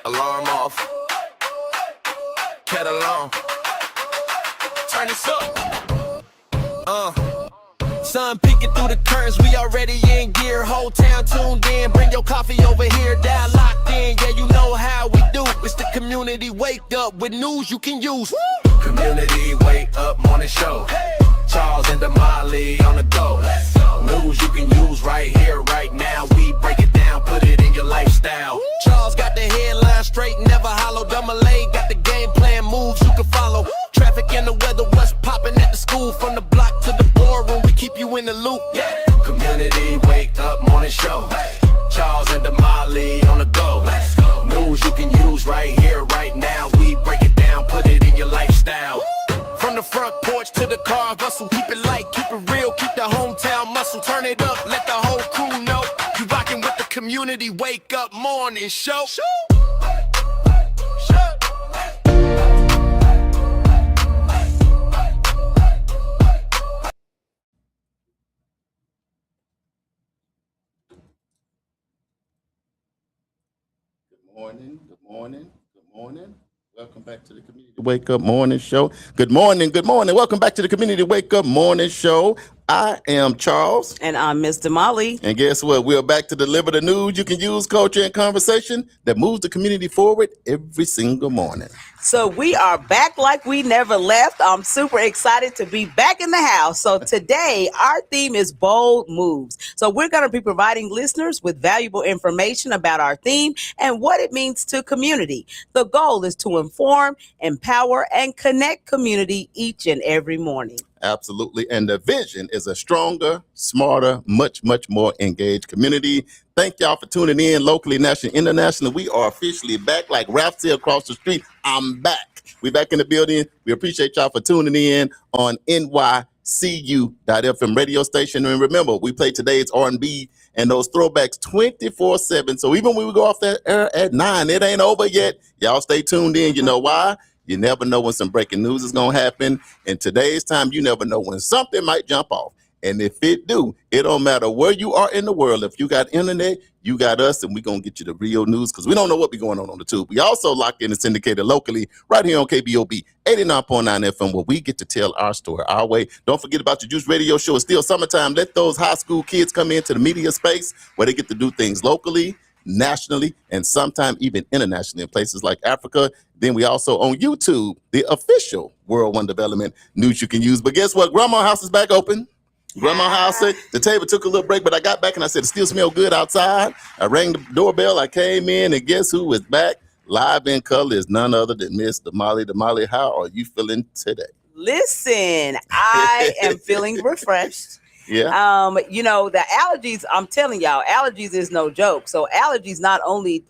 Alarm off. Cat alarm. Turn this up. Sun peeking through the curtains, we already in gear. Whole town tuned in, bring your coffee over here. Dial locked in, yeah, you know how we do. It's the community wake up with news you can use. Community wake up morning show. Charles and Damali on the go. News you can use right here, right now. We break it down, put it in your lifestyle. Charles got the headline straight, never hollow. Damali got the game plan, moves you can follow. Traffic and the weather, what's popping at the school. From the block to the boardroom, we keep you in the loop. Yeah. Community wake up morning show. Charles and Damali on the go. News you can use right here, right now. We break it down, put it in your lifestyle. From the front porch to the car bustle, keep it light, keep it real, keep the hometown muscle. Turn it up, let the whole crew know you rockin' with the community wake up morning show. Good morning. Welcome back to the Community Wake Up Morning Show. Good morning. Welcome back to the Community Wake Up Morning Show. I am Charles. And I'm Miss Damali. And guess what? We're back to deliver the news you can use, culture, and conversation that moves the community forward every single morning. So we are back like we never left. I'm super excited to be back in the house. So today, our theme is bold moves. So we're going to be providing listeners with valuable information about our theme and what it means to community. The goal is to inform, empower, and connect community each and every morning. Absolutely. And the vision is a stronger, smarter, much, much more engaged community. Thank y'all for tuning in locally, nationally, internationally. We are officially back like Ralph said across the street. I'm back. We back in the building. We appreciate y'all for tuning in on NYCU.FM radio station. And remember, we play today's R&B and those throwbacks 24/7. So even when we go off that air at 9, it ain't over yet. Y'all stay tuned in. You know why? You never know when some breaking news is going to happen. In today's time, you never know when something might jump off. And if it do, it don't matter where you are in the world. If you got internet, you got us, and we're going to get you the real news because we don't know what be going on the tube. We also locked in and syndicated locally right here on KBOB 89.9 FM where we get to tell our story our way. Don't forget about your Juice Radio Show. It's still summertime. Let those high school kids come into the media space where they get to do things locally, nationally, and sometimes even internationally in places like Africa. Then we also on YouTube, the official World One Development news you can use. But guess what? Grandma house is back open. Grandma house, the table took a little break, but I got back and I said, it still smells good outside. I rang the doorbell. I came in, and guess who is back? Live in color is none other than Miss Damali. Damali, how are you feeling today? Listen, I am feeling refreshed. Yeah. You know, the allergies, I'm telling y'all, allergies is no joke. So allergies not only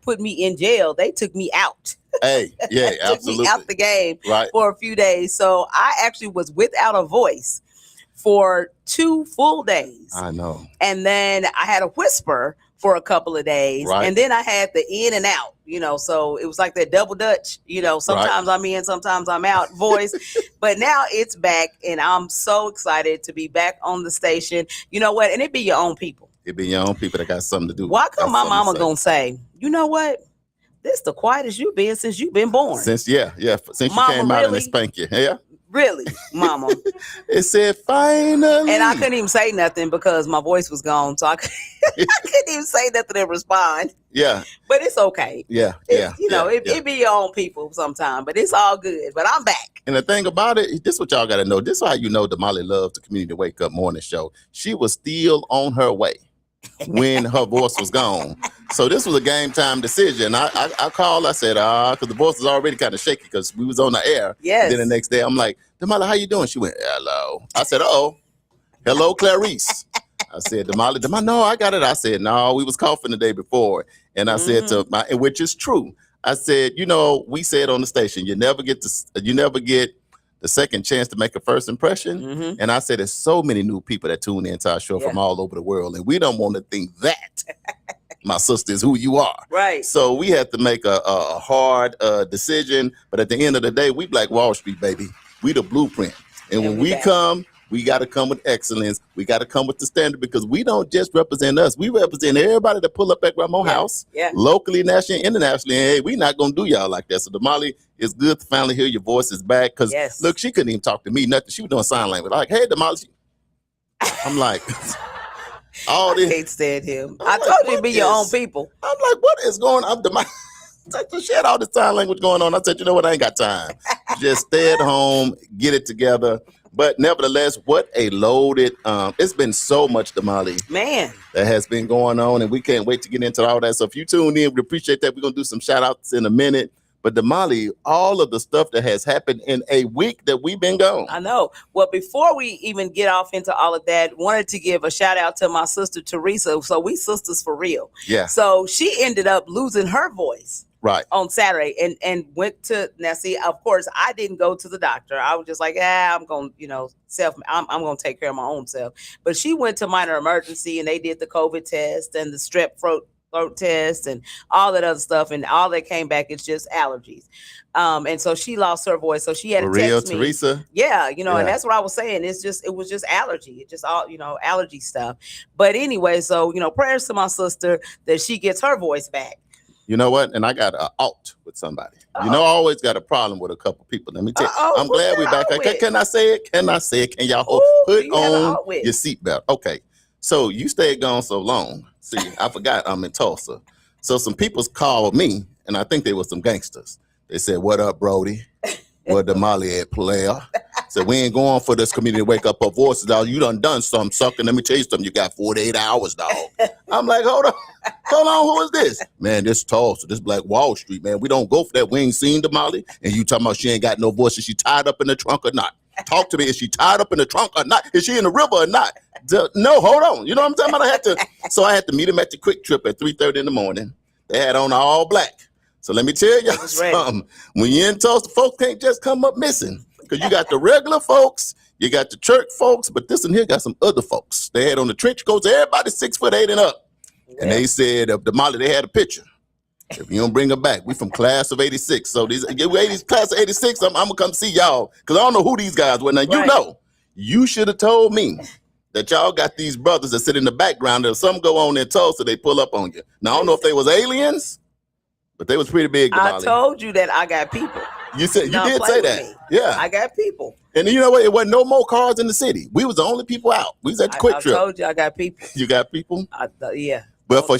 put me in jail, they took me out. Hey, yeah, took absolutely. me out the game Right. for a few days. So I actually was without a voice for 2 full days. I know. And then I had a whisper for a couple of days. Right. And then I had the in and out, you know, so it was like that double Dutch, you know, sometimes I'm in, sometimes I'm out voice. But now it's back, and I'm so excited to be back on the station. You know what? And it be your own people. It be your own people that got something to do. Why come my mama gonna say, you know what? This the quietest you've been since you've been born. Since you Mama, came out and really? they spank you. Yeah. Really, mama. It said finally. And I couldn't even say nothing because my voice was gone. So I couldn't even say nothing and respond. Yeah. But it's okay. Yeah. It be your own people sometime, but it's all good. But I'm back. And the thing about it, this is what y'all got to know. This is how you know Damali loves the Community Wake Up Morning Show. She was still on her way when her voice was gone. So this was a game time decision. I called, I said, because the voice was already kind of shaky because we was on the air. Yes. Then the next day, I'm like, Damali, how you doing? She went, hello. I said, uh-oh. Hello, Clarice. I said, Damali, no, I got it. I said, no, we was coughing the day before. And I said to my, which is true. I said, you know, we said on the station, you never get the second chance to make a first impression. Mm-hmm. And I said, there's so many new people that tune into our show from all over the world. And we don't want to think that my sister is who you are. Right. So we had to make a hard decision. But at the end of the day, we Black Wall Street, baby. We the blueprint. And when we come, we got to come with excellence. We got to come with the standard because we don't just represent us. We represent everybody that pull up at Grandma's house, locally, nationally, internationally. And hey, we not going to do y'all like that. So Damali, it's good to finally hear your voices back because, look, she couldn't even talk to me, nothing. She was doing sign language. Like, hey, Damali. I'm like, all this. I can't stand him. I told you to be your own people. I'm like, what is going on? Damali, she had all this sign language going on. I said, you know what? I ain't got time. Just stay at home, get it together. But nevertheless, what a loaded, it's been so much, Damali. Man. That has been going on, and we can't wait to get into all that. So if you tuned in, we appreciate that. We're going to do some shout-outs in a minute. But Damali, all of the stuff that has happened in a week that we've been gone. I know. Well, before we even get off into all of that, wanted to give a shout-out to my sister, Teresa. So we sisters for real. Yeah. So she ended up losing her voice. Right. On Saturday and went to, now see, of course, I didn't go to the doctor. I was just like, I'm going to, I'm going to take care of my own self. But she went to minor emergency and they did the COVID test and the strep throat test and all that other stuff. And all that came back is just allergies. And so she lost her voice. So she had to text me. Teresa? Yeah, and that's what I was saying. It was just allergy. It just all, allergy stuff. But anyway, so, prayers to my sister that she gets her voice back. You know what? And I got an out with somebody. I always got a problem with a couple people. Let me tell you. I'm glad we're back. Can I say it? Can I say it? Can y'all put on your seatbelt? Okay. So you stayed gone so long. See, I forgot I'm in Tulsa. So some people called me, and I think they were some gangsters. They said, what up, Brody? Where Damali at, player? Said, we ain't going for this community to wake up our voices, dog. You done something, sucker. Let me tell you something. You got 48 hours, dog. I'm like, hold on, who is this? Man, this Tulsa, this Black Wall Street, man. We don't go for that. We ain't seen Damali. And you talking about she ain't got no voice. Is she tied up in the trunk or not? Talk to me. Is she tied up in the trunk or not? Is she in the river or not? No, hold on. You know what I'm talking about? So I had to meet him at the Quick Trip at 3:30 in the morning. They had on all black. So let me tell y'all something. When you're in Tulsa, folks can't just come up missing. Because you got the regular folks, you got the church folks, but this one here got some other folks. They had on the trench coats, everybody 6'8" and up. Yeah. And they said of Damali, they had a picture. If you don't bring her back, we from class of 86. So these class of 86, I'm gonna come see y'all. Because I don't know who these guys were. Now you should have told me that y'all got these brothers that sit in the background. If something go on in Tulsa, they pull up on you. Now I don't know if they was aliens. But they was pretty big, Damali. I told you that I got people. You did say that. Me. Yeah. I got people. And you know what? It wasn't no more cars in the city. We was the only people out. We was at the Quick Trip. I told you I got people. You got people? Yeah. But for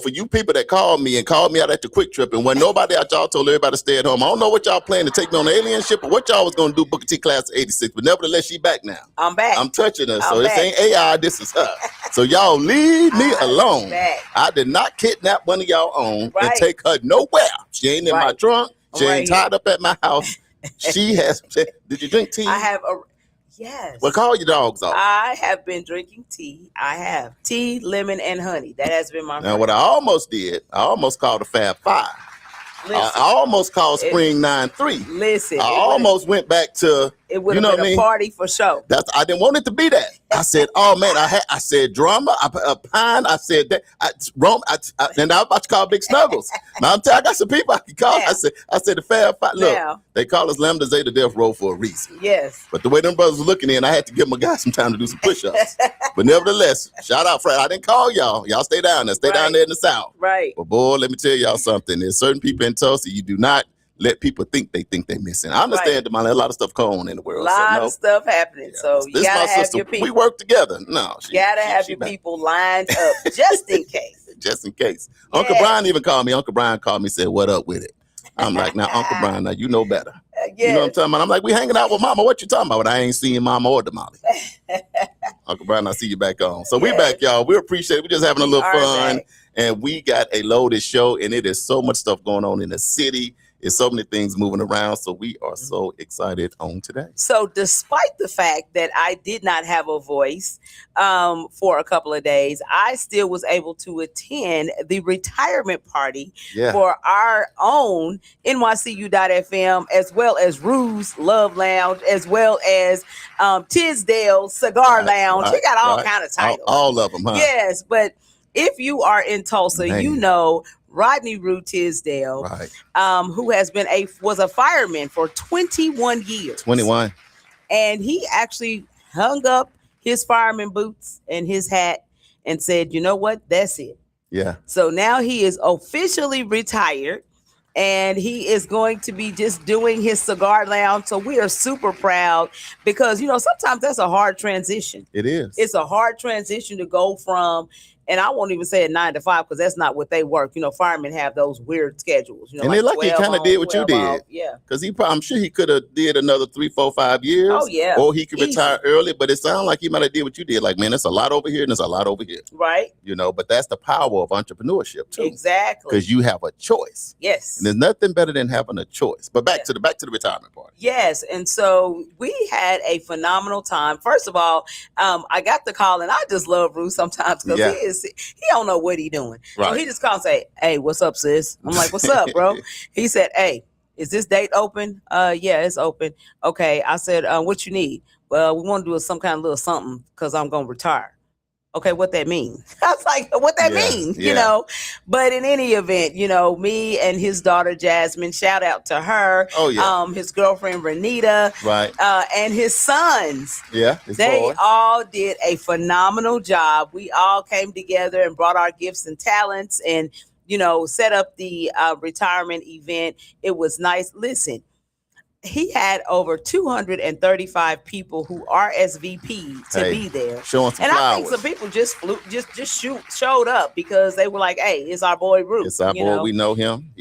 you people that called me out at the Quick Trip and when nobody out, y'all told everybody to stay at home. I don't know what y'all planning to take me on the alien ship or what y'all was going to do, Booker T class of 86. But nevertheless, she back now. I'm back. I'm touching her. So this ain't AI. This is her. So y'all leave me alone. Back. I did not kidnap one of y'all own and take her nowhere. She ain't in my trunk. She ain't tied up at my house. She has. Did you drink tea? I have yes. Well, call your dogs off. I have been drinking tea. I have tea, lemon, and honey. That has been my. Now, what I almost did, I almost called a Fab Five. I almost called Spring 9-3. Listen, I almost went back to. It would have been a party for sure. I didn't want it to be that. I said, "Oh man, I said drama, pine." I said that. And I was about to call Big Snuggles. Now I got some people I can call. Yeah. I said the Fab Five. Look, they call us Lambda Zeta Death Row for a reason. Yes. But the way them brothers were looking in, I had to give them a guy some time to do some push-ups. But nevertheless, shout out, Fred. I didn't call y'all. Y'all stay down there. Stay down there in the South. Right. But boy, let me tell y'all something. There's certain people in Tulsa you do not let people think they're missing. I understand that a lot of stuff going on in the world. A lot of stuff happening. Yeah. So you gotta have your people. We work together. No, you gotta have your people lined up just in case. Just in case. Yeah. Uncle Brian even called me. Uncle Brian called me and said, "What up with it?" I'm like, "Now, Uncle Brian, now you know better." Yes. You know what I'm talking about? I'm like, "We hanging out with Mama. What you talking about?" But I ain't seeing Mama or Damali. Uncle Brian, I see you back on. So we back, y'all. We appreciate it. We're just having a little fun. Back. And we got a loaded show, and it is so much stuff going on in the city. There's so many things moving around, so we are so excited on today. So despite the fact that I did not have a voice for a couple of days, I still was able to attend the retirement party for our own NYCU.FM, as well as Rue's Love Lounge, as well as Tisdale Cigar Lounge. We got all kind of titles. All of them, huh? Yes, but if you are in Tulsa, you know Rodney Rue Tisdale, who has been was a fireman for 21 years. 21. And he actually hung up his fireman boots and his hat and said, you know what? That's it. Yeah. So now he is officially retired and he is going to be just doing his cigar lounge. So we are super proud because, sometimes that's a hard transition. It is. It's a hard transition to go from, and I won't even say a 9 to 5 because that's not what they work. Firemen have those weird schedules. And they lucky he kind of did what you did. Yeah. Because I'm sure he could have did another 3, 4, 5 years. Oh, yeah. Or he could Easy. retire early. But it sounds like he might have did what you did. Like, man, there's a lot over here and there's a lot over here. Right. But that's the power of entrepreneurship too. Exactly. Because you have a choice. Yes. And there's nothing better than having a choice. But back to the retirement party. Yes. And so we had a phenomenal time. First of all, I got the call, and I just love Ruth sometimes because he don't know what he doing. Right. So he just called and say, hey, what's up, sis? I'm like, what's up, bro? He said, hey, is this date open? Yeah, it's open. Okay. I said, what you need? Well, we want to do some kind of little something because I'm going to retire. Okay, what that mean? I was like, what that mean? But in any event, me and his daughter Jasmine, shout out to her. Oh yeah. His girlfriend Renita, right, and his sons. Yeah, they all did a phenomenal job. We all came together and brought our gifts and talents, and set up the retirement event. It was nice. Listen. He had over 235 people who RSVP'd to be there. Showing some and flowers. I think some people just showed up because they were like, hey, it's our boy Ruth. It's our boy. We know him.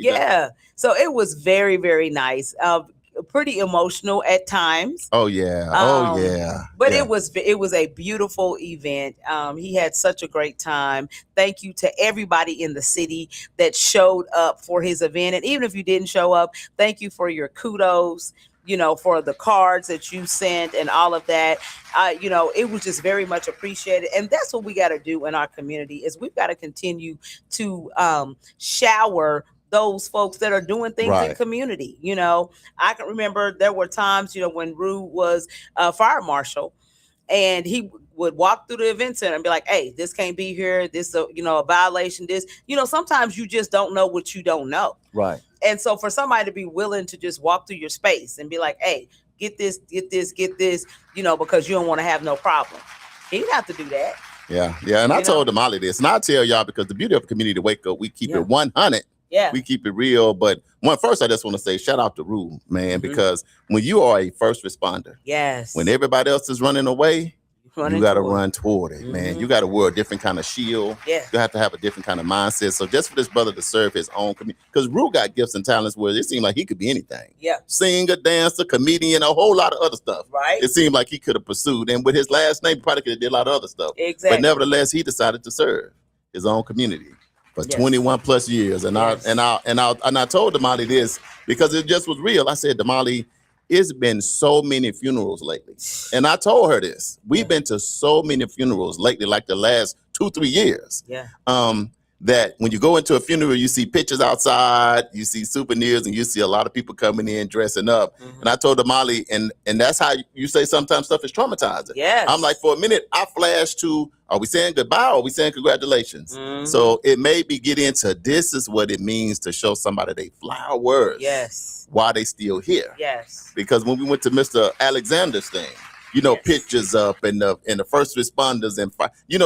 So it was very, very nice. Pretty emotional at times. Oh yeah. But it was a beautiful event. He had such a great time. Thank you to everybody in the city that showed up for his event. And even if you didn't show up, thank you for your kudos, for the cards that you sent and all of that. It was just very much appreciated. And that's what we got to do in our community is we've got to continue to shower those folks that are doing things in community. I can remember there were times, when Rue was a fire marshal and he would walk through the event center and be like, hey, this can't be here. This, a violation. This, sometimes you just don't know what you don't know. Right. And so for somebody to be willing to just walk through your space and be like, hey, get this, because you don't want to have no problem. He didn't have to do that. Yeah. And I told Damali this, and I tell y'all, because the beauty of community to wake up, we keep it 100. Yeah. We keep it real. But first, I just want to say shout out to Rue, man, because when you are a first responder, when everybody else is running away, you got to run toward it, man. You got to wear a different kind of shield. Yeah. You have to have a different kind of mindset. So just for this brother to serve his own community, because Rue got gifts and talents where it seemed like he could be anything. Yeah. Singer, dancer, comedian, a whole lot of other stuff. Right. It seemed like he could have pursued. And with his last name, he probably could have did a lot of other stuff. Exactly. But nevertheless, he decided to serve his own community for 21 plus years. And I told Damali this because it just was real. I said, Damali, it's been so many funerals lately. And I told her this. We've been to so many funerals lately, like the last 2-3 years. Yeah. That when you go into a funeral, you see pictures outside, you see souvenirs, and you see a lot of people coming in dressing up. And I told Damali, and that's how you say sometimes stuff is traumatizing. Yes. I'm like, for a minute, I flashed to, are we saying goodbye or are we saying congratulations? So it made me get into this is what it means to show somebody they flowers. Yes. While they still here. Yes. Because when we went to Mr. Alexander's thing, pictures up and the first responders and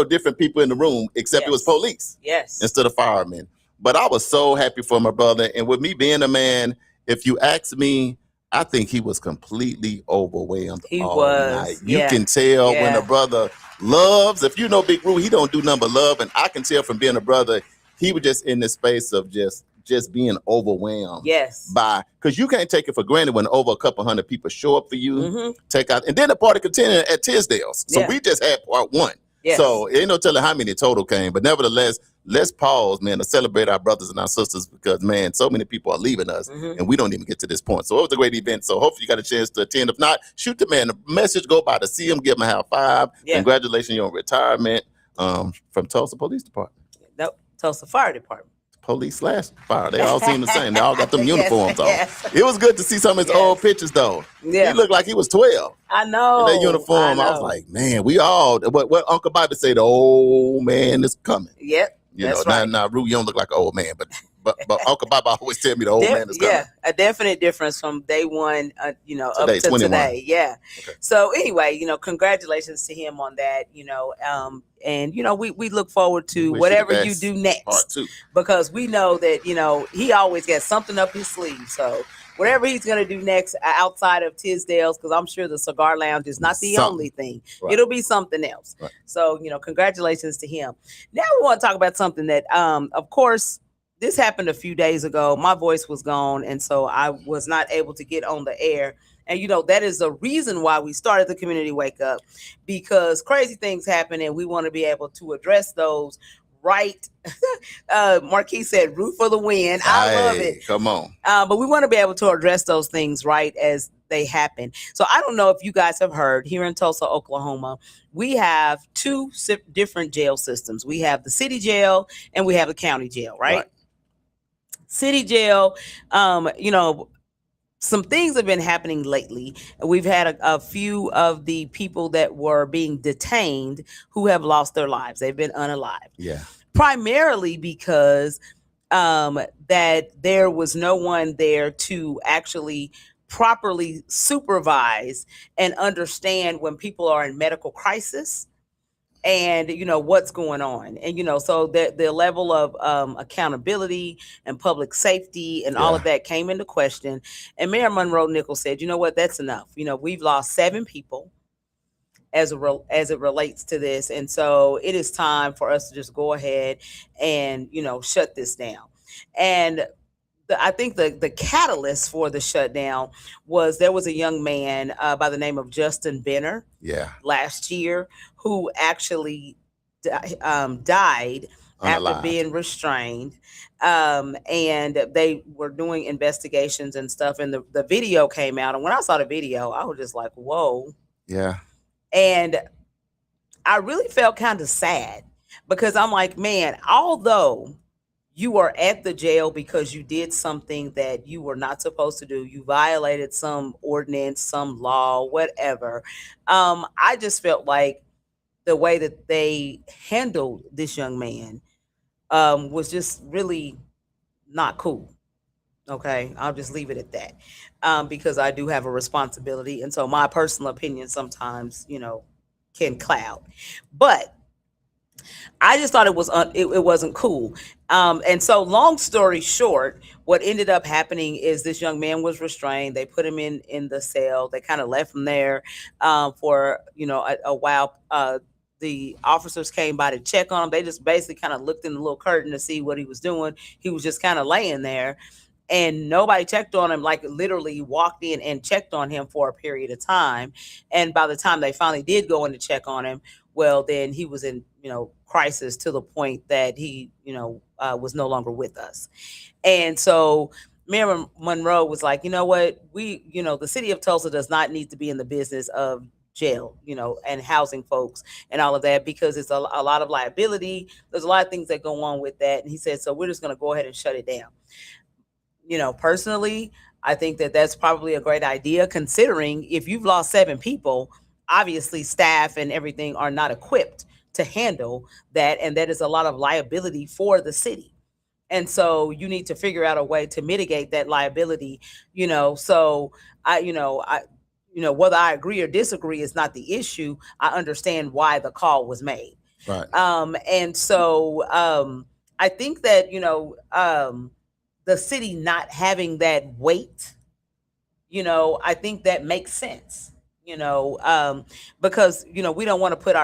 different people in the room, except it was police. Yes. Instead of firemen. But I was so happy for my brother. And with me being a man, if you ask me, I think he was completely overwhelmed all night. You can tell when a brother loves. If you know Big Roo, he don't do nothing but love. And I can tell from being a brother, he was just in this space of just being overwhelmed. Yes. Because you can't take it for granted when over a couple hundred people show up for you, take out, and then the party continued at Tisdale's. So we just had part one. Yes. So ain't no telling how many total came, but nevertheless, let's pause, man, to celebrate our brothers and our sisters because, man, so many people are leaving us and we don't even get to this point. So it was a great event. So hopefully you got a chance to attend. If not, shoot the man a message, go by to see him, give him a high five. Yeah. Congratulations, you're on retirement from Tulsa Police Department. Nope, Tulsa Fire Department. Police/fire. They all seem the same. They all got them uniforms on. It was good to see some of his old pictures, though. Yeah. He looked like he was 12. I know. In that uniform, I was like, man, we all, what Uncle Bobby said, the old man is coming. Yep. You know, right. Now, Rue, you don't look like an old man, but but Uncle Bob always tell me the old man is coming. Yeah, a definite difference from day one, you know, Today, up to 21. today. Yeah. Okay. So anyway, you know, congratulations to him on that, you know, and, you know, we look forward to Wish you the whatever you best. do Part next, 2. because we know that, you know, he always got something up his sleeve. So whatever he's going to do next outside of Tisdale's, because I'm sure the cigar lounge is not the only thing. Right. It'll be something else. Right. So, you know, congratulations to him. Now we want to talk about something that, of course, this happened a few days ago. My voice was gone, and so I was not able to get on the air. And, you know, that is the reason why we started the Community Wake Up, because crazy things happen, and we want to be able to address those right. Marquis said, root for the win. I love it. Come on. But we want to be able to address those things right as they happen. So I don't know if you guys have heard, here in Tulsa, Oklahoma, we have two different jail systems. We have the city jail and we have the county jail, right? City jail, you know, some things have been happening lately. We've had a few of the people that were being detained who have lost their lives. They've been unalived. Yeah. Primarily because that there was no one there to actually properly supervise and understand when people are in medical crisis and, you know, what's going on. And, you know, so the level of accountability and public safety and all of that came into question. And Mayor Monroe Nichols said, you know what, that's enough. You know, we've lost 7 people as it relates to this. And so it is time for us to just go ahead and, you know, shut this down. And I think the catalyst for the shutdown was there was a young man by the name of Justin Benner last year who actually died after being restrained. And they were doing investigations and stuff. And the video came out. And when I saw the video, I was just like, whoa. Yeah. And I really felt kind of sad because I'm like, man, although you are at the jail because you did something that you were not supposed to do, you violated some ordinance, some law, whatever. I just felt like the way that they handled this young man was just really not cool. Okay, I'll just leave it at that because I do have a responsibility. And so my personal opinion sometimes, you know, can cloud. But I just thought it wasn't cool. And so long story short, what ended up happening is this young man was restrained. They put him in the cell. They kind of left him there for, you know, a while. The officers came by to check on him. They just basically kind of looked in the little curtain to see what he was doing. He was just kind of laying there. And nobody checked on him, like literally walked in and checked on him for a period of time. And by the time they finally did go in to check on him, well, then he was in, you know, crisis to the point that he, you know, was no longer with us. And so Mayor Monroe was like, you know what, you know, the city of Tulsa does not need to be in the business of jail, you know, and housing folks and all of that, because it's a lot of liability. There's a lot of things that go on with that. And he said, so we're just going to go ahead and shut it down. You know, personally, I think that that's probably a great idea, considering if you've lost 7 people, obviously staff and everything are not equipped to handle that. And that is a lot of liability for the city. And so you need to figure out a way to mitigate that liability, you know. So whether I agree or disagree is not the issue. I understand why the call was made. Right. And so I think that, you know, the city not having that weight, you know, I think that makes sense, you know, because, you know, we don't want to put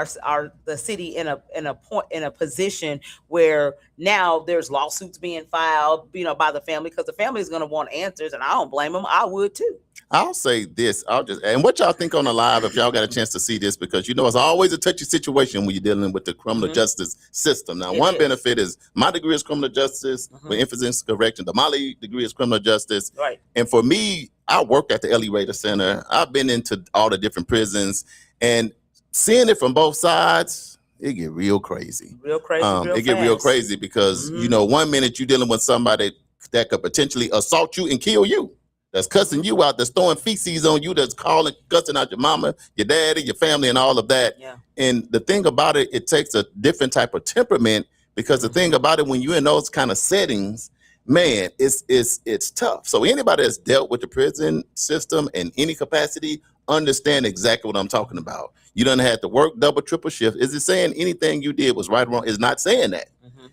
the city in a position where now there's lawsuits being filed, you know, by the family, because the family is going to want answers, and I don't blame them. I would too. I'll say this. And what y'all think on the live, if y'all got a chance to see this, because, you know, it's always a touchy situation when you're dealing with the criminal justice system. Now, one benefit is my degree is criminal justice with emphasis in correction. Damali degree is criminal justice. Right. And for me, I work at the Ellie Rader Center. I've been into all the different prisons, and seeing it from both sides, it get real crazy. Real crazy because, you know, one minute you're dealing with somebody that could potentially assault you and kill you, that's cussing you out, that's throwing feces on you, that's cussing out your mama, your daddy, your family, and all of that. Yeah. And the thing about it, it takes a different type of temperament, because the thing about it, when you're in those kind of settings, man, it's tough. So anybody that's dealt with the prison system in any capacity understand exactly what I'm talking about. You don't have to work double, triple shift. Is it saying anything you did was right or wrong? It's not saying that.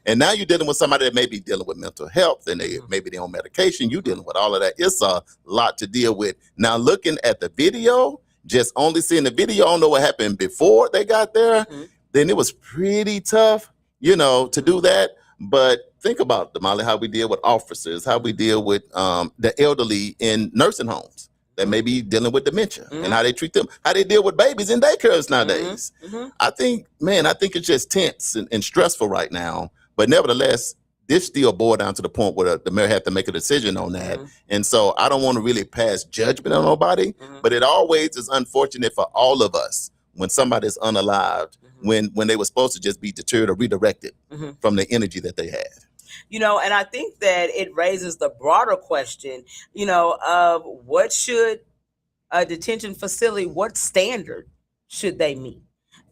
And now you're dealing with somebody that may be dealing with mental health and they maybe they're on medication. You dealing with all of that. It's a lot to deal with. Now looking at the video, just only seeing the video, I don't know what happened before they got there. Then it was pretty tough, to do that. But think about Damali, how we deal with officers, how we deal with the elderly in nursing homes that may be dealing with dementia and how they treat them, how they deal with babies in daycares nowadays. I think it's just tense and stressful right now. But nevertheless, this still boiled down to the point where the mayor had to make a decision on that. And so I don't want to really pass judgment on nobody, but it always is unfortunate for all of us when somebody's unalived, when they were supposed to just be deterred or redirected from the energy that they had. And I think that it raises the broader question, of what should a detention facility, what standard should they meet?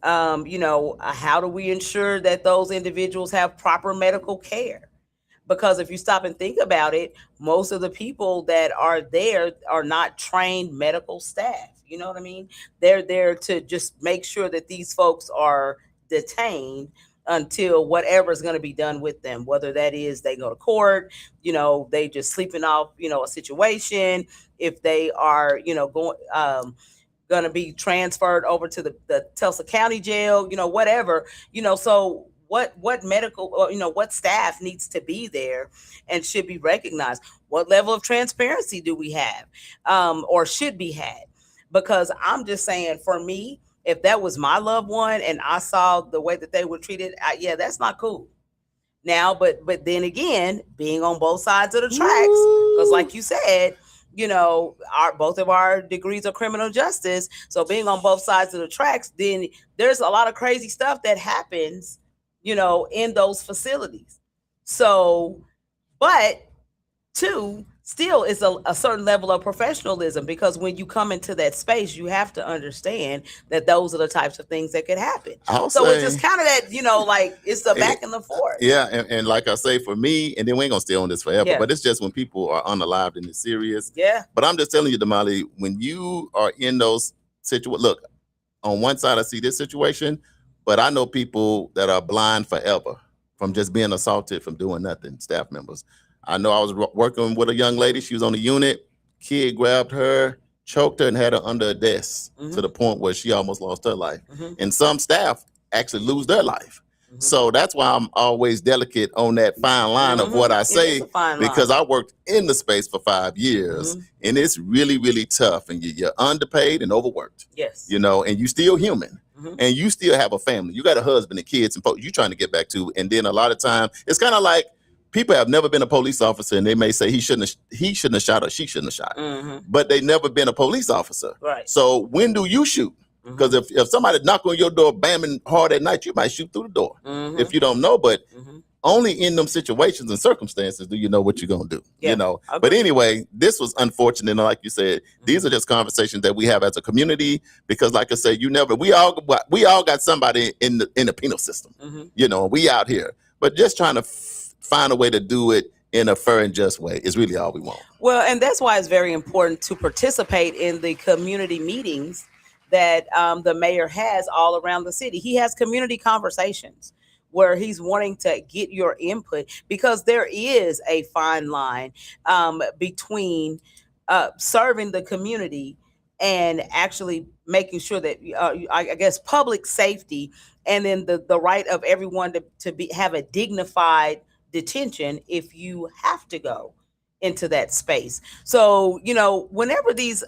How do we ensure that those individuals have proper medical care? Because if you stop and think about it, most of the people that are there are not trained medical staff. You know what I mean? They're there to just make sure that these folks are detained until whatever is going to be done with them, whether that is they go to court, they just sleeping off, a situation, if they are, going to be transferred over to the Tulsa County Jail, whatever, so what medical, what staff needs to be there and should be recognized? What level of transparency do we have or should be had? Because I'm just saying, for me, if that was my loved one and I saw the way that they were treated, that's not cool. Now, but then again, being on both sides of the tracks, because like you said, both of our degrees of criminal justice. So being on both sides of the tracks, then there's a lot of crazy stuff that happens, in those facilities. So, but two, still is a certain level of professionalism, because when you come into that space, you have to understand that those are the types of things that could happen. So it's just kind of that, like it's the back and the forth. Yeah. And like I say, for me, and then we ain't gonna stay on this forever, but it's just when people are unalived and it's serious. Yeah. But I'm just telling you, Damali, when you are in those situations, look, on one side, I see this situation, but I know people that are blind forever from just being assaulted, from doing nothing, staff members. I know I was working with a young lady. She was on the unit. Kid grabbed her, choked her, and had her under a desk to the point where she almost lost her life. And some staff actually lose their life. So that's why I'm always delicate on that fine line of what I say, because I worked in the space for 5 years, and it's really, really tough. And you're underpaid and overworked. Yes. And you still human. And you still have a family. You got a husband and kids and folks you're trying to get back to. And then a lot of time, it's kind of like, people have never been a police officer, and they may say he shouldn't have shot or she shouldn't have shot, but they never been a police officer. Right. So when do you shoot? Because if somebody knock on your door bamming hard at night, you might shoot through the door if you don't know. But only in them situations and circumstances do you know what you're gonna do. But anyway, this was unfortunate, and like you said, these are just conversations that we have as a community, because like I said, we all got somebody in the penal system. We out here, but just trying to find a way to do it in a fair and just way is really all we want. Well, and that's why it's very important to participate in the community meetings that the mayor has all around the city. He has community conversations where he's wanting to get your input, because there is a fine line between serving the community and actually making sure that I guess public safety, and then the right of everyone to have a dignified detention if you have to go into that space. So, whenever these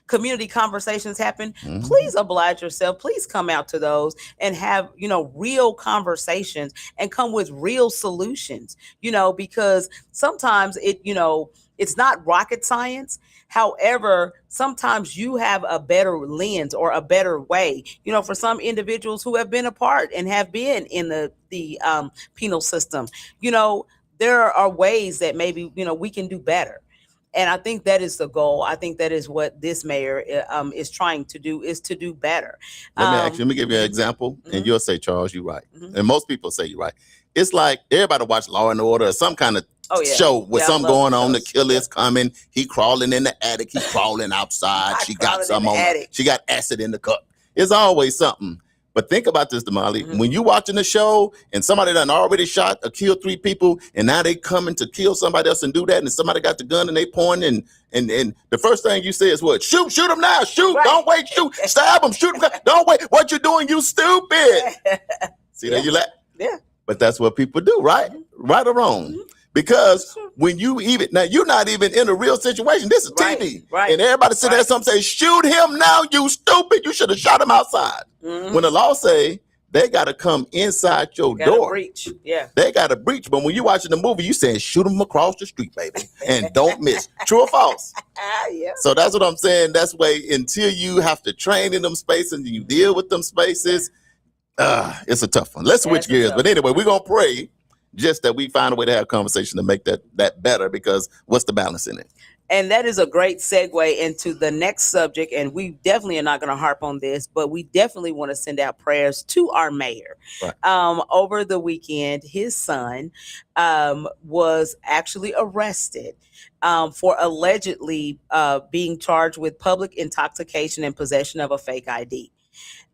community conversations happen, please oblige yourself. Please come out to those and have, real conversations and come with real solutions, because sometimes it's not rocket science. However, sometimes you have a better lens or a better way, for some individuals who have been a part and have been in the penal system, there are ways that maybe, we can do better. And I think that is the goal. I think that is what this mayor is trying to do, is to do better. Let me give you an example, and you'll say, Charles, you're right. And most people say you're right. it's like everybody watch Law and Order or some kind of show with something going on. The killer is coming. He crawling in the attic. He crawling outside. She got some on her. She got acid in the cup. It's always something. But think about this, Damali. Mm-hmm. When you watching the show and somebody done already shot or killed 3 people, and now they coming to kill somebody else and do that, and somebody got the gun and they pointing, and the first thing you say is what? Shoot him now, shoot, don't wait, shoot, stab him, shoot him, don't wait. What you doing? You stupid. See that you laugh? Yeah. But that's what people do, right? Right or wrong. Mm-hmm. Because when you even, now you're not even in a real situation. This is TV. Right. And everybody sit there and some say, shoot him now, you stupid. You should have shot him outside. Mm-hmm. When the law say they got to come inside your door. Breach. Yeah. They got to breach. But when you're watching the movie, you saying, shoot him across the street, baby. And don't miss. True or false? Yeah. So that's what I'm saying. That's why until you have to train in them spaces and you deal with them spaces, it's a tough one. Let's switch gears. But anyway, we're going to pray just that we find a way to have a conversation to make that better, because what's the balance in it? And that is a great segue into the next subject. And we definitely are not going to harp on this, but we definitely want to send out prayers to our mayor. Right. Over the weekend, his son was actually arrested for allegedly being charged with public intoxication and possession of a fake ID.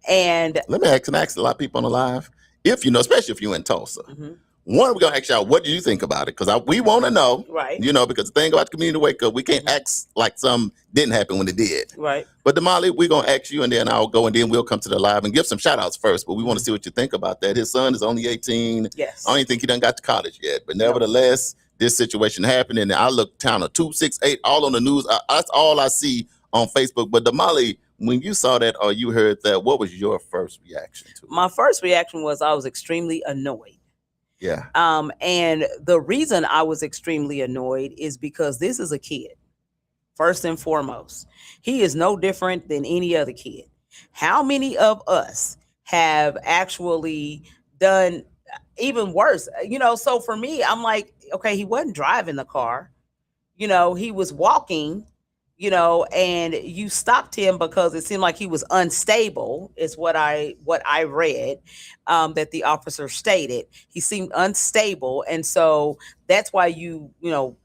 And let me ask a lot of people on the live, if you know, especially if you're in Tulsa. Mm-hmm. One, we're going to ask y'all, what do you think about it? Because we want to know, right? You know, because the thing about the community wake up, we can't act like some didn't happen when it did. Right. But Damali, we're going to ask you, and then I'll go, and then we'll come to the live and give some shout outs first. But we want to see what you think about that. His son is only 18. Yes. I don't even think he done got to college yet. But nevertheless, this situation happened, and I look town of 268, all on the news. That's all I see on Facebook. But Damali, when you saw that or you heard that, what was your first reaction to it? My first reaction was I was extremely annoyed. Yeah. And the reason I was extremely annoyed is because this is a kid. First and foremost, he is no different than any other kid. How many of us have actually done even worse? You know, so for me, I'm like, okay, he wasn't driving the car. You know, he was walking, you know, and you stopped him because it seemed like he was unstable, is what I read, that the officer stated. He seemed unstable. And so that's why you know,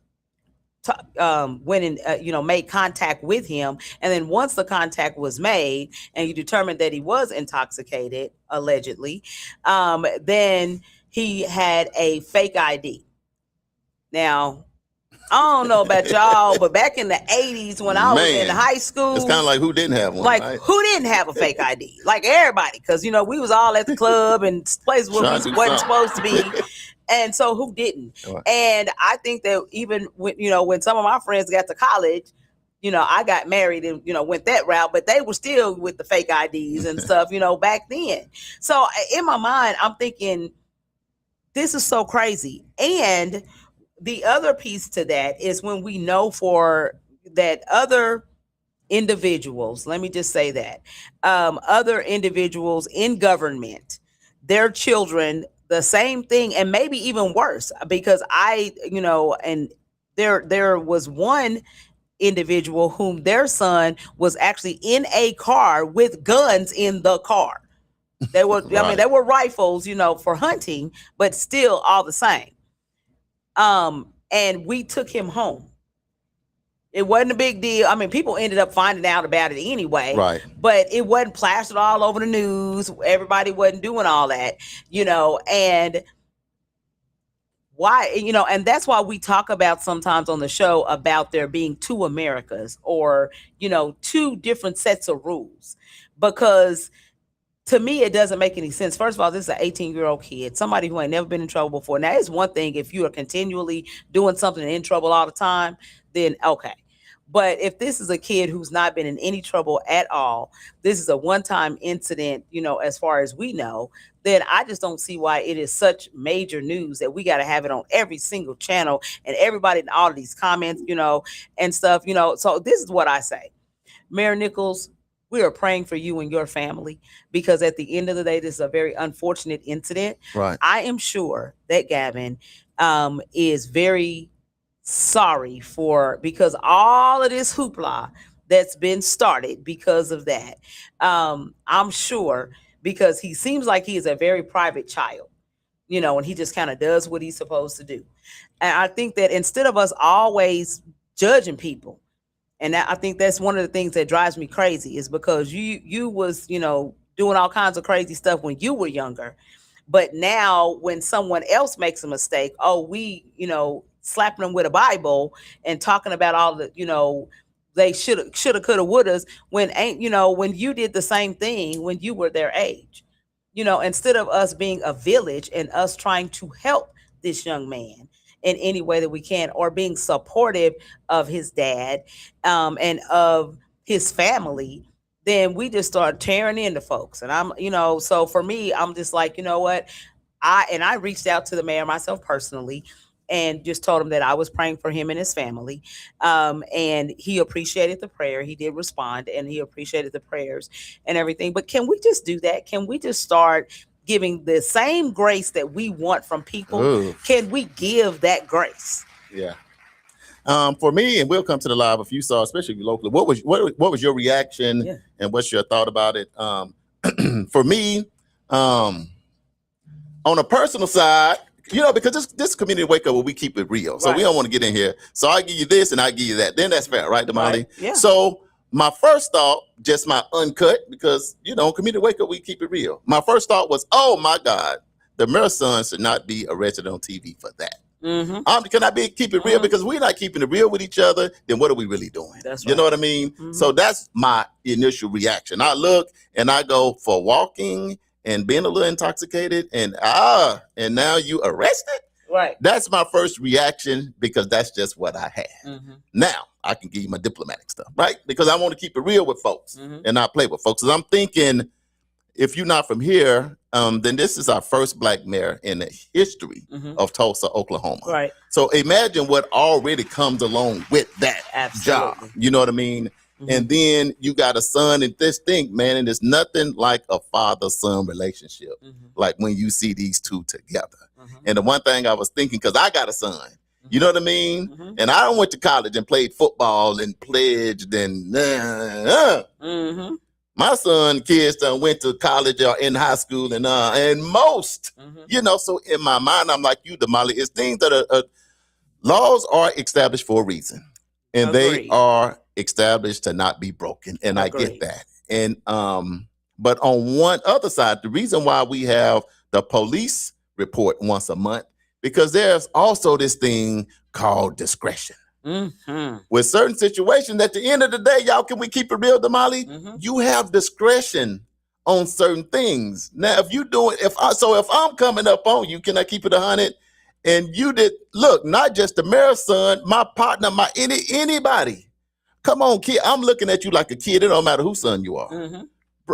went and, you know, made contact with him. And then once the contact was made and you determined that he was intoxicated, allegedly, then he had a fake ID. Now, I don't know about y'all, but back in the 80s when I was in high school, it's kind of like who didn't have one. Like, right? Who didn't have a fake ID? Like everybody, because, you know, we was all at the club and places where we wasn't supposed to be. And so who didn't? Right. And I think that even when, you know, when some of my friends got to college, you know, I got married and, you know, went that route, but they were still with the fake IDs and stuff, you know, back then. So in my mind, I'm thinking, this is so crazy. And the other piece to that is when we know for that other individuals, let me just say that, other individuals in government, their children, the same thing, and maybe even worse, because you know, and there was one individual whom their son was actually in a car with guns in the car. They were, right. I mean, they were rifles, you know, for hunting, but still all the same. And we took him home. It wasn't a big deal. I mean, people ended up finding out about it anyway, right? But it wasn't plastered all over the news. Everybody wasn't doing all that, you know, and why, you know, and that's why we talk about sometimes on the show about there being two Americas, or, you know, two different sets of rules, because to me, it doesn't make any sense. First of all, this is an 18-year-old kid, somebody who ain't never been in trouble before. Now, it's one thing if you are continually doing something and in trouble all the time, then okay. But if this is a kid who's not been in any trouble at all, this is a one-time incident, you know, as far as we know, then I just don't see why it is such major news that we got to have it on every single channel and everybody in all of these comments, you know, and stuff, you know. So this is what I say. Mayor Nichols, we are praying for you and your family, because at the end of the day, this is a very unfortunate incident. Right. I am sure that Gavin is very sorry because all of this hoopla that's been started because of that. I'm sure, because he seems like he is a very private child. and he just kind of does what he's supposed to do. And I think that instead of us always judging people, and I think that's one of the things that drives me crazy, is because you was, doing all kinds of crazy stuff when you were younger. But now when someone else makes a mistake, oh, we, slapping them with a Bible and talking about all the, they shoulda, coulda, wouldas, when when you did the same thing when you were their age. Instead of us being a village and us trying to help this young man in any way that we can, or being supportive of his dad, and of his family, then we just start tearing into folks. And so for me, I'm just like, you know what? I reached out to the mayor myself personally and just told him that I was praying for him and his family. And he appreciated the prayer. He did respond, and he appreciated the prayers and everything. But can we just do that? Can we just start giving the same grace that we want from people? Ooh. Can we give that grace? Yeah. For me, and we'll come to the live if you saw, especially if you locally, what was your reaction, Yeah. and what's your thought about it? For me, on a personal side, because this community wake up where we keep it real. So Right. we don't want to get in here. So I give you this and I give you that. Then that's fair, right, Damali? Right. Yeah. So my first thought, just my uncut, because community wake up, we keep it real. My first thought was, oh my God, the mayor's son should not be arrested on TV for that. Mm-hmm. Can I keep it real? Mhm. Because we're not keeping it real with each other, then what are we really doing? That's You know right. what I mean? Mhm. So that's my initial reaction. I look and I go, for walking and being a little intoxicated, and now you arrested? Right. That's my first reaction, because that's just what I had. Mm-hmm. Now I can give you my diplomatic stuff, right? Because I want to keep it real with folks Mhm. and not play with folks. Because I'm thinking, if you're not from here, then this is our first Black mayor in the history Mhm. of Tulsa, Oklahoma. Right. So imagine what already comes along with that job. Absolutely. You know what I mean? Mhm. And then you got a son, and this thing, man, and there's nothing like a father-son relationship, Mhm. like when you see these two together. Mhm. And the one thing I was thinking, because I got a son, you know what I mean? Mhm. And I went to college and played football and pledged and Mm-hmm. my son kids done went to college or in high school and most, Mm-hmm. so in my mind, I'm like you, Damali, it's things that are laws are established for a reason, and they Agreed. are established to not be broken. And I get Agreed. that. And but on one other side, the reason why we have the police report once a month, because there's also this thing called discretion. Mm-hmm. With certain situations, at the end of the day, y'all, can we keep it real, Damali? Mhm. You have discretion on certain things. Now, if I'm coming up on you, can I keep it 100? And you did, look, not just the mayor's son, my partner, anybody. Come on, kid. I'm looking at you like a kid. It don't matter whose son you are. Mm-hmm.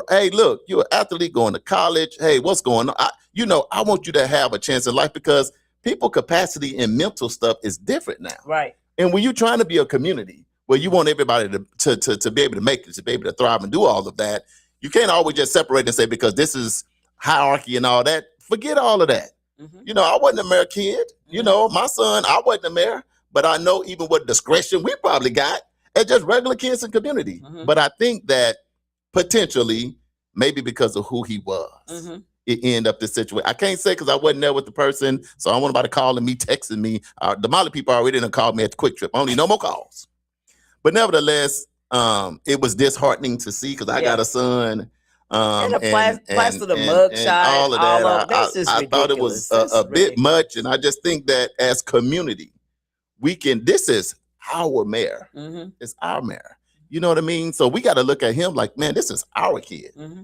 Hey, look, you're an athlete going to college. Hey, what's going on? I want you to have a chance in life, because people capacity and mental stuff is different now. Right. And when you're trying to be a community where you want everybody to be able to make it, to be able to thrive and do all of that, you can't always just separate and say, because this is hierarchy and all that. Forget all of that. Mm-hmm. I wasn't a mayor kid. My son, I wasn't a mayor, but I know even what discretion we probably got as just regular kids in community. Mhm. But I think that potentially, maybe because of who he was, Mm-hmm. it ended up this situation. I can't say because I wasn't there with the person, so I don't want nobody calling me, texting me. The Molly people already didn't call me at the Quick Trip. I don't need no more calls. But nevertheless, it was disheartening to see, because I got a son. And the plaster the mug shot, all of that. that's just I thought it was ridiculous. a That's bit ridiculous. much, and I just think that as community, this is our mayor. Mm-hmm. It's our mayor. You know what I mean? So we got to look at him like, man, this is our kid. Mm-hmm.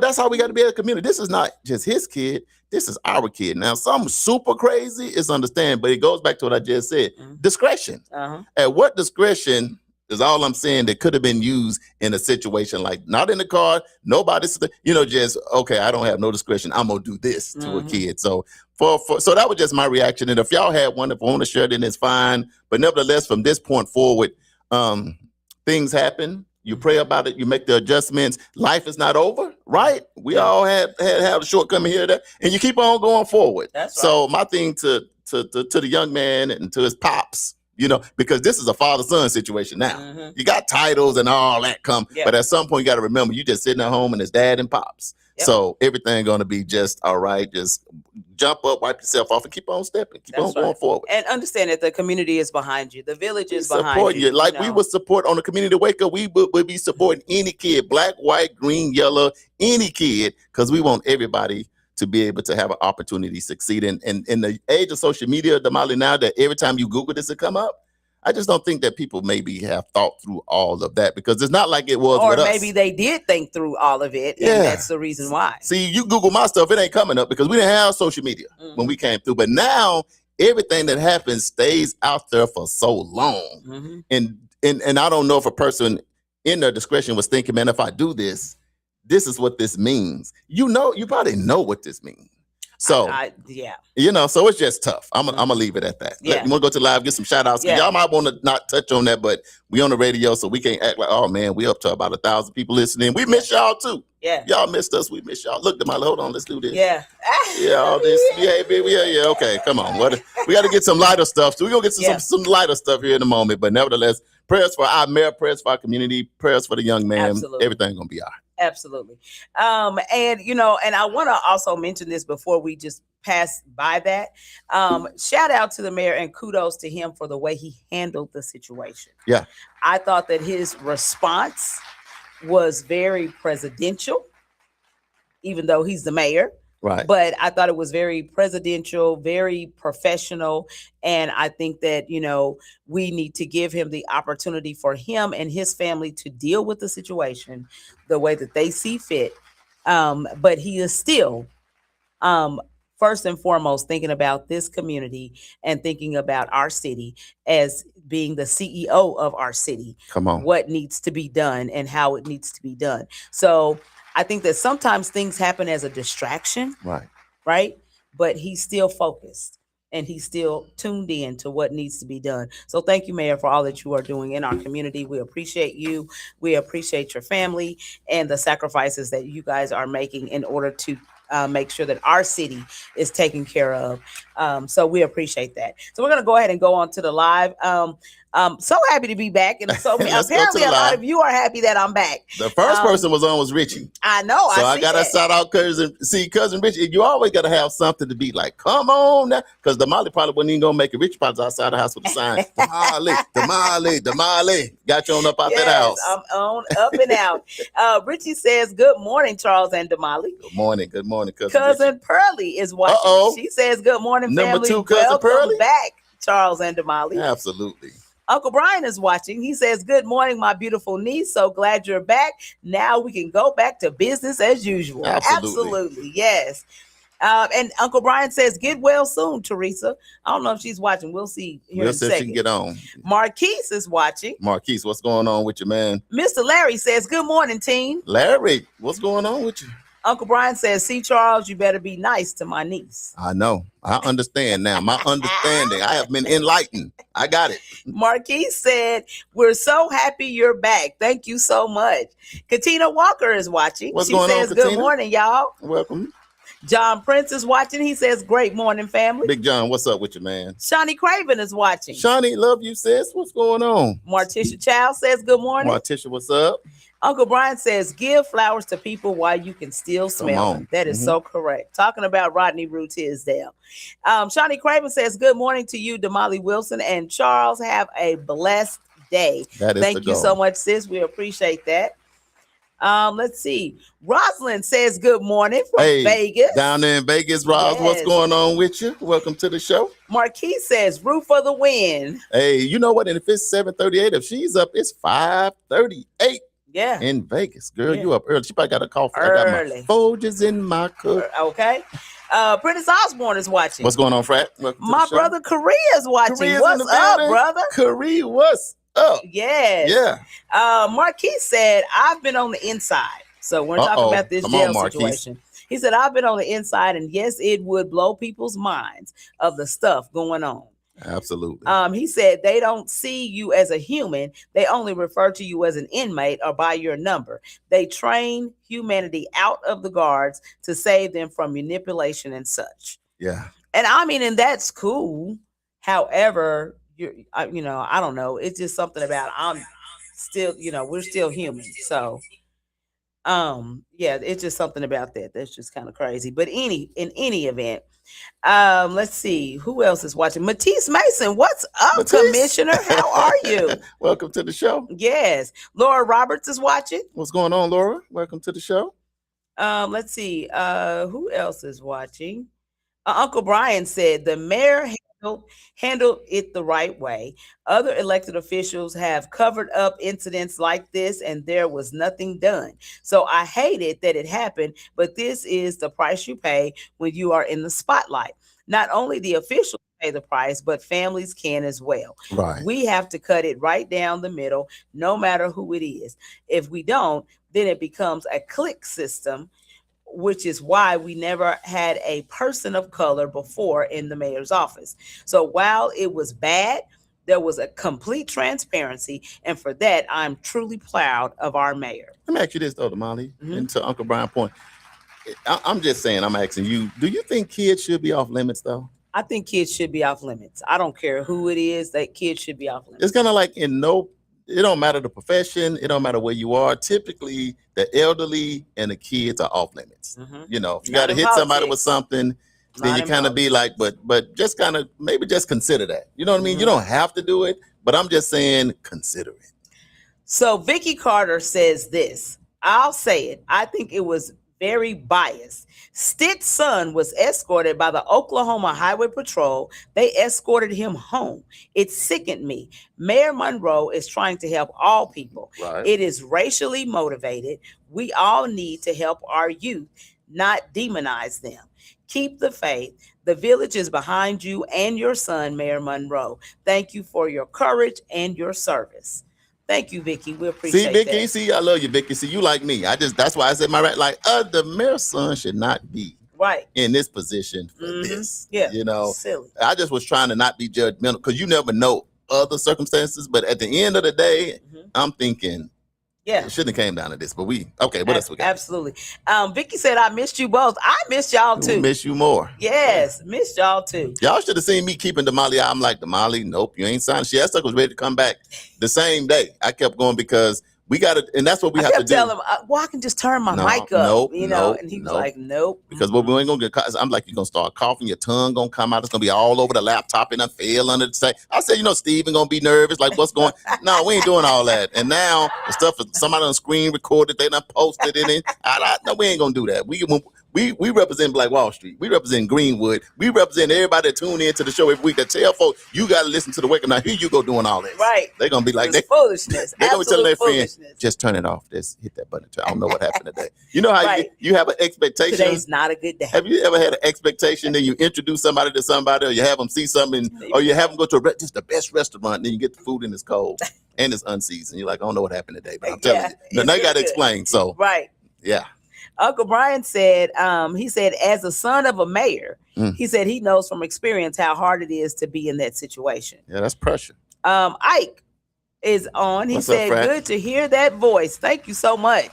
That's how we got to be as a community. This is not just his kid. This is our kid. Now, something super crazy is understand, but it goes back to what I just said. Mhm. Discretion. Uh-huh. At what discretion is all I'm saying that could have been used in a situation like, not in the car, nobody's, just, okay, I don't have no discretion. I'm going to do this to a Mhm. kid. So so that was just my reaction. And if y'all had one, if you want to share it, then it's fine. But nevertheless, from this point forward, things happen. You pray about it. You make the adjustments. Life is not over, right? We Yeah. all have a shortcoming here, there, and you keep on going forward. That's right. So my thing to the young man and to his pops, because this is a father-son situation now. Mhm. You got titles and all that come, Yeah. but at some point you got to remember, you just sitting at home and it's dad and pops. Yep. So everything going to be just all right. Just jump up, wipe yourself off, and keep on stepping, keep on going forward. And understand that the community is behind you. The village is behind supporting you. Like you know. we would support on the community wake up. We would be supporting any kid, black, white, green, yellow, any kid, because we want everybody to be able to have an opportunity to succeed. And in the age of social media, Damali, now that every time you Google this, it come up. I just don't think that people maybe have thought through all of that, because it's not like it was or with us. Or maybe they did think through all of it, and that's the reason why. See, you Google my stuff, it ain't coming up because we didn't have social media when we came through. But now everything that happens stays out there for so long. And I don't know if a person in their discretion was thinking, man, if I do this, this is what this means. You probably know what this means. So, so it's just tough. I'm gonna leave it at that. You want to go to live, get some shout outs. Y'all might want to not touch on that, but we on the radio, so we can't act like, oh man, we up to about 1,000 people listening. We miss y'all too. Yeah. Y'all missed us. We miss y'all. Look, Damali, hold on. Let's do this. Yeah. All this. Yeah, baby. Yeah. Okay. Come on. We got to get some lighter stuff. So we're going to get some lighter stuff here in a moment. But nevertheless, prayers for our mayor, prayers for our community, prayers for the young man. Absolutely. Everything's going to be all right. Absolutely. And I want to also mention this before we just pass by that. Shout out to the mayor and kudos to him for the way he handled the situation. Yeah. I thought that his response was very presidential, even though he's the mayor. Right. But I thought it was very presidential, very professional. And I think that, we need to give him the opportunity for him and his family to deal with the situation the way that they see fit. But he is still, first and foremost, thinking about this community and thinking about our city as being the CEO of our city. Come on. What needs to be done and how it needs to be done. So I think that sometimes things happen as a distraction. Right. But he's still focused and he's still tuned in to what needs to be done. So thank you, Mayor, for all that you are doing in our community. We appreciate you. We appreciate your family and the sacrifices that you guys are making in order to make sure that our city is taken care of. So we appreciate that. So we're going to go ahead and go on to the live. So happy to be back. And so apparently a lot of you are happy that I'm back. The first person was Richie. I know. So I got to shout out cousin Richie. You always got to have something to be like, come on now. Because Damali probably wasn't even going to make it. Richie probably outside the house with the sign. Damali. Got you on up out that house. I'm on up and out. Richie says, good morning, Charles and Damali. Good morning, cousin Pearlie is watching. Uh-oh. She says, good morning, family. Number 2, cousin Pearlie. Back, Charles and Damali. Absolutely. Uncle Brian is watching. He says, good morning, my beautiful niece. So glad you're back. Now we can go back to business as usual. Absolutely. Yes. And Uncle Brian says, get well soon, Teresa. I don't know if she's watching. We'll see here in a second. She can get on. Marquise is watching. Marquise, what's going on with you, man? Mr. Larry says, good morning, team. Larry, what's going on with you? Uncle Brian says, see, Charles, you better be nice to my niece. I know. I understand now. My understanding. I have been enlightened. I got it. Marquise said, we're so happy you're back. Thank you so much. Katina Walker is watching. What's going on, Katina? Good morning, y'all. Welcome. John Prince is watching. He says, great morning, family. Big John, what's up with you, man? Shawnee Craven is watching. Shawnee, love you, sis. What's going on? Martisha Child says, good morning. Martisha, what's up? Uncle Brian says, give flowers to people while you can still smell them. That is so correct. Talking about Rodney Rue Tisdale. Shawnee Craven says, good morning to you, Damali Wilson and Charles. Have a blessed day. Thank you so much, sis. We appreciate that. Let's see. Rosalind says, good morning from Vegas. Down there in Vegas, Roz, what's going on with you? Welcome to the show. Marquis says, root for the win. Hey, you know what? And if it's 7:38, if she's up, it's 5:38. Yeah. In Vegas. Girl, you up early. She probably got a coffee. I got my Folgers in my cup. Okay. Prentice Osborne is watching. What's going on, Frat? My brother Korea is watching. What's up, brother? Korea, what's up? Yes. Yeah. Marquis said, I've been on the inside. So we're talking about this jail situation. He said, I've been on the inside, and yes, it would blow people's minds of the stuff going on. Absolutely. He said they don't see you as a human. They only refer to you as an inmate or by your number. They train humanity out of the guards to save them from manipulation and such. Yeah. And I mean, and that's cool. However, I don't know. It's just something about I'm still, we're still human. So Yeah, it's just something about that that's just kind of crazy. But in any event, let's see who else is watching. Matisse Mason, what's up, Matisse, Commissioner? How are you? welcome to the show. Yes, Laura Roberts is watching. What's going on, Laura? Welcome to the show. Let's see who else is watching. Uncle Brian said the mayor handled it the right way. Other elected officials have covered up incidents like this, and there was nothing done. So I hated that it happened, but this is the price you pay when you are in the spotlight. Not only the officials pay the price, but families can as well. Right. We have to cut it right down the middle, no matter who it is. If we don't, then it becomes a clique system, which is why we never had a person of color before in the mayor's office. So while it was bad, there was a complete transparency. And for that, I'm truly proud of our mayor. Let me ask you this, though, Damali, and to Uncle Brian's point. I'm just saying, I'm asking you, do you think kids should be off limits, though? I think kids should be off limits. I don't care who it is, that kids should be off limits. It's kind of like it don't matter the profession, it don't matter where you are. Typically, the elderly and the kids are off limits. You know, if you got to hit somebody with something, then you kind of be like, but just kind of maybe just consider that. You know what I mean? You don't have to do it, but I'm just saying consider it. So Vicky Carter says this. I'll say it. I think it was very biased. Stitt's son was escorted by the Oklahoma Highway Patrol. They escorted him home. It sickened me. Mayor Monroe is trying to help all people. Right. It is racially motivated. We all need to help our youth, not demonize them. Keep the faith. The village is behind you and your son, Mayor Monroe. Thank you for your courage and your service. Thank you, Vicky. We appreciate See, Vicky, that. see, I love you, Vicky. See, you like me. That's why I said my right. Like, the mayor's son should not be right in this position for this. Yeah, you know, silly. I just was trying to not be judgmental because you never know other circumstances. But at the end of the day, I'm thinking, yeah, it shouldn't have came down to this. But what else we got? Absolutely. Vicky said, I missed you both. I missed y'all too. We miss you more. Yes, missed y'all too. Y'all should have seen me keeping Damali out. I'm like, Damali, nope, you ain't signed. That stuff was ready to come back the same day. I kept going because we got to, and that's what we have to do. Tell him, well, I can just turn my mic up, and he was like, nope. Because what we ain't gonna get, I'm like, you're gonna start coughing, your tongue gonna come out, it's gonna be all over the laptop and I fell under the same. I said, Steven gonna be nervous, like what's going? No, we ain't doing all that. And now the stuff somebody on screen recorded, they done posted it in. No, we ain't gonna do that. We represent Black Wall Street. We represent Greenwood. We represent everybody that tune in to the show every week. That tell folks you got to listen to the Wake Up. Now here you go doing all this. Right. They're gonna be like foolishness. They're gonna be telling their friends, just turn it off. Just hit that button. I don't know what happened today. You know how you have an expectation. Today's not a good day. Have you ever had an expectation? Then you introduce somebody to somebody, or you have them see something, or you have them go to just the best restaurant, and then you get the food and it's cold and it's unseasoned. You're like, I don't know what happened today, but I'm telling you, now you got to explain. So yeah. Uncle Brian said, he said, as a son of a mayor, he said he knows from experience how hard it is to be in that situation. Yeah, that's pressure. Ike is on. He said, good to hear that voice. Thank you so much.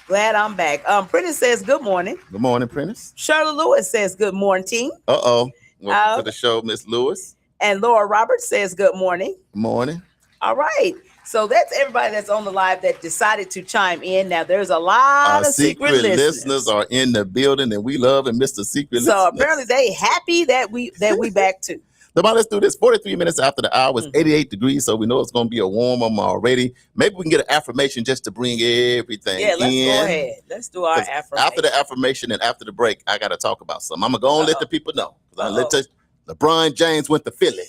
Glad I'm back. Prentice says, good morning. Good morning, Prentice. Shirley Lewis says, good morning. Welcome to the show, Miss Lewis. And Laura Roberts says, good morning. Good morning. All right. So that's everybody that's on the live that decided to chime in. Now there's a lot of secret listeners are in the building, and we love and miss the secret listeners. So apparently they happy that we back too. Let's do this. 43 minutes after the hour, it's 88 degrees, so we know it's going to be a warm one already. Maybe we can get an affirmation just to bring everything in. Yeah, let's go ahead. Let's do our affirmation. After the affirmation and after the break, I got to talk about something. I'm going to go and let the people know. LeBron James went to Philly.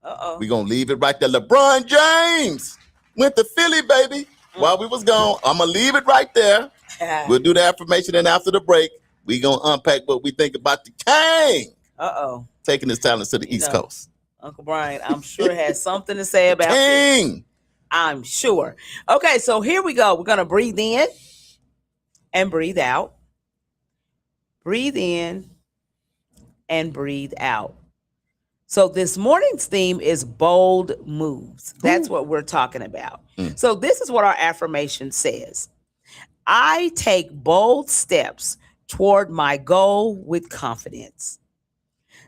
We're going to leave it right there. LeBron James went to Philly, baby. While we was gone, I'm going to leave it right there. We'll do the affirmation, and after the break, we're going to unpack what we think about the King. Taking his talents to the East Coast. Uncle Brian, I'm sure has something to say about King. This. I'm sure. Okay, so here we go. We're going to breathe in and breathe out. Breathe in and breathe out. So this morning's theme is bold moves. That's what we're talking about. So this is what our affirmation says. I take bold steps toward my goal with confidence.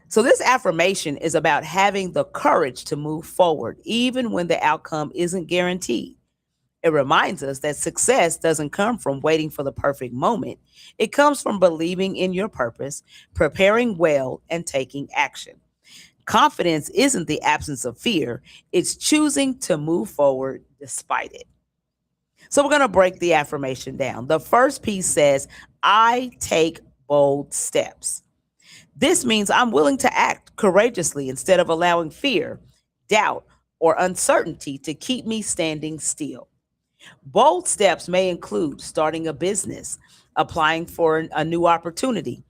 So this affirmation is about having the courage to move forward, even when the outcome isn't guaranteed. It reminds us that success doesn't come from waiting for the perfect moment. It comes from believing in your purpose, preparing well, and taking action. Confidence isn't the absence of fear, it's choosing to move forward despite it. So we're going to break the affirmation down. The first piece says, I take bold steps. This means I'm willing to act courageously instead of allowing fear, doubt, or uncertainty to keep me standing still. Bold steps may include starting a business, applying for a new opportunity,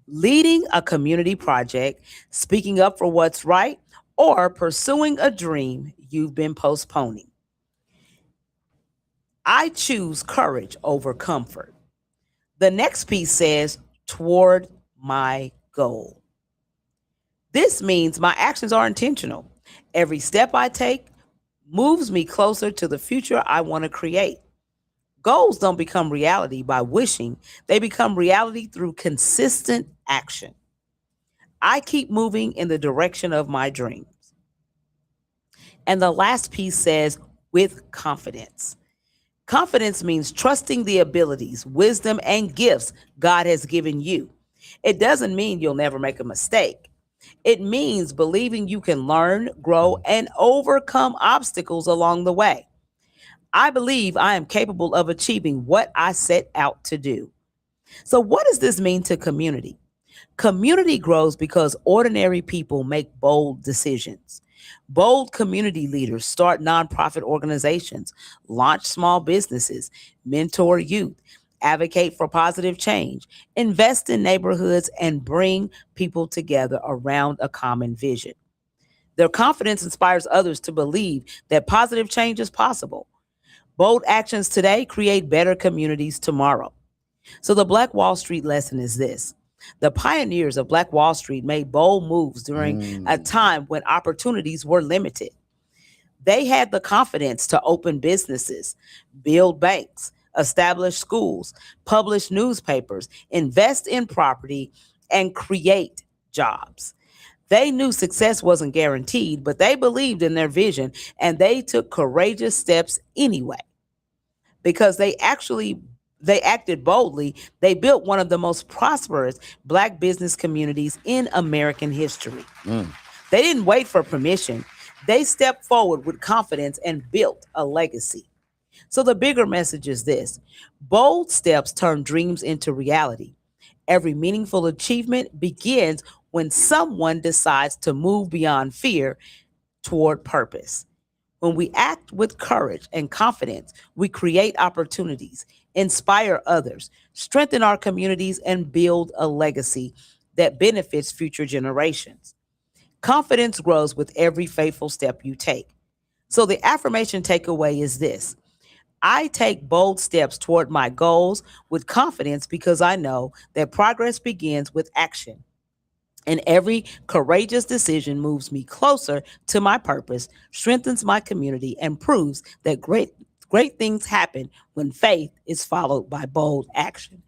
leading a community project, speaking up for what's right, or pursuing a dream you've been postponing. I choose courage over comfort. The next piece says, toward my goal. This means my actions are intentional. Every step I take moves me closer to the future I want to create. Goals don't become reality by wishing, they become reality through consistent action. I keep moving in the direction of my dreams. And the last piece says, with confidence. Confidence means trusting the abilities, wisdom, and gifts God has given you. It doesn't mean you'll never make a mistake. It means believing you can learn, grow, and overcome obstacles along the way. I believe I am capable of achieving what I set out to do. So, what does this mean to community? Community grows because ordinary people make bold decisions. Bold community leaders start nonprofit organizations, launch small businesses, mentor youth, advocate for positive change, invest in neighborhoods, and bring people together around a common vision. Their confidence inspires others to believe that positive change is possible. Bold actions today create better communities tomorrow. So the Black Wall Street lesson is this. The pioneers of Black Wall Street made bold moves during a time when opportunities were limited. They had the confidence to open businesses, build banks, establish schools, publish newspapers, invest in property, and create jobs. They knew success wasn't guaranteed, but they believed in their vision and they took courageous steps anyway because they acted boldly. They built one of the most prosperous black business communities in American history. They didn't wait for permission. They stepped forward with confidence and built a legacy. So the bigger message is this. Bold steps turn dreams into reality. Every meaningful achievement begins when someone decides to move beyond fear toward purpose. When we act with courage and confidence, we create opportunities, inspire others, strengthen our communities, and build a legacy that benefits future generations. Confidence grows with every faithful step you take. So the affirmation takeaway is this. I take bold steps toward my goals with confidence because I know that progress begins with action. And every courageous decision moves me closer to my purpose, strengthens my community, and proves that great things happen when faith is followed by bold action.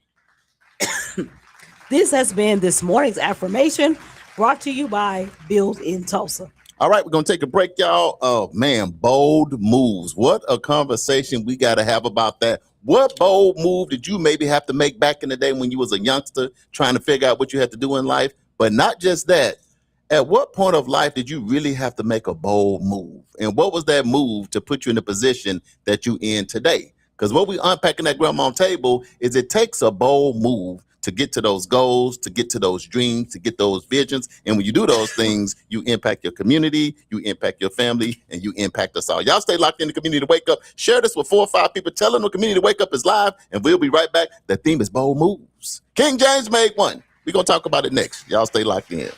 This has been this morning's affirmation brought to you by Build in Tulsa. All right, we're going to take a break, y'all. Oh, man, bold moves. What a conversation we got to have about that. What bold move did you maybe have to make back in the day when you was a youngster trying to figure out what you had to do in life? But not just that. At what point of life did you really have to make a bold move? And what was that move to put you in the position that you in today? Because what we unpacking that grandma table is it takes a bold move to get to those goals, to get to those dreams, to get those visions. And when you do those things, you impact your community, you impact your family, and you impact us all. Y'all stay locked in the community to wake up. Share this with 4 or 5 people. Tell them the community to wake up is live, and we'll be right back. The theme is bold moves. King James made one. We're going to talk about it next. Y'all stay locked in.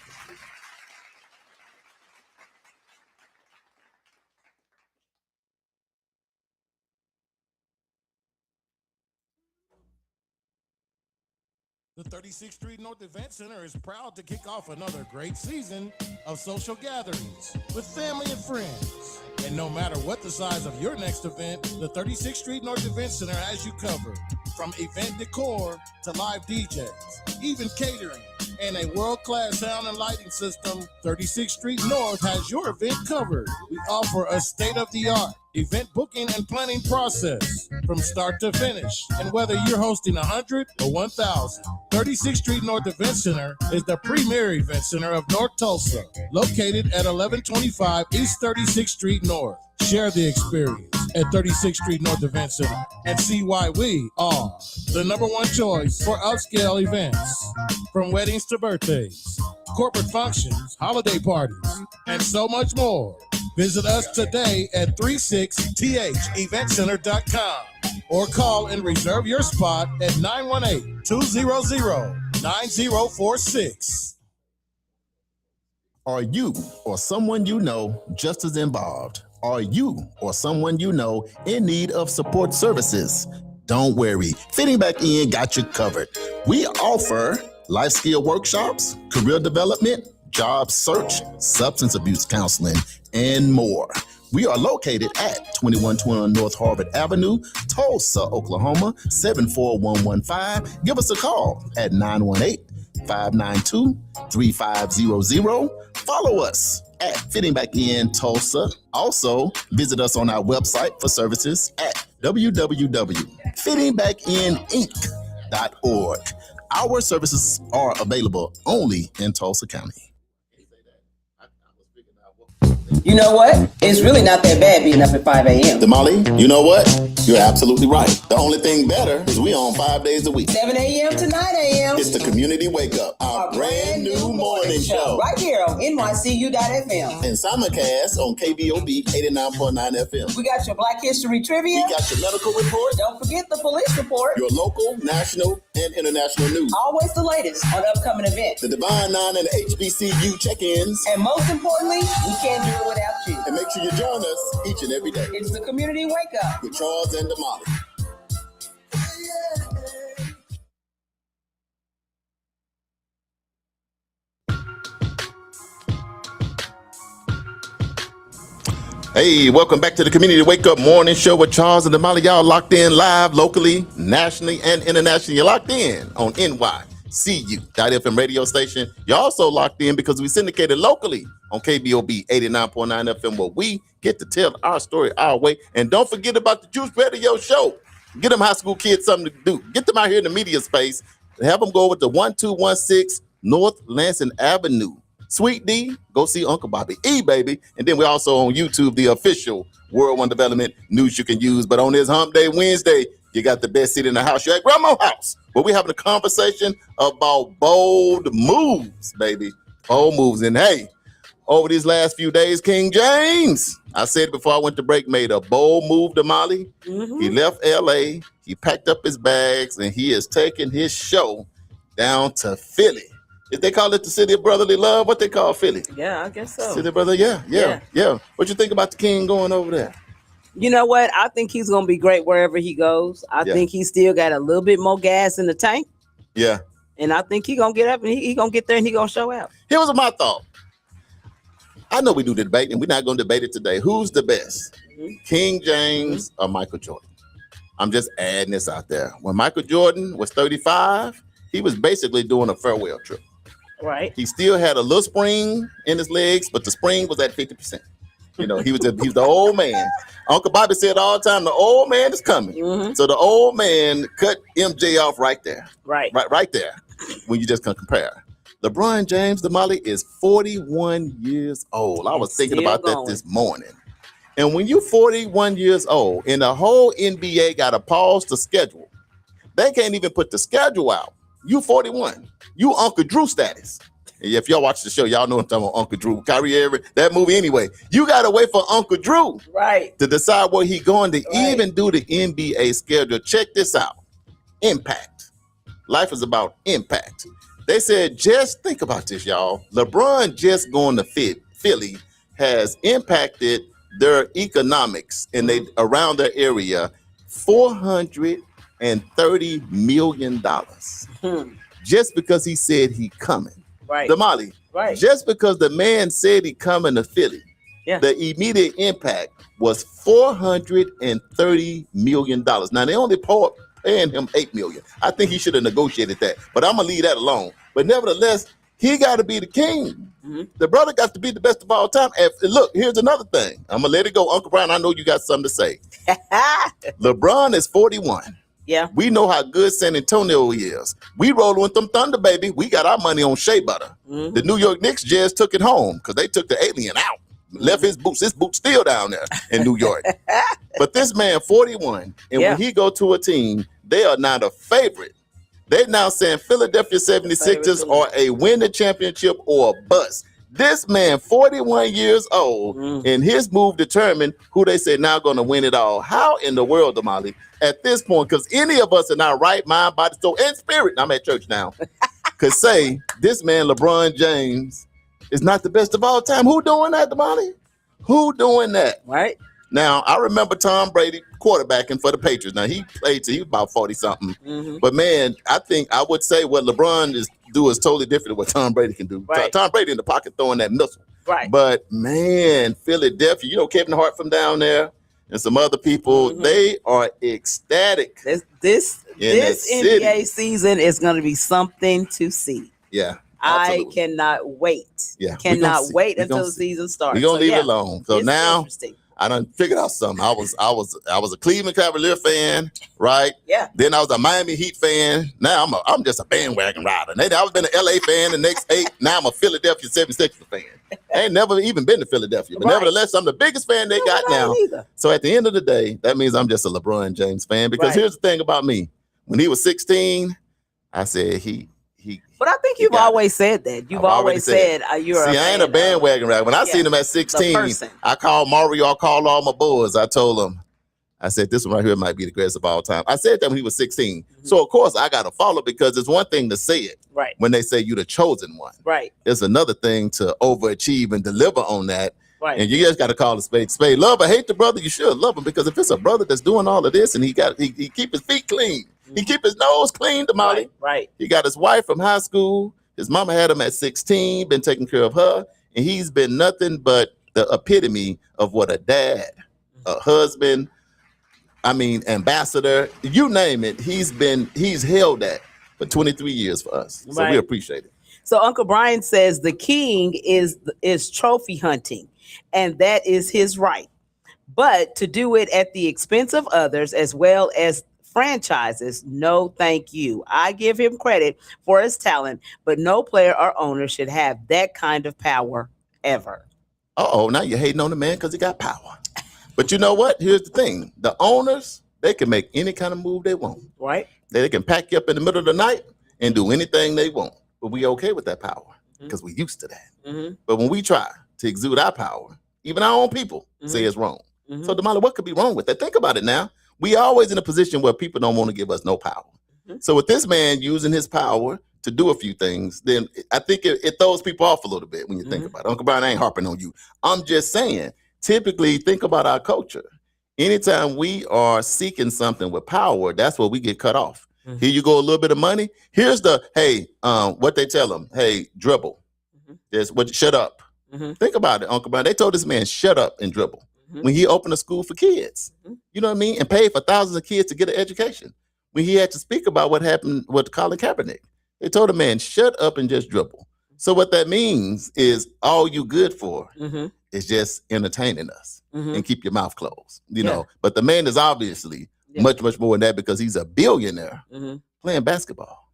The 36th Street North Event Center is proud to kick off another great season of social gatherings with family and friends. And no matter what the size of your next event, the 36th Street North Event Center has you covered. From event decor to live DJs, even catering and a world-class sound and lighting system, 36th Street North has your event covered. We offer a state-of-the-art event booking and planning process from start to finish. And whether you're hosting 100 or 1,000, 36th Street North Event Center is the premier event center of North Tulsa, located at 1125 East 36th Street North. Share the experience at 36th Street North Event Center and see why we are the #1 choice for upscale events. From weddings to birthdays, corporate functions, holiday parties, and so much more. Visit us today at 36theventcenter.com or call and reserve your spot at 918-200-9046. Are you or someone you know just as involved? Are you or someone you know in need of support services? Don't worry, Fitting Back In got you covered. We offer life skill workshops, career development, job search, substance abuse counseling, and more. We are located at 2121 North Harvard Avenue, Tulsa, Oklahoma, 74115. Give us a call at 918-592-3500. Follow us at Fitting Back In Tulsa. Also, visit us on our website for services at www.fittingbackininc.org. Our services are available only in Tulsa County. You know what? It's really not that bad being up at 5 a.m. Damali, you know what? You're absolutely right. The only thing better is we on 5 days a week. 7 a.m. to 9 a.m. It's the Community Wake Up, our brand new morning show. Right here on NYCU.FM. And simulcast on KBOB 89.9 FM. We got your Black History Trivia. We got your medical report. Don't forget the police report. Your local, national, and international news. Always the latest on upcoming events. The Divine Nine and the HBCU check-ins. And most importantly, we can't do it without you. And make sure you join us each and every day. It's the Community Wake Up with Charles and Damali. Hey, welcome back to the Community Wake Up Morning Show with Charles and Damali. Y'all locked in live, locally, nationally, and internationally. You're locked in on NYCU.FM radio station. You're also locked in because we syndicated locally on KBOB 89.9 FM, where we get to tell our story our way. And don't forget about the Juice Radio Show. Get them high school kids something to do. Get them out here in the media space. Have them go with the 1216 North Lansing Avenue. Sweet D, go see Uncle Bobby E, baby. And then we're also on YouTube, the official World One Development news you can use. But on this Hump Day Wednesday, you got the best seat in the house. You're at Grandma's house, where we're having a conversation about bold moves, baby. Bold moves. And hey, over these last few days, King James, I said before I went to break, made a bold move to Mali. Mm-hmm. He left L.A., he packed up his bags, and he is taking his show down to Philly. If they call it the city of brotherly love, what they call Philly? Yeah, I guess so. City of brother, yeah. What you think about the King going over there? You know what? I think he's going to be great wherever he goes. I think he still got a little bit more gas in the tank. Yeah. And I think he's going to get up and he going to get there and he's going to show out. Here was my thought. I know we do the debate, and we're not going to debate it today. Who's the best, King James or Michael Jordan? I'm just adding this out there. When Michael Jordan was 35, he was basically doing a farewell trip. Right. He still had a little spring in his legs, but the spring was at 50%. You know, he was the old man. Uncle Bobby said all the time, the old man is coming. Mm-hmm. So the old man cut MJ off right there. Right there. When you just can compare. LeBron James, Damali, is 41 years old. I was thinking about that this morning. And when you're 41 years old and the whole NBA got to pause the schedule, they can't even put the schedule out. You 41. You Uncle Drew status. If y'all watch the show, y'all know I'm talking about Uncle Drew. Kyrie Irving, that movie anyway. You got to wait for Uncle Drew to decide where he's going to even do the NBA schedule. Check this out. Impact. Life is about impact. They said, just think about this, y'all. LeBron just going to Philly has impacted their economics and they around their area $430 million. Just because he said he coming. Right. Damali. Right. Just because the man said he coming to Philly, the immediate impact was $430 million. Now they only paying him $8 million. I think he should have negotiated that, but I'm gonna leave that alone. But nevertheless, he got to be the king. Mm-hmm. The brother got to be the best of all time. And look, here's another thing. I'm going to let it go. Uncle Brian, I know you got something to say. LeBron is 41. Yeah. We know how good San Antonio is. We rolling with them Thunder, baby. We got our money on shea butter. Mm-hmm. The New York Knicks just took it home because they took the alien out. Left his boots. His boots still down there in New York. But this man, 41, and when he go to a team, they are not a favorite. They're now saying Philadelphia 76ers are a win the championship or a bust. This man, 41 years old, and his move determined who they say now going to win it all. How in the world, Damali, at this point, because any of us in our right mind, body, soul, and spirit, I'm at church now, could say this man, LeBron James, is not the best of all time. Who doing that, Damali? Who doing that? Right. Now, I remember Tom Brady quarterbacking for the Patriots. Now, he played till he was about 40-something. Mm-hmm. But, man, I would say what LeBron is totally different than what Tom Brady can do. Right. Tom Brady in the pocket throwing that missile. Right. But, man, Philadelphia, Kevin Hart from down there and some other people, they are ecstatic. This NBA season is going to be something to see. Yeah. Absolutely. I cannot wait. Yeah, cannot wait until the season starts. We're gonna leave it alone. So now interesting. I done figured out something. I was a Cleveland Cavalier fan, right? Yeah. Then I was a Miami Heat fan. Now I'm just a bandwagon rider. I was been an LA fan the next 8. Now I'm a Philadelphia 76ers fan. I ain't never even been to Philadelphia, but nevertheless, I'm the biggest fan they got now. So at the end of the day, that means I'm just a LeBron James fan because here's the thing about me. When he was 16, I said he. But I think you've always said that. You've always said you're a fan. I ain't a bandwagon rider. When I seen him at 16, I called Mario, I called all my boys. I told them, I said, this one right here might be the greatest of all time. I said that when he was 16. Mm-hmm. So, of course, I got to follow because it's one thing to say it when they say you're the chosen one. Right. It's another thing to overachieve and deliver on that. Right. And you just got to call a spade spade. Love or hate the brother, you should love him because if it's a brother that's doing all of this and he keep his feet clean, he keep his nose clean, Damali. Right. He got his wife from high school. His mama had him at 16, been taking care of her, and he's been nothing but the epitome of what a dad, a husband, ambassador, you name it. He's held that for 23 years for us. So we appreciate it. So Uncle Brian says the king is trophy hunting, and that is his right. But to do it at the expense of others as well as franchises, no thank you. I give him credit for his talent, but no player or owner should have that kind of power ever. Now you're hating on the man because he got power. But you know what? Here's the thing. The owners, they can make any kind of move they want. Right. They can pack you up in the middle of the night and do anything they want. But we okay with that power because we're used to that. Mm-hmm. But when we try to exude our power, even our own people say it's wrong. Mm-hmm. So, Damali, what could be wrong with that? Think about it now. We always in a position where people don't want to give us no power. Mm-hmm. So with this man using his power to do a few things, then I think it throws people off a little bit when you think about it. Uncle Brian, I ain't harping on you. I'm just saying, typically think about our culture. Anytime we are seeking something with power, that's where we get cut off. Mm-hmm. Here you go, a little bit of money. Here's what they tell them. Hey, dribble. Shut up. Mm-hmm. Think about it, Uncle Brian. They told this man, shut up and dribble. When he opened a school for kids, you know what I mean? And paid for thousands of kids to get an education. When he had to speak about what happened with Colin Kaepernick, they told the man, shut up and just dribble. So what that means is all you good for is just entertaining us and keep your mouth closed, you know. But the man is obviously much, much more than that because he's a billionaire playing basketball.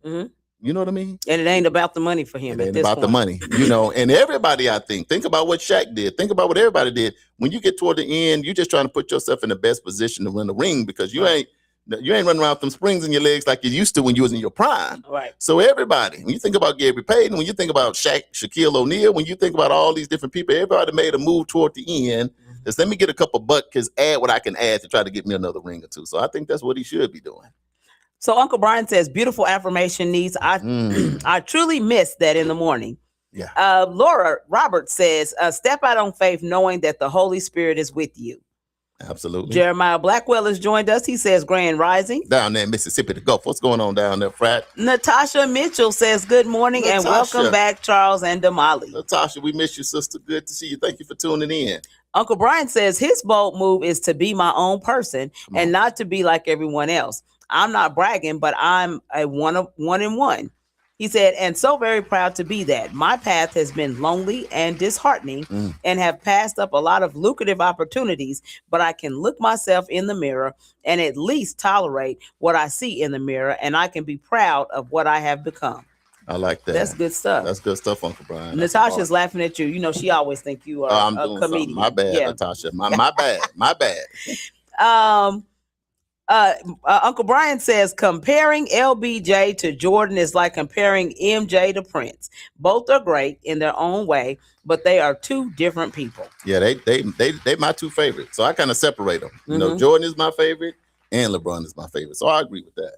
You know what I mean? And it ain't about the money for him. It ain't about the money, you know. And everybody, I think about what Shaq did. Think about what everybody did. When you get toward the end, you're just trying to put yourself in the best position to win the ring because you ain't running around with them springs in your legs like you used to when you was in your prime. Right. So everybody, when you think about Gary Payton, when you think about Shaq, Shaquille O'Neal, when you think about all these different people, everybody made a move toward the end. Just let me get a couple bucks, because add what I can add to try to get me another ring or two. So I think that's what he should be doing. So Uncle Brian says, beautiful affirmation needs. I truly miss that in the morning. Yeah. Laura Roberts says, step out on faith, knowing that the Holy Spirit is with you. Absolutely. Jeremiah Blackwell has joined us. He says, Grand Rising. Down there in Mississippi, the Gulf. What's going on down there, Frat? Natasha Mitchell says, good morning and welcome back, Charles and Damali. Natasha, we miss you, sister. Good to see you. Thank you for tuning in. Uncle Brian says his bold move is to be my own person and not to be like everyone else. I'm not bragging, but I'm a one in one. He said, and so very proud to be that. My path has been lonely and disheartening and have passed up a lot of lucrative opportunities, but I can look myself in the mirror and at least tolerate what I see in the mirror, and I can be proud of what I have become. I like that. That's good stuff. That's good stuff, Uncle Brian. Natasha's laughing at you. You know, she always think you are I'm a doing comedian. something. My bad, Yeah. Natasha. My bad. My bad. Uncle Brian says comparing LBJ to Jordan is like comparing MJ to Prince. Both are great in their own way, but they are two different people. Yeah, they my two favorites. So I kind of separate them. You know, Jordan is my favorite and LeBron is my favorite. So I agree with that.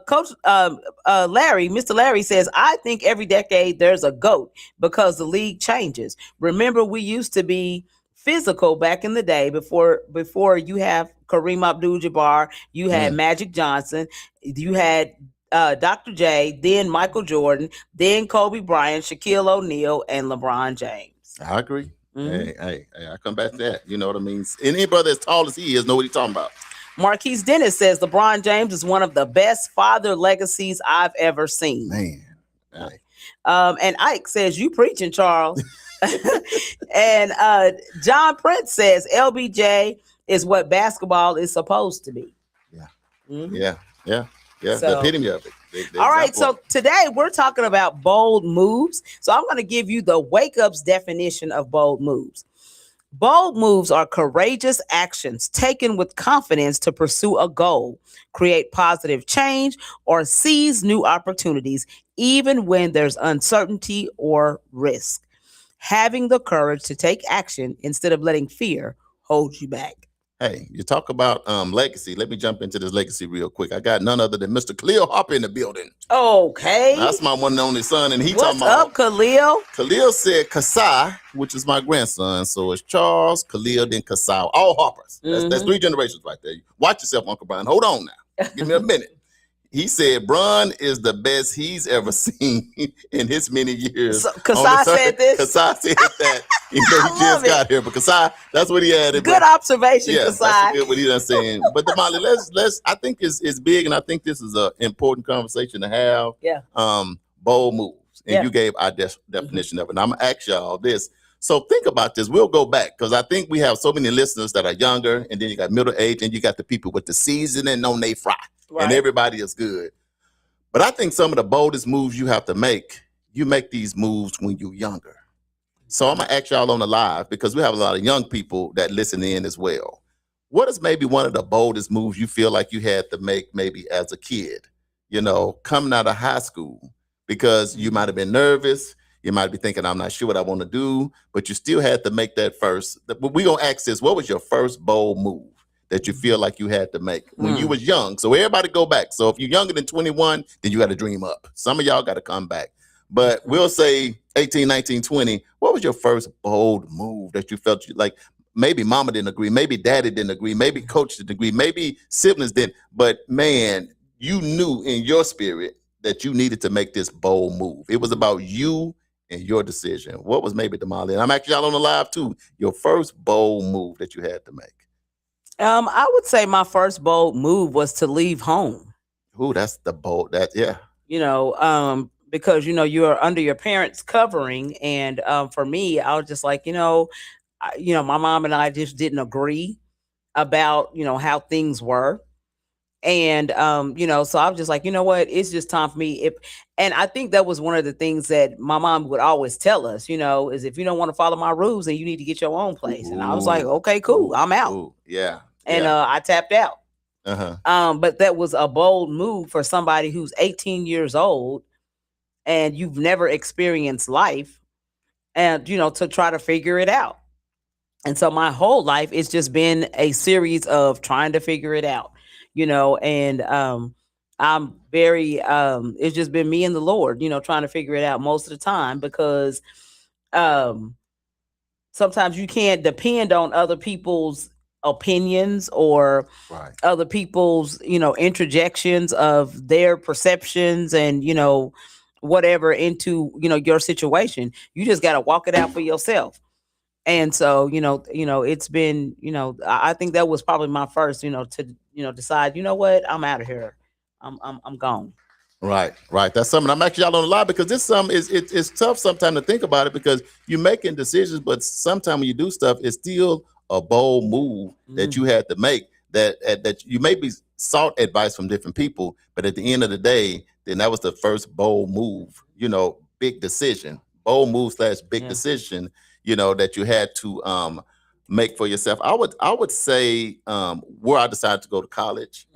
Coach Larry, Mr. Larry says, I think every decade there's a GOAT because the league changes. Remember, we used to be physical back in the day before you have Kareem Abdul-Jabbar, you had Magic Johnson, you had Dr. J, then Michael Jordan, then Kobe Bryant, Shaquille O'Neal, and LeBron James. I agree. Hey, I come back to that. You know what I mean? Any brother as tall as he is know what he's talking about. Marquise Dennis says LeBron James is one of the best father legacies I've ever seen. Man. Hey. And Ike says, you preaching, Charles. And John Prince says LBJ is what basketball is supposed to be. Yeah. Yeah. So, the epitome of it. All right. So today we're talking about bold moves. So I'm going to give you the Wake Up's definition of bold moves. Bold moves are courageous actions taken with confidence to pursue a goal, create positive change, or seize new opportunities, even when there's uncertainty or risk. Having the courage to take action instead of letting fear hold you back. Hey, you talk about legacy. Let me jump into this legacy real quick. I got none other than Mr. Khalil Harper in the building. Okay. That's my one and only son. And What's talking about up, Khalil? Khalil said Kasai, which is my grandson. So it's Charles, Khalil, then Kasai. All Harpers. That's three generations right there. Watch yourself, Uncle Brian. Hold on now. Give me a minute. He said Bron is the best he's ever seen in his many years. So, Kasai said this? Kasai said that. He just got here. But Kasai, that's what he added. Good observation, yeah, Kasai. that's good what he done saying. But Damali, let's I think it's big, and I think this is an important conversation to have. Yeah. Bold moves. And you gave our definition of it. And I'm gonna ask y'all this. So think about this. We'll go back because I think we have so many listeners that are younger, and then you got middle age, and you got the people with the seasoning on they fry. Right. And everybody is good. But I think some of the boldest moves you have to make, you make these moves when you're younger. So I'm going to ask y'all on the live because we have a lot of young people that listen in as well. What is maybe one of the boldest moves you feel like you had to make maybe as a kid, you know, coming out of high school? Because you might have been nervous. You might be thinking, I'm not sure what I want to do, but you still had to make that first. But we're going to ask this. What was your first bold move that you feel like you had to make when you was young? So everybody go back. So if you're younger than 21, then you got to dream up. Some of y'all got to come back. But we'll say 18, 19, 20. What was your first bold move that you felt like maybe mama didn't agree, maybe daddy didn't agree, maybe coach didn't agree, maybe siblings didn't, but man, you knew in your spirit that you needed to make this bold move. It was about you and your decision. What was maybe Damali? And I'm actually y'all on the live too. Your first bold move that you had to make. I would say my first bold move was to leave home. Ooh, that's the bold. You know, because, you know, you're under your parents' covering. And for me, I was just like, my mom and I just didn't agree about, how things were. And, so I was just like, you know what, it's just time for me. And I think that was one of the things that my mom would always tell us, is if you don't want to follow my rules, then you need to get your own place. And I was like, okay, cool, I'm out. Yeah. And I tapped out. But that was a bold move for somebody who's 18 years old and you've never experienced life and, to try to figure it out. And so my whole life, it's just been a series of trying to figure it out, and I'm very, it's just been me and the Lord, trying to figure it out most of the time because sometimes you can't depend on other people's opinions or other people's, interjections of their perceptions and, whatever into, your situation. You just got to walk it out for yourself. And so, it's been, I think that was probably my first, to, decide, you know what, I'm out of here. I'm gone. Right. That's something I'm actually y'all on the line because this some is it's tough sometimes to think about it because you're making decisions, but sometimes when you do stuff, it's still a bold move that you had to make. That you maybe sought advice from different people, but at the end of the day, then that was the first bold move. Big decision, bold move slash big decision. That you had to make for yourself. I would say where I decided to go to college.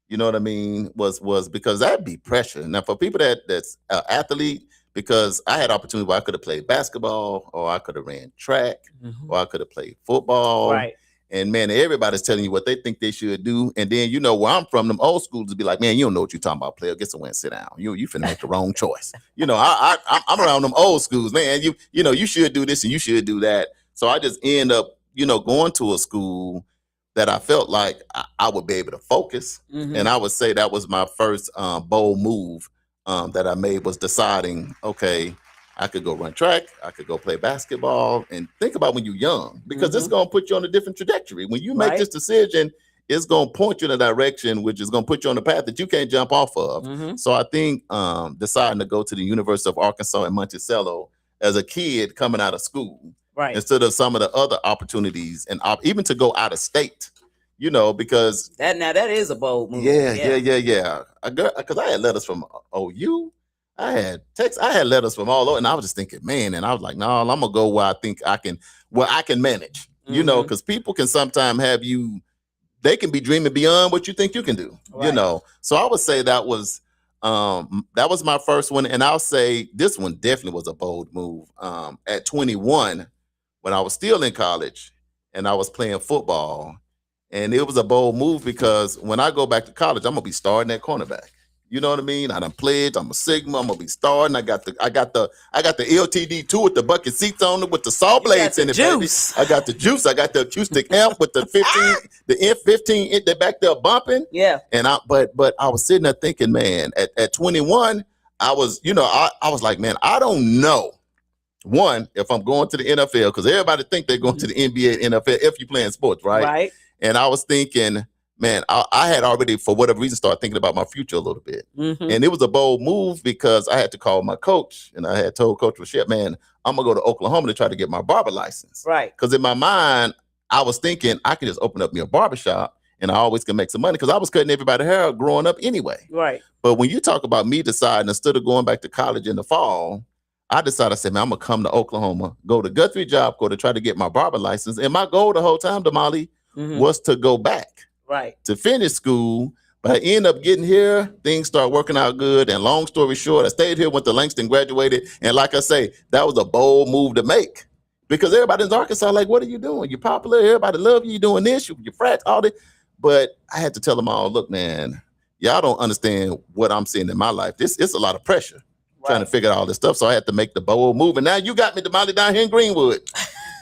You know what I mean? Was because that'd be pressure. Now for people that's an athlete, because I had opportunity where I could have played basketball, or I could have ran track, or I could have played football. Right. And man, everybody's telling you what they think they should do. And then where I'm from, them old schools would be like, man, you don't know what you're talking about, player. Get somewhere and sit down. You finna make the wrong choice. I'm around them old schools, man. You should do this and you should do that. So I just end up, going to a school that I felt like I would be able to focus. And I would say that was my first bold move that I made, was deciding, okay, I could go run track, I could go play basketball, and think about when you're young, because it's going to put you on a different trajectory. When you make this decision, it's going to point you in a direction which is going to put you on a path that you can't jump off of. So I think deciding to go to the University of Arkansas in Monticello as a kid coming out of school, instead of some of the other opportunities, and even to go out of state, because that is a bold move. Yeah. Because I had letters from OU. I had texts. I had letters from all over, and I was just thinking, man. And I was like, no, I'm gonna go where I think I can manage. Because people can sometimes have you. They can be dreaming beyond what you think you can do. So I would say that was my first one, and I'll say this one definitely was a bold move. At 21, when I was still in college, and I was playing football, and it was a bold move because when I go back to college, I'm gonna be starting at cornerback. You know what I mean? I done pledged. I'm a Sigma. I'm gonna be starting. I got the LTD2 with the bucket seats on it with the saw blades in it. Juice. Baby. I got the juice. I got the acoustic amp with the 15, the F15 they back there bumping. Yeah. And but I was sitting there thinking, man, at 21, I was like, man, I don't know. One, if I'm going to the NFL, because everybody think they're going to the NBA, NFL if you're playing sports, right? Right. And I was thinking, man, I had already, for whatever reason, started thinking about my future a little bit. And it was a bold move because I had to call my coach, and I had told Coach Rashid, man, I'm going to go to Oklahoma to try to get my barber license. Right. Because in my mind, I was thinking I could just open up me a barbershop and I always can make some money because I was cutting everybody's hair growing up anyway. Right. But when you talk about me deciding, instead of going back to college in the fall, I decided, I said, man, I'm going to come to Oklahoma, go to Guthrie Job Corps to try to get my barber license. And my goal the whole time, Damali, was to go back. Right. To finish school, but I end up getting here, things start working out good, and long story short, I stayed here, went to Langston, graduated, and like I say, that was a bold move to make, because everybody in Arkansas like, what are you doing? You're popular, everybody love you, you're doing this, you're frat, all this, but I had to tell them all, look, man, y'all don't understand what I'm seeing in my life. It's a lot of pressure trying to figure out all this stuff, so I had to make the bold move, and now you got me, Damali, down here in Greenwood.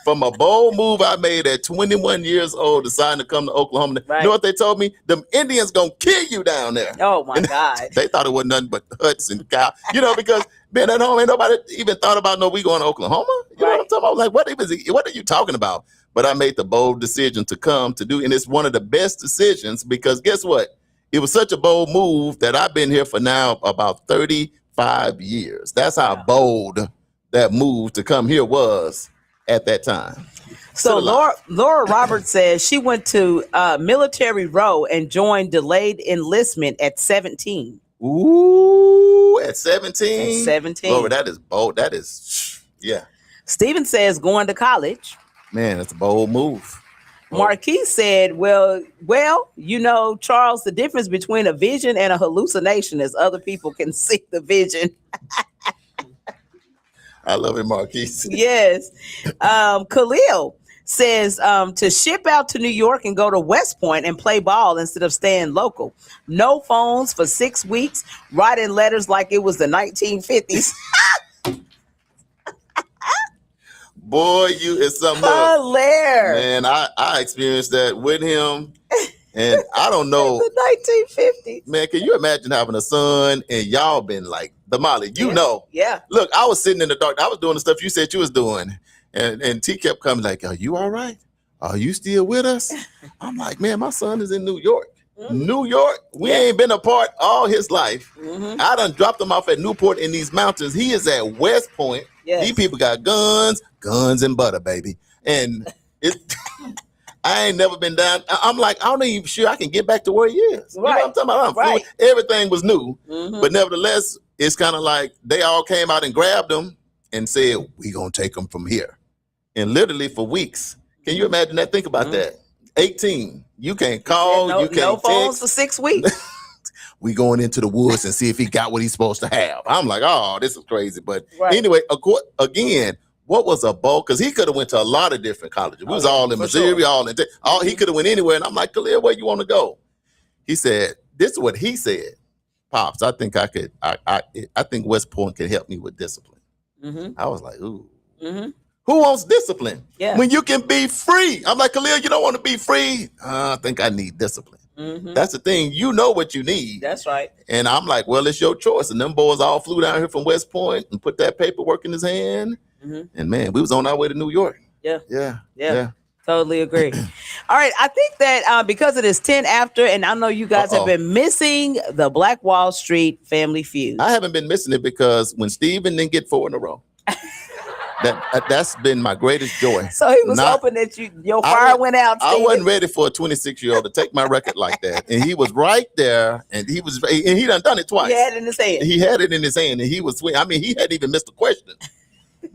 From a bold move I made at 21 years old, deciding to come to Oklahoma. You know what they told me? Them Indians gonna kill you down there. Oh my God. They thought it wasn't nothing but huts and cow. Because being at home, ain't nobody even thought about we going to Oklahoma. You know what I'm talking about? Like, what are you talking about? But I made the bold decision to come to do, and it's one of the best decisions because guess what? It was such a bold move that I've been here for now about 35 years. That's how bold that move to come here was at that time. So Laura Roberts says she went to Military Row and joined delayed enlistment at 17. Ooh, at 17? At 17. Laura, that is bold. That is, yeah. Steven says going to college. Man, that's a bold move. Marquis said, well, Charles, the difference between a vision and a hallucination is other people can see the vision. I love it, Marquise. Yes. Khalil says to ship out to New York and go to West Point and play ball instead of staying local. No phones for 6 weeks, writing letters like it was the 1950s. Boy, you is something hilarious. Man, I experienced that with him. And I don't know. The 1950s. Man, can you imagine having a son and y'all been like, Damali, you know. Yeah. Look, I was sitting in the dark. I was doing the stuff you said you was doing. And T kept coming like, are you all right? Are you still with us? I'm like, man, my son is in New York. New York, we ain't been apart all his life. I done dropped him off at Newport in these mountains. He is at West Point. Yes. These people got guns and butter, baby. And it, I ain't never been down. I'm like, I'm not even sure I can get back to where he is. You know what I'm talking about? I'm fluent. Everything was new. But nevertheless, it's kind of like they all came out and grabbed him and said, we going to take him from here. And literally for weeks. Can you imagine that? Think about that. 18. You can't call. You can't no phones text. for 6 weeks. We going into the woods and see if he got what he's supposed to have. I'm like, oh, this is crazy. But anyway, again, what was a bowl? Because he could have went to a lot of different colleges. We was all in Missouri, all he could have went anywhere. And I'm like, Khalil, where you want to go? He said, this is what he said. Pops, I think I could. I think West Point could help me with discipline. I was like, ooh. Who wants discipline? Yeah. When you can be free. I'm like, Khalil, you don't want to be free? I think I need discipline. That's the thing. You know what you need. That's right. And I'm like, well, it's your choice. And them boys all flew down here from West Point and put that paperwork in his hand. And man, we was on our way to New York. Yeah. Totally agree. All right. I think that because it is 10 after, and I know you guys have been missing the Black Wall Street Family Feud. I haven't been missing it because when Steven didn't get 4 in a row, that's been my greatest joy. So he was hoping that your fire went out, Steven. I wasn't ready for a 26-year-old to take my record like that. And he was right there, and he done it twice. He had it in his hand. He had it in his hand, and he was swinging. I mean, he hadn't even missed a question.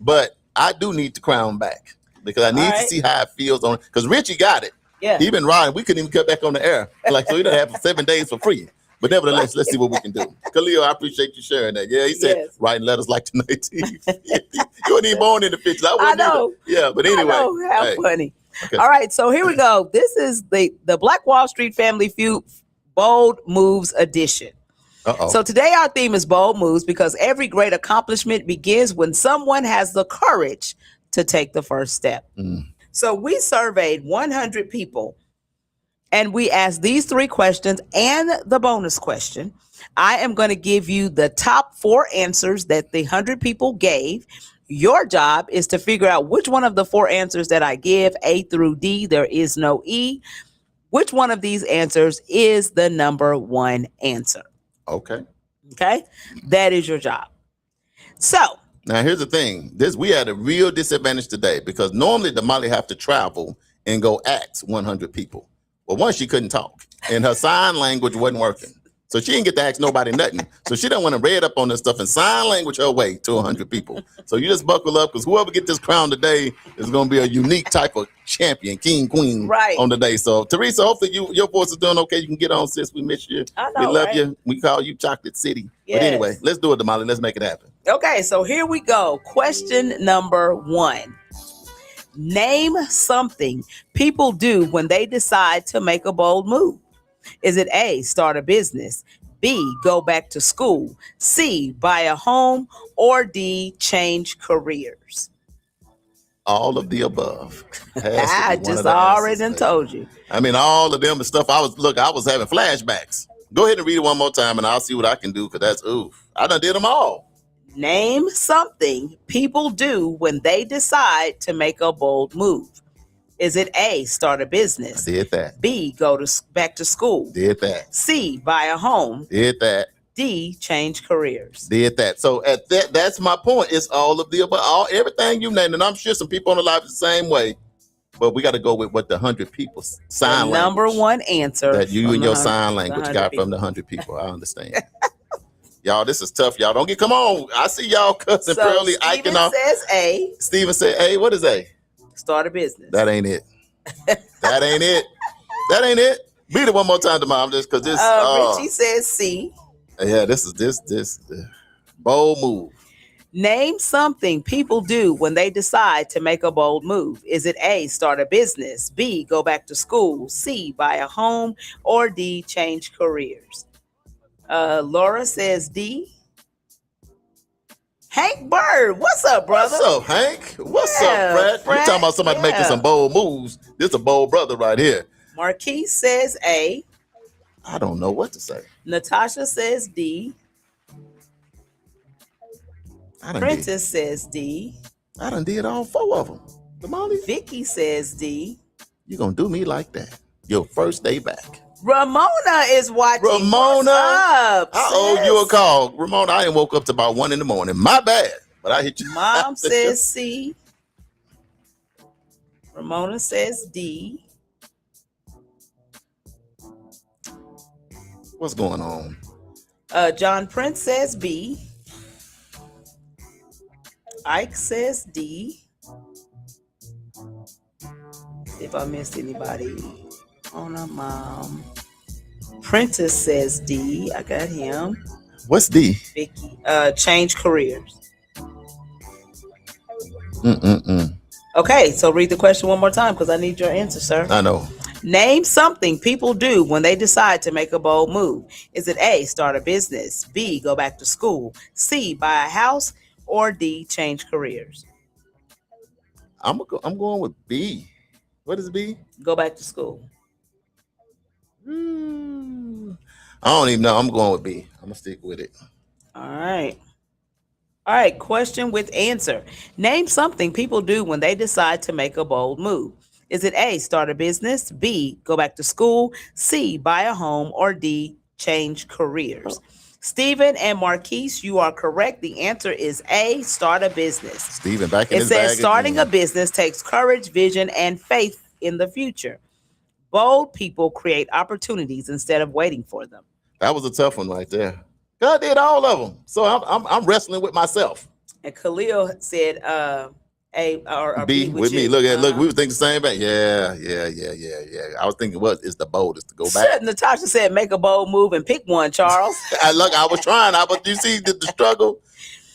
But I do need the crown back because I need to see how it feels on. Because Richie got it. Yeah. He been riding. We couldn't even cut back on the air. So he done have 7 days for free. But nevertheless, let's see what we can do. Khalil, I appreciate you sharing that. Yeah, he said writing letters like the 19th. You weren't even born in the 50s. I know. Yeah, but anyway. I know. How funny. Okay. All right, so here we go. This is the Black Wall Street Family Feud Bold Moves edition. So today our theme is bold moves because every great accomplishment begins when someone has the courage to take the first step. So we surveyed 100 people and we asked these 3 questions and the bonus question. I am going to give you the top 4 answers that the 100 people gave. Your job is to figure out which one of the 4 answers that I give, A through D, there is no E, which one of these answers is the number 1 answer. Okay. That is your job. So now here's the thing. We had a real disadvantage today because normally Damali have to travel and go ask 100 people. Well, one, she couldn't talk and her sign language wasn't working. So she didn't get to ask nobody nothing. So she don't want to read up on this stuff and sign language her way to 100 people. So you just buckle up because whoever get this crown today is going to be a unique type of champion, king, queen on the day. So Teresa, hopefully your voice is doing okay. You can get on, sis. We miss you. I know, we love you. We call you Chocolate City. Yes. But anyway, let's do it, Damali. Let's make it happen. Okay, so here we go. Question number 1. Name something people do when they decide to make a bold move. Is it A, start a business, B, go back to school, C, buy a home, or D, change careers? All of the above. I just already told you. I mean, all of them, the stuff I was having flashbacks. Go ahead and read it one more time and I'll see what I can do because that's I done did them all. Name something people do when they decide to make a bold move. Is it A, start a business? I did that. B, go back to school? Did that. C, buy a home? Did that. D, change careers? Did that. So at that's my point. It's all of the above, everything you named. And I'm sure some people on the live the same way. But we got to go with what the 100 people sign language. Number 1 answer. That you and your sign language got from the 100 people. I understand. Y'all, this is tough, y'all. Come on. I see y'all cussing Pearly Eichen off. Steven says A. Steven said A. What is A? Start a business. That ain't it. That ain't it. That ain't it. Read it one more time to mom, just because this. Richie says C. Yeah, this is bold move. Name something people do when they decide to make a bold move. Is it A, start a business, B, go back to school, C, buy a home, or D, change careers? Laura says D. Hank Bird, what's up, brother? What's up, Hank? What's up, Fred? You talking about somebody making some bold moves? This a bold brother right here. Marquise says A. I don't know what to say. Natasha says D. Prentice says D. I done did all 4 of them. Damali. Vicky says D. You gonna do me like that? Your first day back. Ramona is watching. Ramona, What's up, I owe you a sis? call. Ramona, I ain't woke up to about 1 in the morning. My bad. But I hit you. Mom says C. Ramona says D. What's going on? John Prince says B. Ike says D. If I missed anybody. Oh no, Mom. Prentice says D. I got him. What's D? Vicky. Change careers. Mm-mm-mm. Okay, so read the question one more time because I need your answer, sir. I know. Name something people do when they decide to make a bold move. Is it A, start a business, B, go back to school, C, buy a house, or D, change careers? I'm going with B. What is B? Go back to school. I don't even know. I'm going with B. I'm going to stick with it. All right. All right, question with answer. Name something people do when they decide to make a bold move. Is it A, start a business, B, go back to school, C, buy a home, or D, change careers? Stephen and Marquise, you are correct. The answer is A, start a business. Stephen, back in It his says bag starting again. a business takes courage, vision, and faith in the future. Bold people create opportunities instead of waiting for them. That was a tough one right there. God did all of them. So I'm wrestling with myself. And Khalil said A or B B with me. you. Look, we were thinking the same thing. Yeah. I was thinking, what is the boldest to go back? Natasha said, make a bold move and pick one, Charles. I was trying. You see the struggle?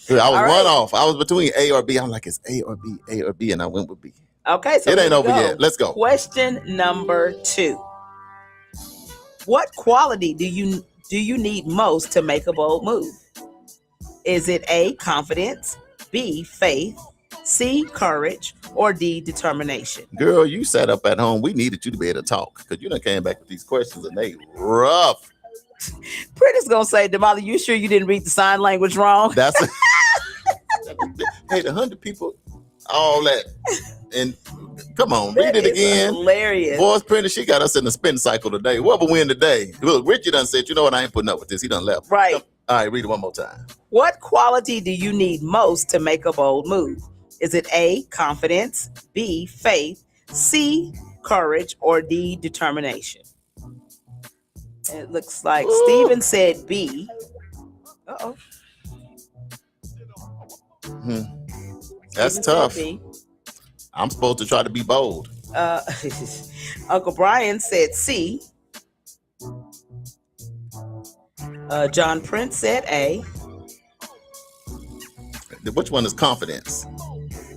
I was All right. one off. I was between A or B. I'm like, it's A or B, and I went with B. Okay, so it ain't here we over go. yet. Let's go. Question number 2. What quality do you need most to make a bold move? Is it A, confidence, B, faith, C, courage, or D, determination? Girl, you sat up at home. We needed you to be able to talk because you done came back with these questions and they rough. Pretty's gonna say, Damali, you sure you didn't read the sign language wrong? That's hey, the 100 people, all that, and come on, read it again. Hilarious. Voice printer, she got us in the spin cycle today. What will win today? Look, Richie done said, you know what? I ain't putting up with this. He done left. Right. All right, read it one more time. What quality do you need most to make a bold move? Is it A, confidence, B, faith, C, courage, or D, determination? It looks like Steven said B. Uh-oh. That's Steven tough. said B. I'm supposed to try to be bold. Uncle Brian said C. John Prince said A. Which one is confidence?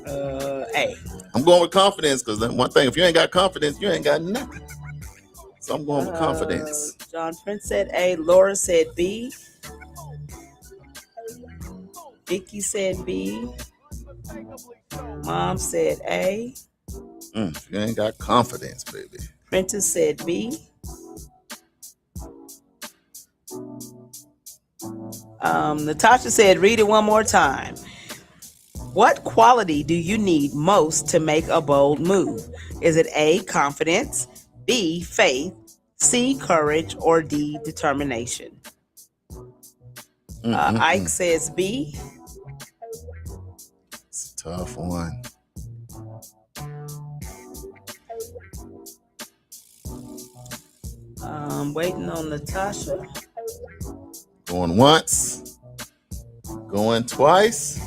A. I'm going with confidence because one thing, if you ain't got confidence, you ain't got nothing. So I'm going with confidence. John Prince said A. Laura said B. Vicky said B. Mom said A. You ain't got confidence, baby. Prentice said B. Natasha said, read it one more time. What quality do you need most to make a bold move? Is it A, confidence, B, faith, C, courage, or D, determination? Ike says B. It's a tough one. Waiting on Natasha. Going once. Going twice.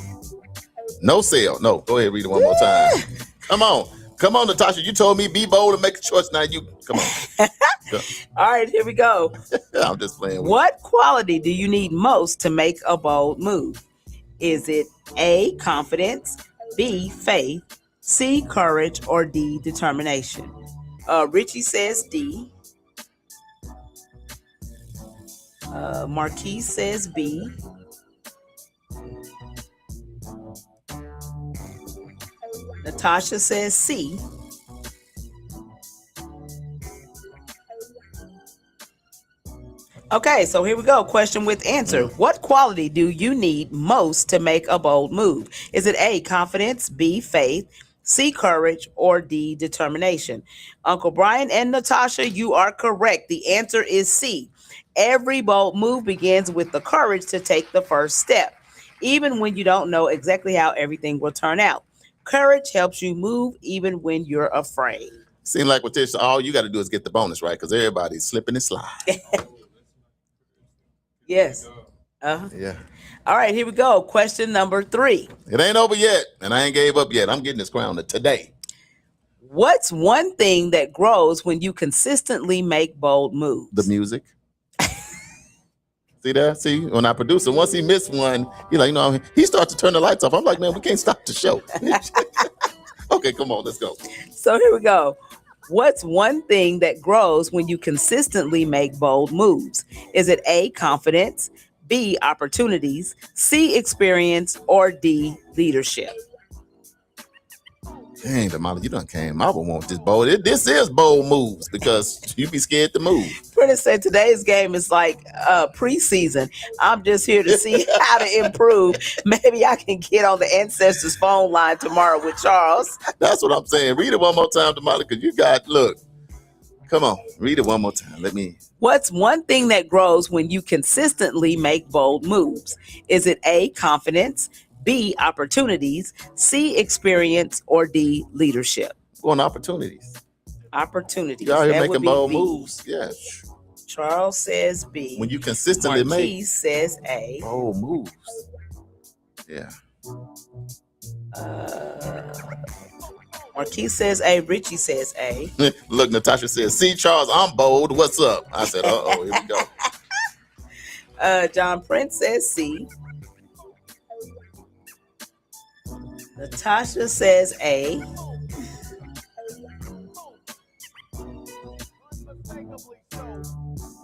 No sale. No, go ahead, read it one more time. Come on, Natasha. You told me be bold and make a choice. Now you come on. Go. All right, here we go. I'm just playing with What quality do you need most to make a bold move? Is it A, confidence, B, faith, C, courage, or D, determination? Richie says D. Marquise says B. Natasha says C. Okay, so here we go. Question with answer. What quality do you need most to make a bold move? Is it A, confidence, B, faith, C, courage, or D, determination. Uncle Brian and Natasha, you are correct. The answer is C. Every bold move begins with the courage to take the first step, even when you don't know exactly how everything will turn out. Courage helps you move even when you're afraid. Seems like with this, all you got to do is get the bonus right because everybody's slipping and sliding. Yes. Yeah. All right, here we go. Question number 3. It ain't over yet, and I ain't gave up yet. I'm getting this crown today. What's one thing that grows when you consistently make bold moves? The music. See that? See, when I produce it, once he missed one, he starts to turn the lights off. I'm like, man, we can't stop the show. Okay, come on, let's go. So here we go. What's one thing that grows when you consistently make bold moves? Is it A, confidence, B, opportunities, C, experience, or D, leadership? Dang, Damali, you done came. I would want this bold. This is bold moves because you be scared to move. Prentice said today's game is like preseason. I'm just here to see how to improve. Maybe I can get on the ancestors phone line tomorrow with Charles. That's what I'm saying. Read it one more time, Damali, because look. Come on, read it one more time. What's one thing that grows when you consistently make bold moves? Is it A, confidence, B, opportunities, C, experience, or D, leadership? Going opportunities. Opportunities. You out here That would making be bold B. moves. Yeah. Charles says B. When you consistently Marquise says A. bold moves. Yeah. Marquise says A. Richie says A. Look, Natasha says, see, Charles, I'm bold. What's up? I said, uh-oh, here we go. John Prince says C. Natasha says A.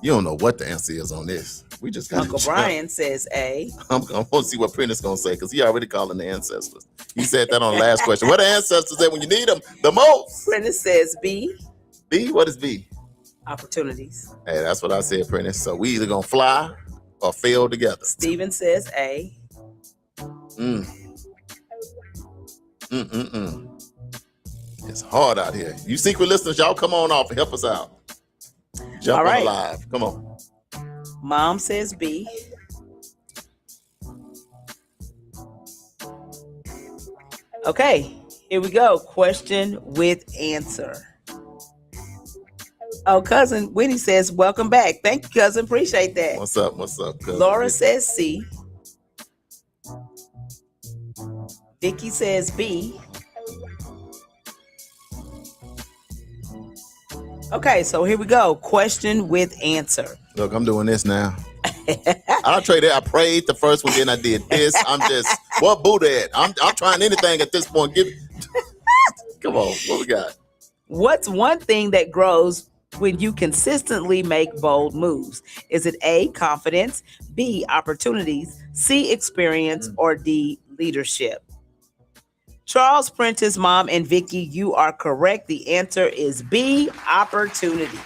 You don't know what the answer is on this. We just got Uncle Brian says A. I'm going to see what Prentice going to say because he already calling the ancestors. He said that on the last question. What the ancestors say when you need them the most? Prentice says B. B? What is B? Opportunities. Hey, that's what I said, Prentice. So we either going to fly or fail together. Steven says A. It's hard out here. You secret listeners, y'all come on off and help us out. Jump All right. on live. Come on. Mom says B. Okay, here we go. Question with answer. Oh, cousin Winnie says, welcome back. Thank you, cousin. Appreciate that. What's up, cousin? Laura says C. Vicky says B. Okay, so here we go. Question with answer. Look, I'm doing this now. I'll trade it. I prayed the first one, then I did this. I'm just, what Buddha at? I'm trying anything at this point. Come on, what we got? What's one thing that grows when you consistently make bold moves? Is it A, confidence, B, opportunities, C, experience, or D, leadership? Charles, Prentice, Mom, and Vicky, you are correct. The answer is B, opportunities.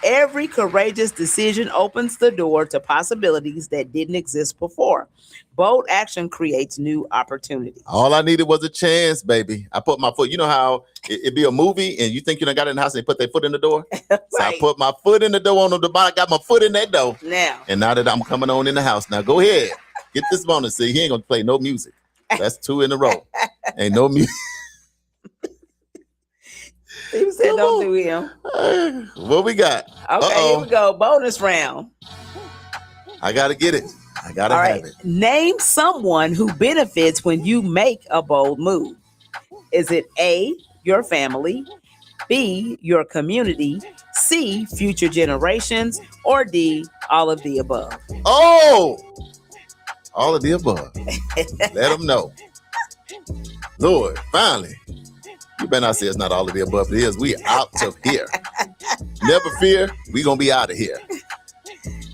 Every courageous decision opens the door to possibilities that didn't exist before. Bold action creates new opportunities. All I needed was a chance, baby. I put my foot. You know how it'd be a movie and you think you done got in the house and they put their foot in the door? Right. So I put my foot in the door on the bar. I got my foot in that door. Now. And now that I'm coming on in the house, now go ahead. Get this bonus. See, he ain't going to play no music. That's 2 in a row. Ain't no music. He said don't do him. What we got? Okay, Here we go. Bonus round. I got to get it. I got to have it. Name someone who benefits when you make a bold move. Is it A, your family, B, your community, C, future generations, or D, all of the above? Oh, all of the above. Let them know. Lord, finally. You better not say it's not all of the above. It is. We out of here. Never fear. We going to be out of here.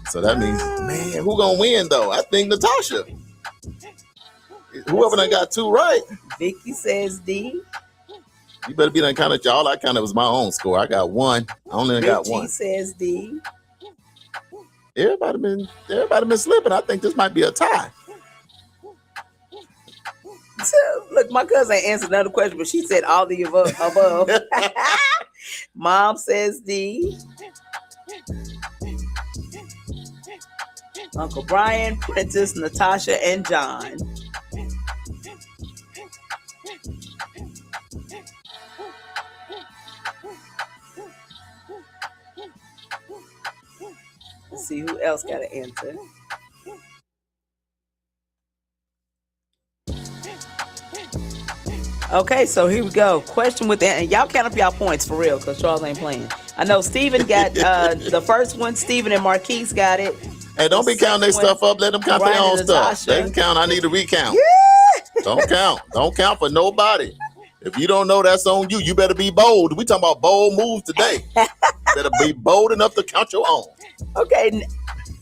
So that means, man, who going to win, though? I think Natasha. Whoever done got 2 right. Vicky says D. You better be done kind of, all I kind of was my own score. I got 1. I only got 1. Richie says D. Everybody been slipping. I think this might be a tie. Look, my cousin answered another question, but she said all the above. Mom says D. Uncle Brian, Princess, Natasha, and John. Let's see who else got an answer. Okay, so here we go. Question with that, and y'all count up y'all points for real, because Charles ain't playing. I know Steven got the first one. Steven and Marquise got it. Hey, don't be counting their stuff up. Let them count their own stuff. They can count. I need to recount. Yeah. Don't count. Don't count for nobody. If you don't know, that's on you. You better be bold. We talking about bold moves today. Better be bold enough to count your own. Okay.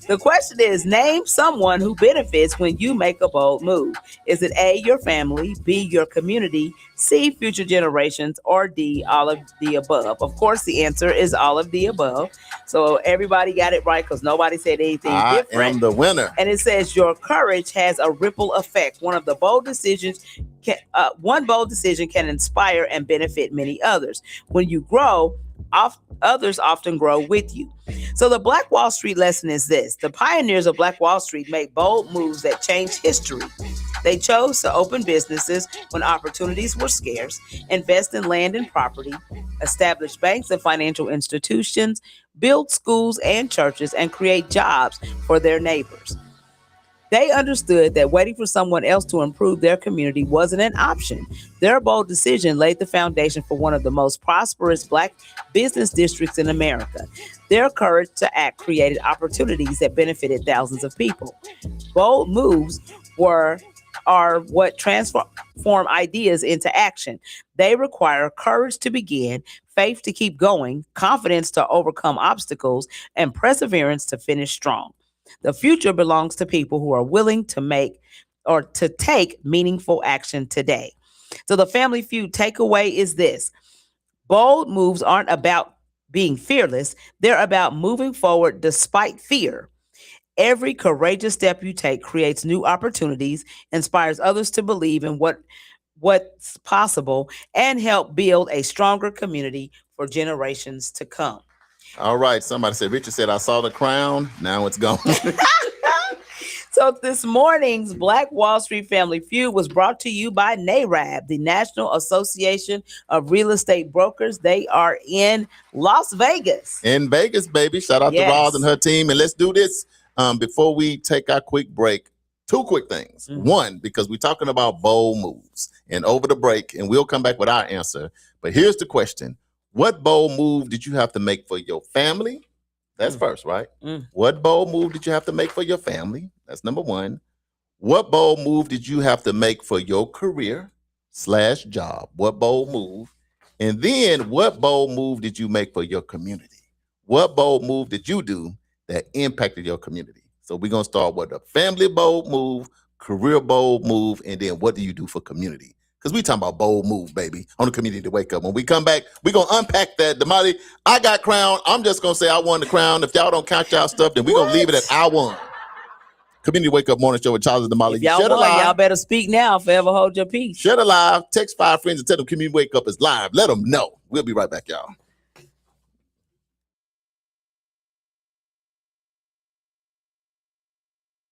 The question is, name someone who benefits when you make a bold move. Is it A, your family, B, your community, C, future generations, or D, all of the above? Of course, the answer is all of the above. So everybody got it right because nobody said anything different. I am the winner. And it says your courage has a ripple effect. One bold decision can inspire and benefit many others. When you grow, others often grow with you. So the Black Wall Street lesson is this. The pioneers of Black Wall Street made bold moves that changed history. They chose to open businesses when opportunities were scarce, invest in land and property, establish banks and financial institutions, build schools and churches, and create jobs for their neighbors. They understood that waiting for someone else to improve their community wasn't an option. Their bold decision laid the foundation for one of the most prosperous Black business districts in America. Their courage to act created opportunities that benefited thousands of people. Bold moves are what transform ideas into action. They require courage to begin, faith to keep going, confidence to overcome obstacles, and perseverance to finish strong. The future belongs to people who are willing to take meaningful action today. So the Family Feud takeaway is this. Bold moves aren't about being fearless. They're about moving forward despite fear. Every courageous step you take creates new opportunities, inspires others to believe in what's possible, and help build a stronger community for generations to come. All right. Somebody said, Richard said, I saw the crown. Now it's gone. So this morning's Black Wall Street Family Feud was brought to you by NARAB, the National Association of Real Estate Brokers. They are in Las Vegas. In Vegas, baby. Shout out to Roz and her team. And let's do this before we take our quick break. Two quick things. Mm-hmm. One, because we're talking about bold moves. And over the break, and we'll come back with our answer. But here's the question. What bold move did you have to make for your family? That's first, right? What bold move did you have to make for your family? That's number one. What bold move did you have to make for your career/job? What bold move? And then what bold move did you make for your community? What bold move did you do that impacted your community? So we're going to start with a family bold move, career bold move, and then what do you do for community? Because we talking about bold move, baby, on the Community to Wake Up. When we come back, we're going to unpack that. Damali, I got crown. I'm just going to say I won the crown. If y'all don't count y'all stuff, then we're going to leave it at I won. Community Wake Up Morning Show with Charles and Damali. If y'all won, y'all better speak now. Forever hold your peace. Share it live. Text 5 friends and tell them Community Wake Up is live. Let them know. We'll be right back, y'all.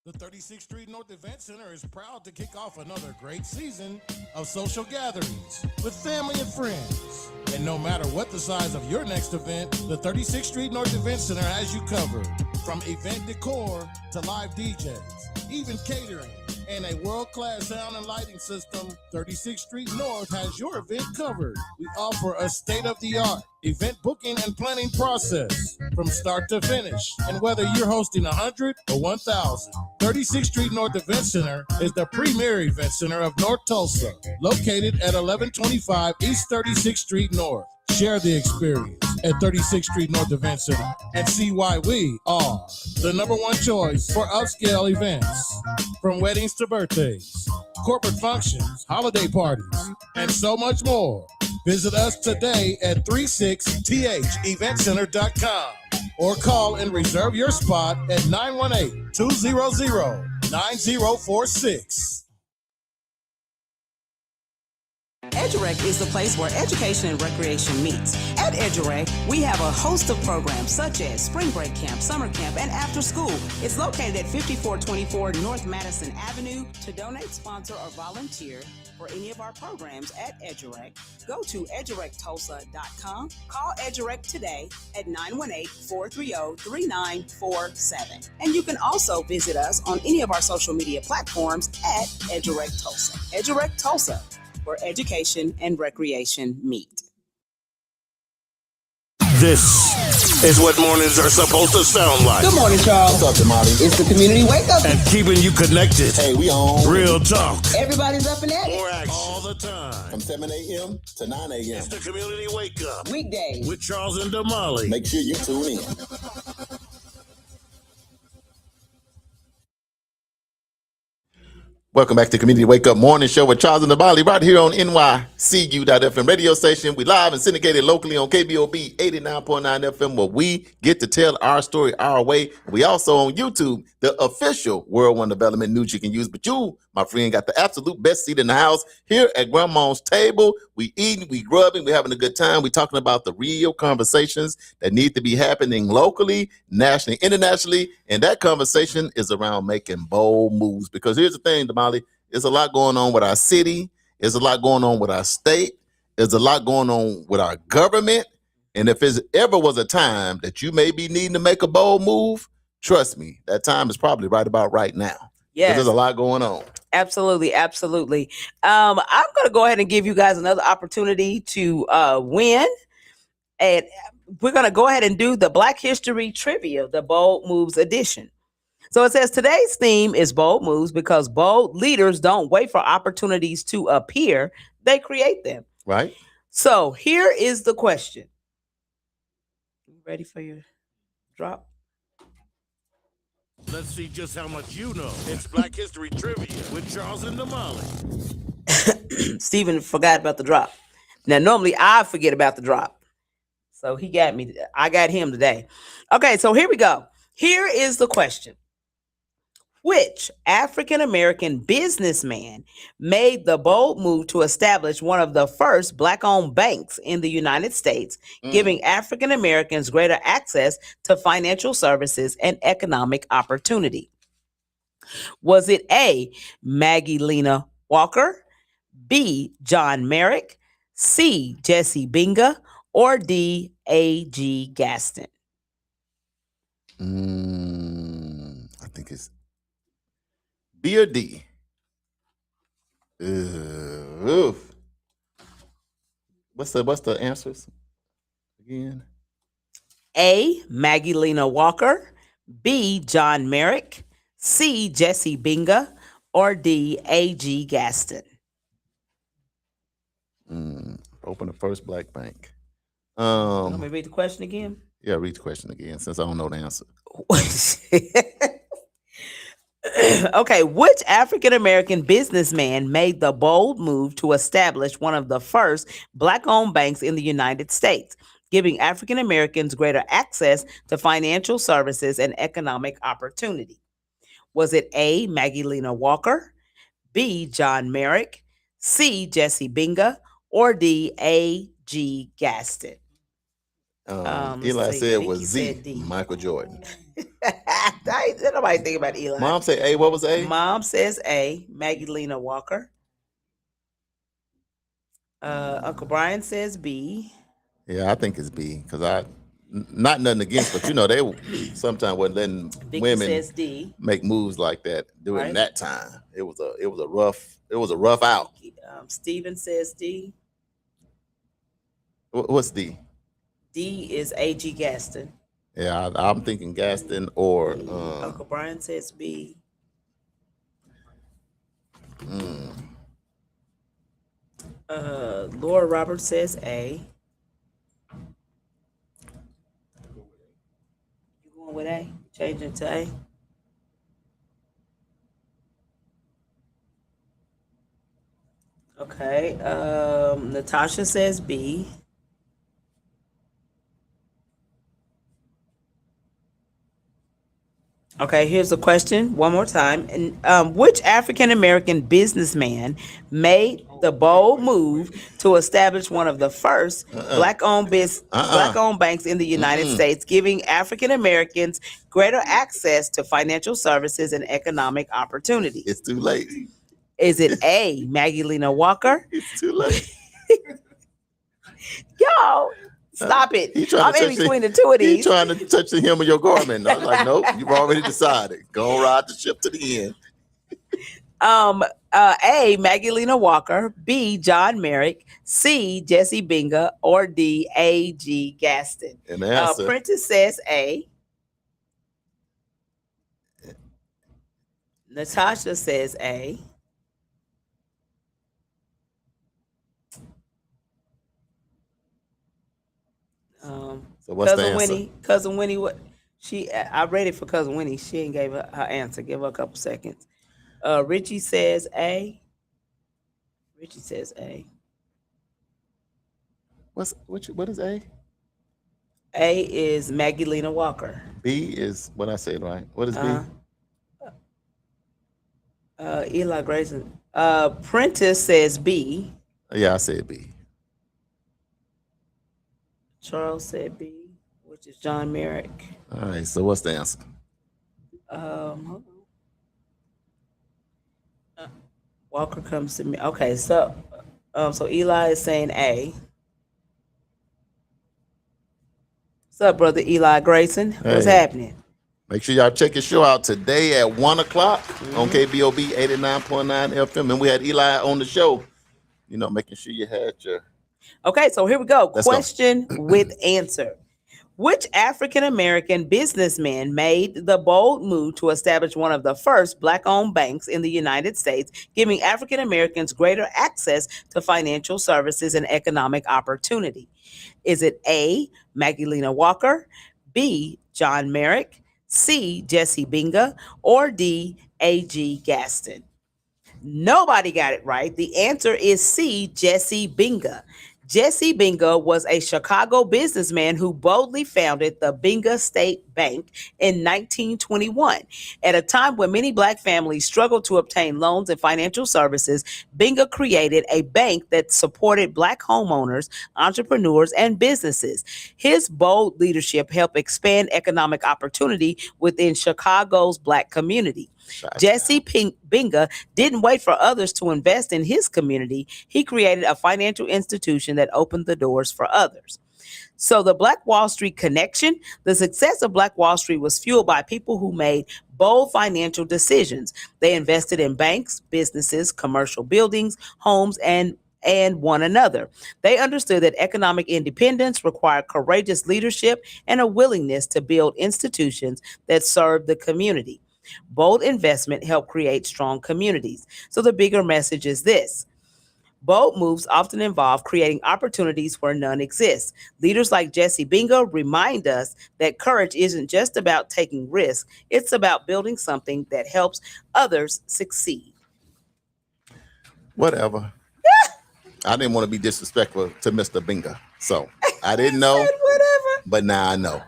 The 36th Street North Event Center is proud to kick off another great season of social gatherings with family and friends. And no matter what the size of your next event, the 36th Street North Event Center has you covered. From event decor to live DJs, even catering, and a world-class sound and lighting system, 36th Street North has your event covered. We offer a state-of-the-art event booking and planning process from start to finish. And whether you're hosting 100 or 1,000, 36th Street North Event Center is the premier event center of North Tulsa, located at 1125 East 36th Street North. Share the experience at 36th Street North Event Center and see why we are the #1 choice for upscale events. From weddings to birthdays, corporate functions, holiday parties, and so much more. Visit us today at 36theventcenter.com or call and reserve your spot at 918-200-9046. EduRec is the place where education and recreation meets. At EduRec, we have a host of programs such as Spring Break Camp, Summer Camp, and After School. It's located at 5424 North Madison Avenue. To donate, sponsor, or volunteer for any of our programs at EduRec, go to edurectulsa.com. Call EduRec today at 918-430-3947. And you can also visit us on any of our social media platforms at EduRec Tulsa. EduRec Tulsa, where education and recreation meet. This is what mornings are supposed to sound like. Good morning, Charles. What's up, Damali? It's the Community Wake Up. And keeping you connected. Hey, we on. Real talk. Everybody's up and at it. More action. All the time. From 7 a.m. to 9 a.m. It's the Community Wake Up. Weekdays. With Charles and Damali. Make sure you tune in. Welcome back to Community Wake Up Morning Show with Charles and Damali right here on NYCU.FM radio station. We live and syndicated locally on KBOB 89.9 FM where we get to tell our story our way. We also on YouTube, the official World One Development news you can use. But you, my friend, got the absolute best seat in the house here at Grandma's table. We eating, we grubbing, we having a good time. We talking about the real conversations that need to be happening locally, nationally, internationally. And that conversation is around making bold moves. Because here's the thing, Damali. There's a lot going on with our city. There's a lot going on with our state. There's a lot going on with our government. And if there ever was a time that you may be needing to make a bold move, trust me, that time is probably right about right now. Yes. There's a lot going on. Absolutely. Absolutely. I'm going to go ahead and give you guys another opportunity to win. And we're going to go ahead and do the Black History Trivia, the Bold Moves edition. So it says today's theme is bold moves because bold leaders don't wait for opportunities to appear. They create them. Right. So here is the question. You ready for your drop? Let's see just how much you know. It's Black History Trivia with Charles and Damali. Stephen forgot about the drop. Now, normally I forget about the drop. So he got me. I got him today. Okay, so here we go. Here is the question. Which African-American businessman made the bold move to establish one of the first Black-owned banks in the United States, giving African-Americans greater access to financial services and economic opportunity? Was it A, Maggie Lena Walker, B, John Merrick, C, Jesse Binga, or D, A.G. Gaston? I think it's B or D. Oof. What's the answers again? A, Maggie Lena Walker, B, John Merrick, C, Jesse Binga, or D, A.G. Gaston? Open the first black bank. Let me read the question again. Yeah, read the question again since I don't know the answer. Okay, which African-American businessman made the bold move to establish one of the first Black-owned banks in the United States, giving African-Americans greater access to financial services and economic opportunity? Was it A, Maggie Lena Walker, B, John Merrick, C, Jesse Binga, or D, A.G. Gaston? Eli said it was Z, Michael Jordan. Nobody think about Eli. Mom said A. What was A? Mom says A, Maggie Lena Walker. Uncle Brian says B. Yeah, I think it's B because not nothing against, but they sometimes wasn't letting Vicky women says D. make moves like that during Right. that time. It was a rough out. Steven says D. What's D? D is A.G. Gaston. Yeah, I'm thinking Gaston or Uncle Brian says B. Laura Roberts says A. You going with A? Changing to A? Okay. Natasha says B. Okay, here's a question one more time. And which African American businessman made the bold move to establish one of the first Uh-uh. black-owned banks in the United Mm-mm. States, giving African Americans greater access to financial services and economic opportunities? It's too late. Is it A, Maggie Lena Walker? It's too late. Yo, stop it. He trying I'm to in touch between the two of he these. trying to touch the hem of your garment. I was like, nope, you've already decided. Go ride the ship to the end. A, Maggie Lena Walker, B, John Merrick, C, Jesse Binga, or D, A, G, Gaston. And the answer, Prentice says A. Natasha says A. so what's the answer? Cousin Winnie, what I read it for Cousin Winnie. She ain't gave her answer. Give her a couple seconds. Richie says A. Richie says A. What is A? A is Maggie Lena Walker. B is what I said, right? What is B? Eli Grayson. Prentice says B. Yeah, I said B. Charles said B, which is John Merrick. All right, so what's the answer? Hold on. Walker comes to me. Okay, so Eli is saying A. What's up, brother Eli Grayson? What's Hey. happening? Make sure y'all check your show out today at 1 o'clock on KBOB 89.9 FM. And we had Eli on the show, making sure you had your. Okay, so here we go. Let's go. Question with answer. Which African American businessman made the bold move to establish one of the first black-owned banks in the United States, giving African Americans greater access to financial services and economic opportunity? Is it A, Maggie Lena Walker, B, John Merrick, C, Jesse Binga, or D, A.G. Gaston? Nobody got it right. The answer is C, Jesse Binga. Jesse Binga was a Chicago businessman who boldly founded the Binga State Bank in 1921. At a time when many black families struggled to obtain loans and financial services, Binga created a bank that supported black homeowners, entrepreneurs, and businesses. His bold leadership helped expand economic opportunity within Chicago's black community. Jesse Binga didn't wait for others to invest in his community. He created a financial institution that opened the doors for others. So the Black Wall Street connection, the success of Black Wall Street was fueled by people who made bold financial decisions. They invested in banks, businesses, commercial buildings, homes, and one another. They understood that economic independence required courageous leadership and a willingness to build institutions that served the community. Bold investment helped create strong communities. So the bigger message is this. Bold moves often involve creating opportunities where none exist. Leaders like Jesse Binga remind us that courage isn't just about taking risks, it's about building something that helps others succeed. Whatever. I didn't want to be disrespectful to Mr. Binga. So I didn't know, Whatever. but now I know.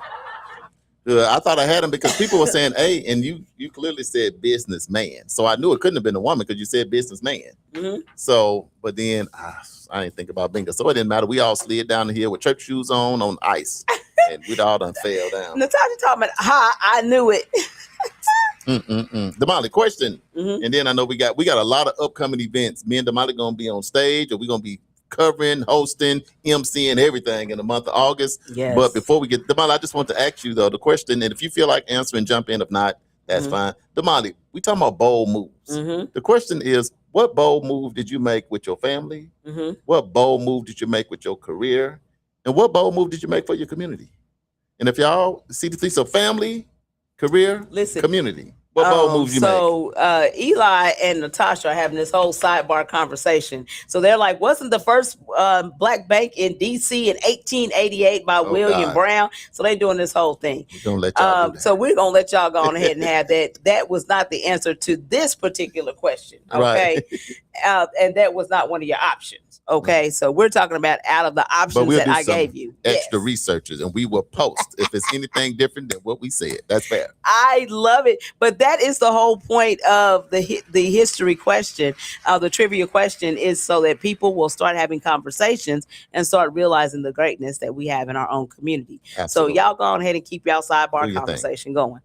I thought I had him because people were saying A, and you clearly said businessman. So I knew it couldn't have been a woman because you said businessman. Mm-hmm. So, but then I didn't think about Binga. So it didn't matter. We all slid down the hill with church shoes on ice. And we'd all done fell down. Natasha talking about, I knew it. Damali, question. Mm-hmm. And then I know we got a lot of upcoming events. Me and Damali going to be on stage, or we going to be covering, hosting, emceeing everything in the month of August. Yes. But before we get, Damali, I just want to ask you though the question, and if you feel like answering, jump in. If not, that's fine. Damali, we talking about bold moves. Mm-hmm. The question is, what bold move did you make with your family? Mm-hmm. What bold move did you make with your career? And what bold move did you make for your community? And if y'all see the thing, so family, career, Listen, community. What bold moves you make? So Eli and Natasha are having this whole sidebar conversation. So they're like, wasn't the first black bank in D.C. in 1888 by Oh, William God. Brown? So they're doing this whole thing. We're gonna let y'all do that. So we're gonna let y'all go on ahead and have that. That was not the answer to this particular question. Okay. Right. And that was not one of your options. Okay. So we're talking about out of the But options we'll that do I some gave you. extra Yes. researchers, and we will post if it's anything different than what we said. That's fair. I love it, but that is the whole point of the history question, the trivia question, is so that people will start having conversations and start realizing the greatness that we have in our own community. Absolutely. So y'all go on ahead and keep y'all Do sidebar your thing. conversation going.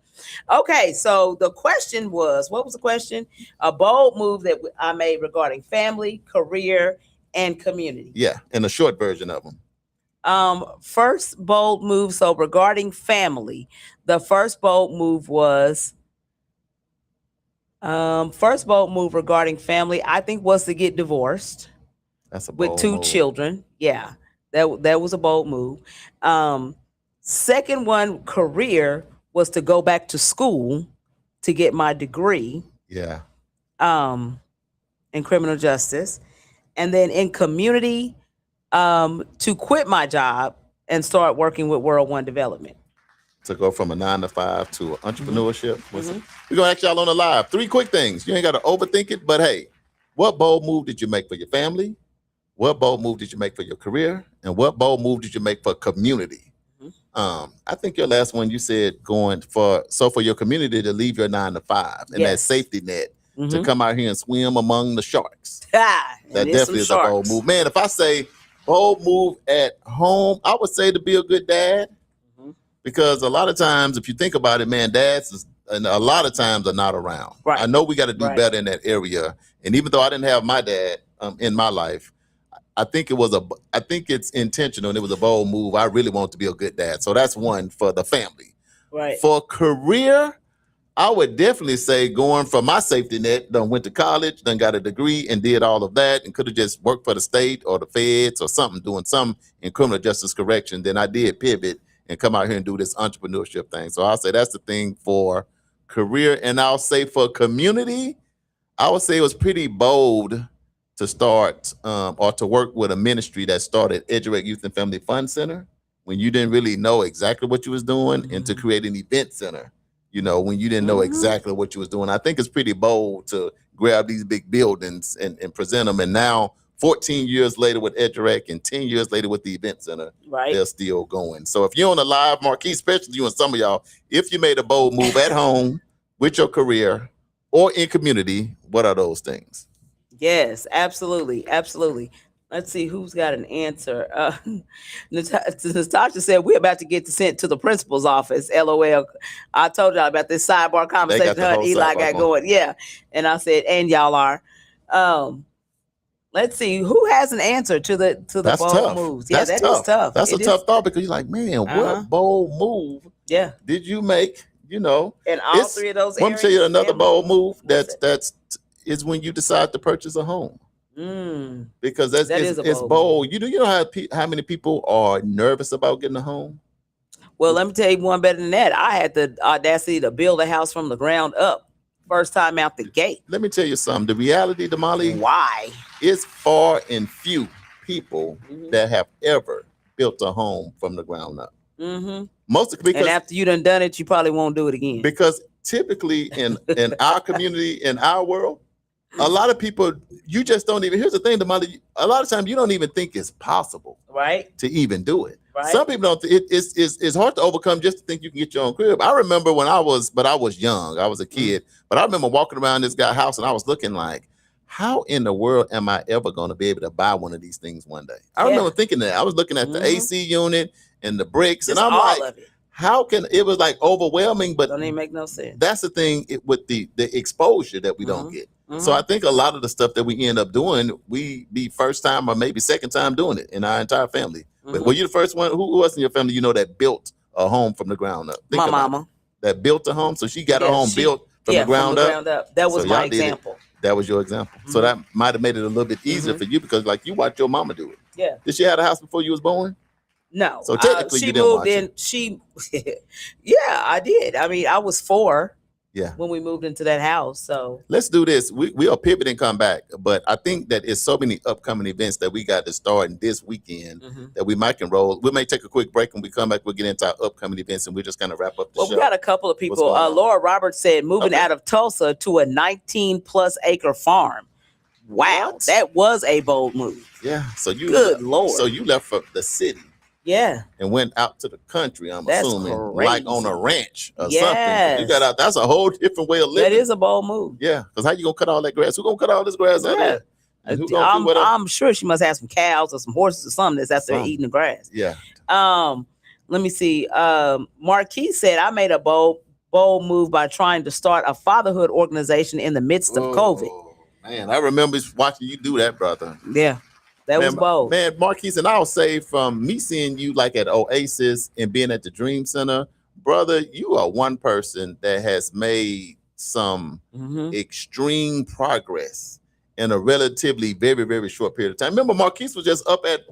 Okay, so the question was, what was the question? A bold move that I made regarding family, career, and community. Yeah, and a short version of them. First bold move. So regarding family, the first bold move was first bold move regarding family, I think, was to get divorced That's a with bold 2 move. children. Yeah, that was a bold move. Second one, career, was to go back to school to get my degree Yeah. in criminal justice, and then in community, to quit my job and start working with World One Development. To go from a 9 to 5 to entrepreneurship. Mm-hmm. We're gonna ask y'all on the live 3 quick things. You ain't got to overthink it, but hey, what bold move did you make for your family? What bold move did you make for your career? And what bold move did you make for community? I think your last one, you said going for your community to leave your 9 to 5 and that Yes. safety net to Mhm. come out here and swim among the sharks. Ah, That and there's some definitely is a bold sharks. move. Man, if I say bold move at home, I would say to be a good dad. Mhm. Because a lot of times, if you think about it, man, dads and a lot of times are not around. Right. I know we got to do Right. better in that area. And even though I didn't have my dad in my life, I think it's intentional and it was a bold move. I really want to be a good dad. So that's one for the family. Right. For career, I would definitely say going from my safety net, done went to college, done got a degree and did all of that and could have just worked for the state or the feds or something, doing something in criminal justice correction. Then I did pivot and come out here and do this entrepreneurship thing. So I'll say that's the thing for career. And I'll say for community, I would say it was pretty bold to start or to work with a ministry that started Edurate Youth and Family Fund Center when you didn't really know exactly what you was doing, and to create an event center, when you didn't know exactly what you was doing. I think it's pretty bold to grab these big buildings and present them. And now 14 years later with Edurate and 10 years later with the event center, Right. they're still going. So if you're on the live, Marquis, especially you and some of y'all, if you made a bold move at home with your career or in community, what are those things? Yes, absolutely. Absolutely. Let's see who's got an answer. Natasha said, we're about to get sent to the principal's office. LOL. I told y'all about this sidebar conversation the her and whole Eli sidebar got going. going. Yeah. And I said, and y'all are. Let's see who has an answer to the That's bold tough. moves. Yeah, That's that is tough. That's It a is- tough thought because you're like, man, Uh-huh. what bold move Yeah. did you make? In all It's- 3 of those Let me areas. tell you another family. bold move. What's That's is when you decide to purchase a home, because That is a it's bold bold. You know how many people are nervous about getting a home? Well, let me tell you one better than that. I had the audacity to build a house from the ground up, first time out the gate. Let me tell you something. The reality, Damali, Why? it's far and few people Mhm. that have ever built a home from the ground up. Mm-hmm. Most And because after you done it, you probably won't do it again. because typically in our community, in our world, a lot of people, you just don't even, here's the thing, Damali, a lot of times you don't even think it's possible Right? to even do it. Right. Some people don't, it's hard to overcome just to think you can get your own crib. I remember when I was young, I was a kid, but I remember walking around this guy's house and I was looking like, how in the world am I ever going to be able to buy one of these things one day? I Yeah. remember thinking that. I was looking at the Mhm. AC unit and the bricks, Just and I'm all like, of it. how can, it was like overwhelming, but Don't even make no sense. that's the thing with the exposure that we don't get. So I think a lot of the stuff that we end up doing, we be first time or maybe second time doing it in our entire family. But were you the first one? Who else in your family that built a home from the ground up? Think My about mama. it. That built a home, so she got her Yeah, home built from the ground up. That was So my y'all did it. example. That was your example. So that might have made it a little bit easier for you because, like, you watched your mama do it. Yeah. Did she have a house before you was born? No. So technically she you didn't moved watch in. it. She, yeah, I did. I mean, I was 4 Yeah. when we moved into that house. So Let's do this. We'll pivot and come back. But I think that it's so many upcoming events that we got to start in this weekend that we might can roll. We may take a quick break. When we come back, we'll get into our upcoming events and we're just going to wrap up the well, show. we got a couple of people. going on? Laura Roberts said moving out of Tulsa to a 19 plus acre farm. Wow, What? that was a bold move. Yeah. So you Good Lord. So you left from the city Yeah. and went out to the country, I'm That's assuming, crazy. like on a ranch or Yes. something. You got out. That's a whole different way of living. That is a bold move. Yeah, because how you gonna cut all that grass? Who gonna cut all this grass out there? And who gonna do whatever? I'm sure she must have some cows or some horses or something that's out there Something. eating the grass. Yeah. Let me see. Marquis said, I made a bold move by trying to start a fatherhood organization in the midst of COVID. Man, I remember watching you do that, brother. Yeah, that was bold. Man, Marquise, and I'll say from me seeing you like at Oasis and being at the Dream Center, brother, you are one person that has made some extreme progress in a relatively very, very short period of time. Remember, Marquise was just up at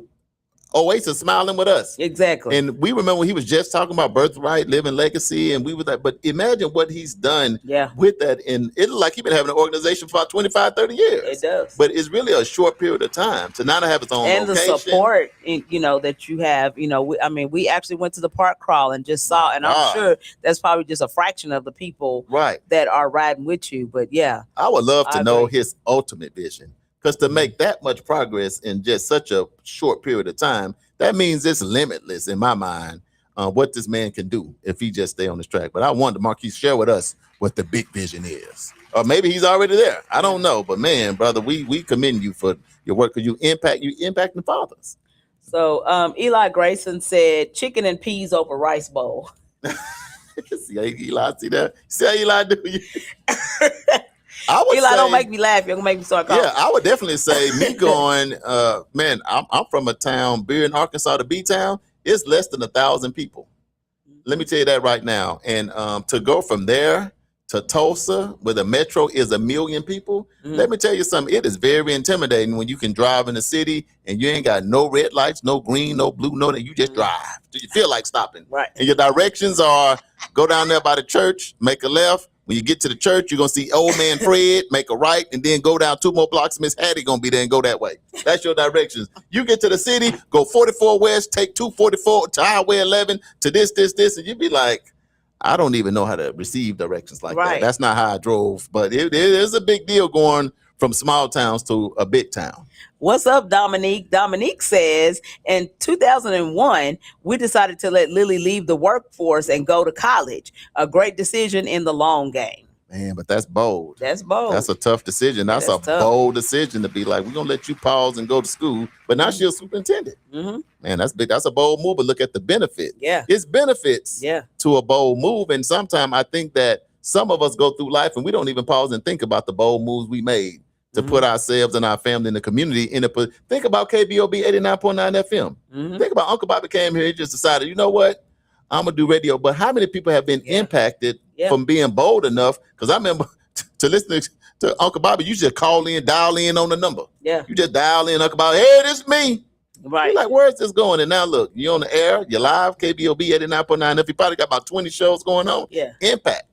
Oasis smiling with us. Exactly. And we remember he was just talking about birthright, living legacy, and we were like, but imagine what he's done with that. And it looked like he's been having an organization for about 25, 30 years. It does. But it's really a short period of time to not have its own and location. the support, that you have, we actually went to the park crawl and just saw, and I'm sure that's probably just a fraction of the people that are riding with you. But yeah, I would love to know agree. his ultimate vision. Because to make that much progress in just such a short period of time, that means it's limitless in my mind what this man can do if he just stay on this track. But I wanted Marquise share with us what the big vision is. Or maybe he's already there. I don't know. But man, brother, we commend you for your work because you impacting fathers. So Eli Grayson said chicken and peas over rice bowl. See how Eli see that? See how Eli do you? Eli, don't make me laugh. You're gonna make me start coughing. Yeah, I would definitely say me going, man, I'm from a town, Beer in Arkansas, the B-town, it's less than 1,000 people. Let me tell you that right now. And to go from there to Tulsa, where the metro is 1 million people, let me tell you something, it is very intimidating when you can drive in the city and you ain't got no red lights, no green, no blue, no that you just drive. Do you feel like stopping? Right. And your directions are go down there by the church, make a left. When you get to the church, you're going to see old man Fred, make a right, and then go down 2 more blocks. Miss Hattie going to be there and go that way. That's your directions. You get to the city, go 44 west, take 244 to Highway 11 to this, and you be like, I don't even know how to receive directions like that. That's not how I drove. But it is a big deal going from small towns to a big town. What's up, Dominique? Dominique says, in 2001, we decided to let Lily leave the workforce and go to college. A great decision in the long game. Man, but that's bold. That's bold. That's a tough decision. That's a tough. Bold decision to be like, we're going to let you pause and go to school, but now she's a superintendent. Man, that's big. That's a bold move, but look at the benefit. Yeah. It's benefits to a bold move. And sometimes I think that some of us go through life and we don't even pause and think about the bold moves we made to put ourselves and our family and the community in a think about KBOB 89.9 FM. Think about Uncle Bobby came here, he just decided, you know what? I'm gonna do radio. But how many people have been impacted from being bold enough? Because I remember to listening to Uncle Bobby, you just call in, dial in on the number. Yeah. You just dial in, Uncle Bobby, hey, this is me. Right. You're like, where's this going? And now look, you're on the air, you're live, KBOB 89.9 FM. You probably got about 20 shows going on. Yeah. Impact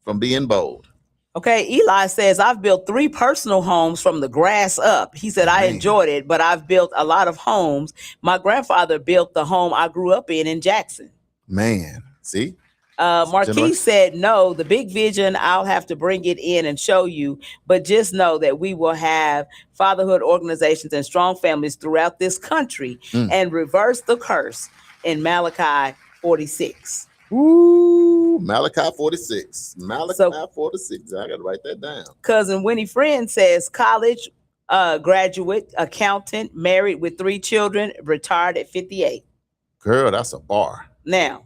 from being bold. Okay, Eli says, I've built 3 personal homes from the grass up. He said, I enjoyed it, but I've built a lot of homes. My grandfather built the home I grew up in Jackson. Man, see? Marquis said, no, the big vision, I'll have to bring it in and show you, but just know that we will have fatherhood organizations and strong families throughout this country and reverse the curse in Malachi 46. Ooh, Malachi 46. Malachi 46. I got to write that down. Cousin Winnie Friend says college graduate, accountant, married with 3 children, retired at 58. Girl, that's a bar. Now.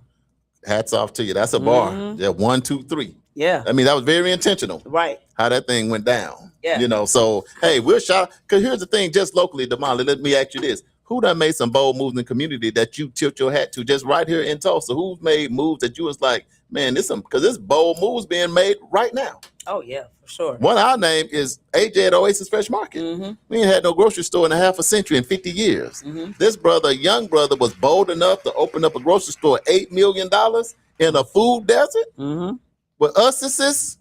Hats off to you. That's a bar. Yeah, 1, 2, 3. Yeah. I mean, that was very intentional. Right. How that thing went down. Yeah. You know, so, hey, we'll shout. Because here's the thing, just locally, Damali, let me ask you this. Who done made some bold moves in the community that you tilt your hat to just right here in Tulsa? Who's made moves that you was like, man, because this bold moves being made right now? Oh, yeah, for sure. One of our name is AJ at Oasis Fresh Market. We ain't had no grocery store in a half a century in 50 years. This brother, young brother, was bold enough to open up a grocery store, $8 million in a food desert. with us,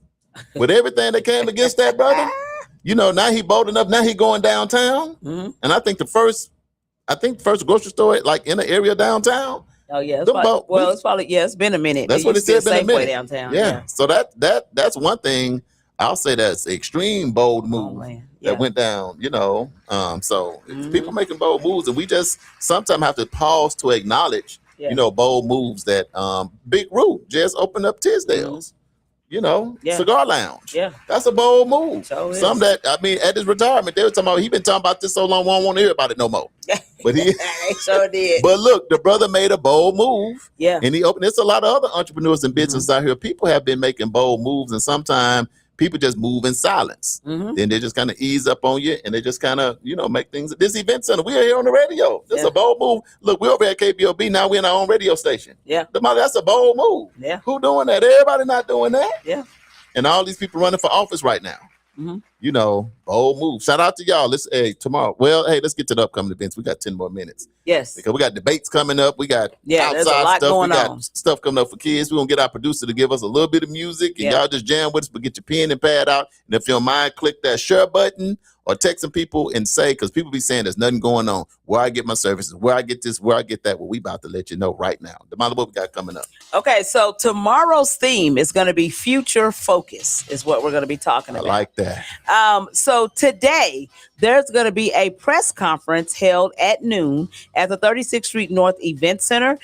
with everything that came against that brother. You know, now he bold enough. Now he going downtown, and I think the first grocery store like in the area downtown. Oh yeah, it's probably it's been a minute. That's what it said. Been a minute downtown. Yeah. So that's one thing. I'll say that's extreme bold move that went down. You know, so it's people making bold moves, and we just sometimes have to pause to acknowledge. You know, bold moves that Big Root just opened up Tisdale's. You know, cigar lounge. Yeah, that's a bold move. Some that at his retirement, they were talking about. He been talking about this so long, we don't want to hear about it no more. But he sure did. But look, the brother made a bold move. Yeah, and he opened. There's a lot of other entrepreneurs and businesses out here. People have been making bold moves, and sometimes people just move in silence. Then they just kind of ease up on you, and they just kind of make things. This event center, we are here on the radio. This is a bold move. Look, we're over at KBOB now. We're in our own radio station. Yeah, that's a bold move. Yeah, who doing that? Everybody not doing that. Yeah, and all these people running for office right now. You know, bold move. Shout out to y'all. Let's tomorrow. Well, let's get to the upcoming events. We got 10 more minutes. Yes, because we got debates coming up. We got outside stuff. We got stuff coming up for kids. We're gonna get our producer to give us a little bit of music, and y'all just jam with us. But get your pen and pad out, and if you don't mind, click that share button or text some people and say, because people be saying there's nothing going on. Where I get my services, where I get this, where I get that. Well, we about to let you know right now. Damali, what we got coming up? Okay, so tomorrow's theme is going to be future focus, is what we're going to be talking about. I like that. So today there's going to be a press conference held at noon at the 36th Street North Event Center.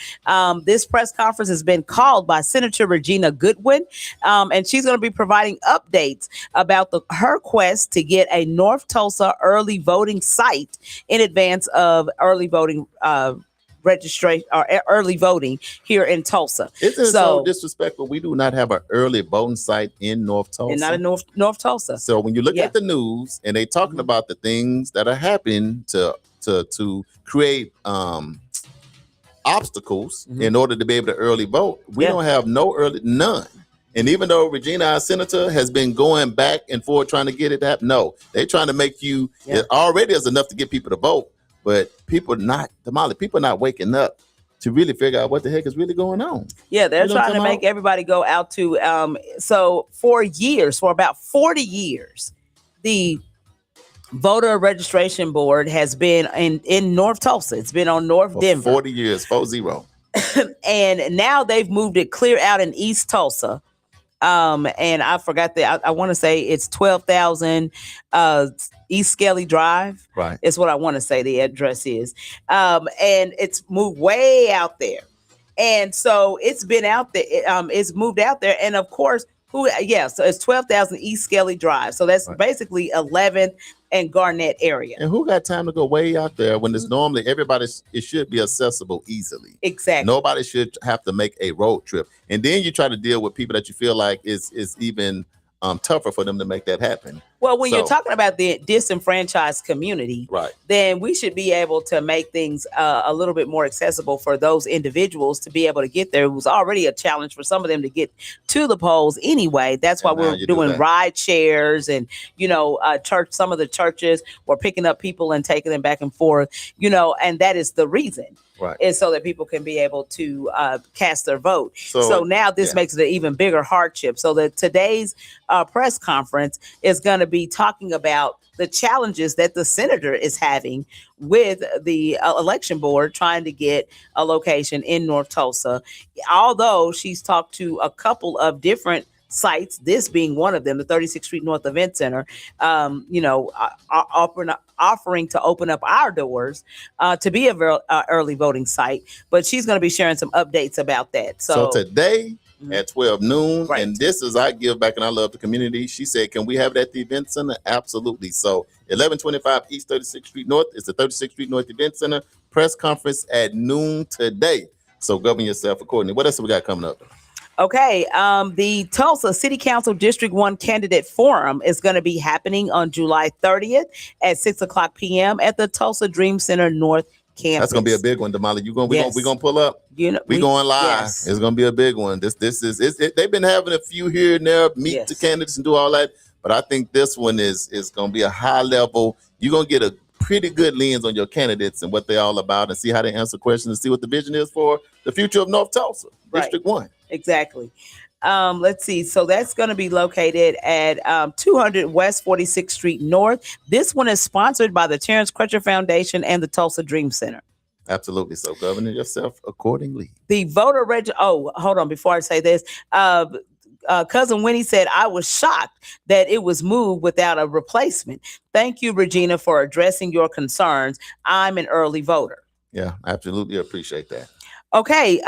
This press conference has been called by Senator Regina Goodwin, and she's going to be providing updates about her quest to get a North Tulsa early voting site in advance of early voting registration or early voting here in Tulsa. Isn't it so disrespectful? We do not have an early voting site in North Tulsa. And not in North Tulsa. So when you look at the news and they talking about the things that are happening to create obstacles in order to be able to early vote, we don't have none. And even though Regina, our senator, has been going back and forth trying to get it to happen, no, they're trying to make you, it already is enough to get people to vote, but people not waking up to really figure out what the heck is really going on. Yeah, they're trying to make everybody go out to, so for about 40 years, the voter registration board has been in North Tulsa. It's been on North Denver. 40 years, 40. And now they've moved it clear out in East Tulsa. And I forgot I want to say it's 12,000 East Skelly Drive. Right. Is what I want to say the address is. And it's moved way out there. And so it's been out there. It's moved out there. And of course, so it's 12,000 East Skelly Drive. So that's basically 11th and Garnett area. And who got time to go way out there when it's normally it should be accessible easily. Exactly. Nobody should have to make a road trip. And then you try to deal with people that you feel like is even tougher for them to make that happen. Well, when you're talking about the disenfranchised community, then we should be able to make things a little bit more accessible for those individuals to be able to get there. It was already a challenge for some of them to get to the polls anyway. That's why we're doing ride shares and, some of the churches were picking up people and taking them back and forth, and that is the reason. Right. Is so that people can be able to cast their vote. So now this makes it an even bigger hardship. So that today's press conference is going to be talking about the challenges that the senator is having with the election board trying to get a location in North Tulsa. Although she's talked to a couple of different sites, this being one of them, the 36th Street North Event Center, offering to open up our doors to be a early voting site. But she's going to be sharing some updates about that. So today at 12 noon, and this is I give back and I love the community. She said, can we have it at the event center? Absolutely. So 1125 East 36th Street North is the 36th Street North Event Center press conference at noon today. So govern yourself accordingly. What else have we got coming up? Okay, the Tulsa City Council District 1 Candidate Forum is going to be happening on July 30th at 6:00 p.m. at the Tulsa Dream Center North Campus. That's going to be a big one, Damali. We're going to pull up. We're going live. Yes. It's going to be a big one. This is they've been having a few here and there, meet the candidates and do all that. But I think this one is going to be a high level. You're going to get a pretty good lens on your candidates and what they're all about and see how they answer questions and see what the vision is for the future of North Tulsa, District 1. Exactly. Let's see. So that's going to be located at 200 West 46th Street North. This one is sponsored by the Terrence Crutcher Foundation and the Tulsa Dream Center. Absolutely. So govern yourself accordingly. The voter Oh, hold on. Before I say this, Cousin Winnie said, I was shocked that it was moved without a replacement. Thank you, Regina, for addressing your concerns. I'm an early voter. Yeah, absolutely appreciate that. Okay,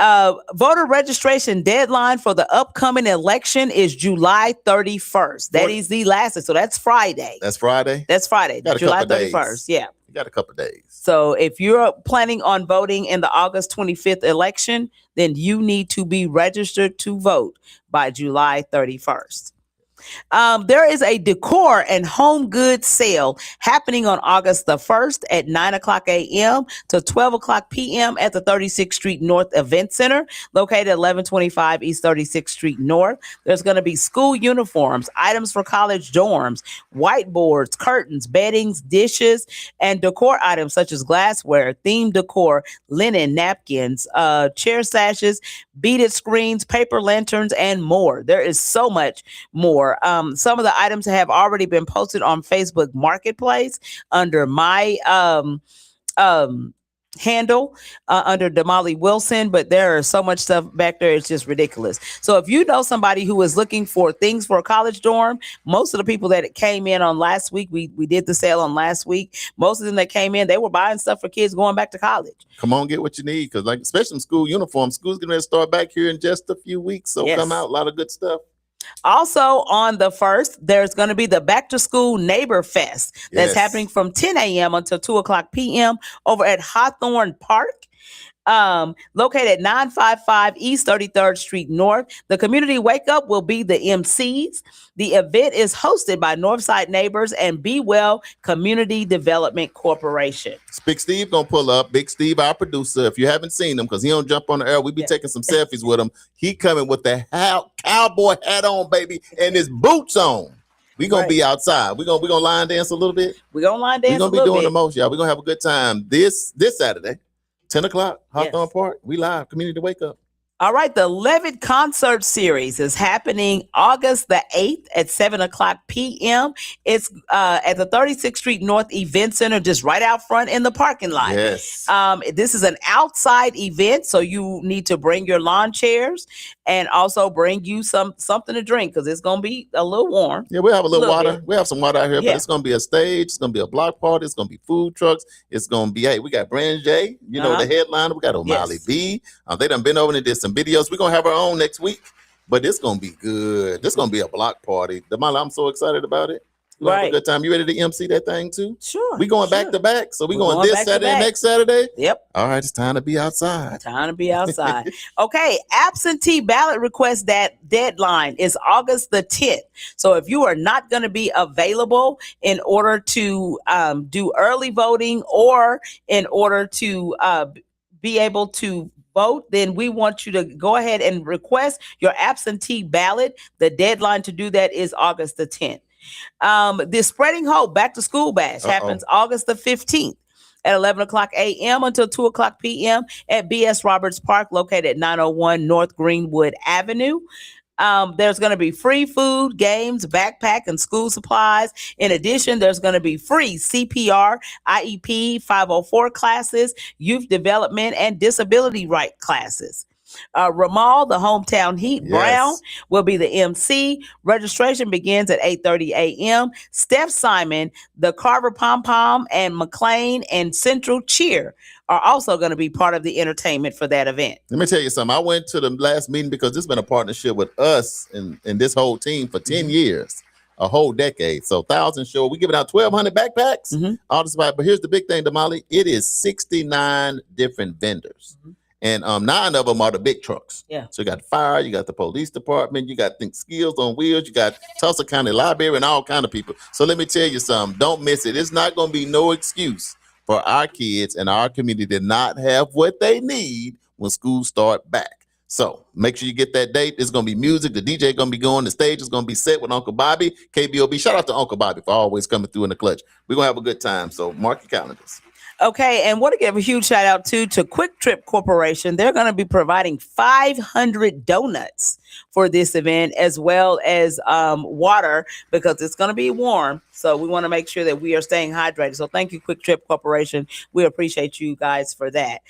voter registration deadline for the upcoming election is July 31st. That is the last. So that's Friday. That's Friday? That's Friday, July 31st. Yeah. You got a couple of days. So if you're planning on voting in the August 25th election, then you need to be registered to vote by July 31st. There is a decor and home goods sale happening on August the 1st at 9 o'clock a.m. to 12 o'clock p.m. at the 36th Street North Event Center, located at 1125 East 36th Street North. There's going to be school uniforms, items for college dorms, whiteboards, curtains, beddings, dishes, and decor items such as glassware, themed decor, linen, napkins, chair sashes, beaded screens, paper lanterns, and more. There is so much more. Some of the items have already been posted on Facebook Marketplace under my handle under Damali Wilson, but there is so much stuff back there. It's just ridiculous. So if you know somebody who is looking for things for a college dorm, most of the people that came in on last week, we did the sale on last week. Most of them that came in, they were buying stuff for kids going back to college. Come on, get what you need. Cause like, especially school uniforms, school's going to start back here in just a few weeks. So Yes. Come out, a lot of good stuff. Also on the 1st, there's going to be the Back to School Neighbor Fest that's Yes. happening from 10 a.m. until 2 o'clock p.m. over at Hawthorne Park. Located at 955 East 33rd Street North. The community wake up will be the MCs. The event is hosted by Northside Neighbors and Be Well Community Development Corporation. Big Steve gonna pull up. Big Steve, our producer. If you haven't seen him, because he don't jump on the air, we be taking some selfies with him. He coming with the cowboy hat on, baby, and his boots on. We gonna be outside. We gonna line dance a little bit. We're gonna line dance. We're gonna be doing the most, y'all. We're gonna have a good time this Saturday. 10 o'clock, Hawthorne Park. We live, community wake up. All right, the Levitt Concert Series is happening August the 8th at 7 o'clock p.m. It's at the 36th Street North Event Center, just right out front in the parking lot. Yes. This is an outside event, so you need to bring your lawn chairs and also bring you something to drink because it's going to be a little warm. Yeah, we'll have a little water. bit. We have some water out here, Yeah. but it's going to be a stage. It's going to be a block party. It's going to be food trucks. It's going to be, hey, we got Brand J, you know, the headliner. We got O'Malley Yes. B. They done been over and did some videos. We're going to have our own next week, but it's going to be good. This going to be a block party. Damali, I'm so excited about it. We'll have a good time. You ready to MC that thing too? Sure. We going back to back. So we We're going going this back to Saturday, back. next Saturday. Yep. All right, it's time to be outside. Time to be outside. Okay, absentee ballot request deadline is August the 10th. So if you are not going to be available in order to do early voting or in order to be able to vote, then we want you to go ahead and request your absentee ballot. The deadline to do that is August the 10th. The Spreading Hope Back to School Bash happens August the 15th at 11 o'clock a.m. until 2 o'clock p.m. at B.S. Roberts Park, located at 901 North Greenwood Avenue. There's going to be free food, games, backpack, and school supplies. In addition, there's going to be free CPR, IEP, 504 classes, youth development, and disability right classes. Ramal, the Hometown Heat Brown, will be the MC. Registration begins at 8:30 a.m. Steph Simon, the Carver Pom Pom, and McLean and Central Cheer are also going to be part of the entertainment for that event. Let me tell you something. I went to the last meeting because this has been a partnership with us and this whole team for 10 years, a whole decade. So 1,000 show. We giving out 1,200 backpacks. All this, but here's the big thing, Damali. It is 69 different vendors. And 9 of them are the big trucks. Yeah. So you got fire, you got the police department, you got Skills on Wheels, you got Tulsa County Library, and all kind of people. So let me tell you something. Don't miss it. It's not going to be no excuse for our kids and our community to not have what they need when schools start back. So make sure you get that date. It's going to be music. The DJ going to be going. The stage is going to be set with Uncle Bobby, KBOB. Shout out to Uncle Bobby for always coming through in the clutch. We're going to have a good time. So mark your calendars. Okay, and want to give a huge shout out to Quick Trip Corporation. They're going to be providing 500 donuts for this event, as well as water, because it's going to be warm. So we want to make sure that we are staying hydrated. So thank you, Quick Trip Corporation. We appreciate you guys for that.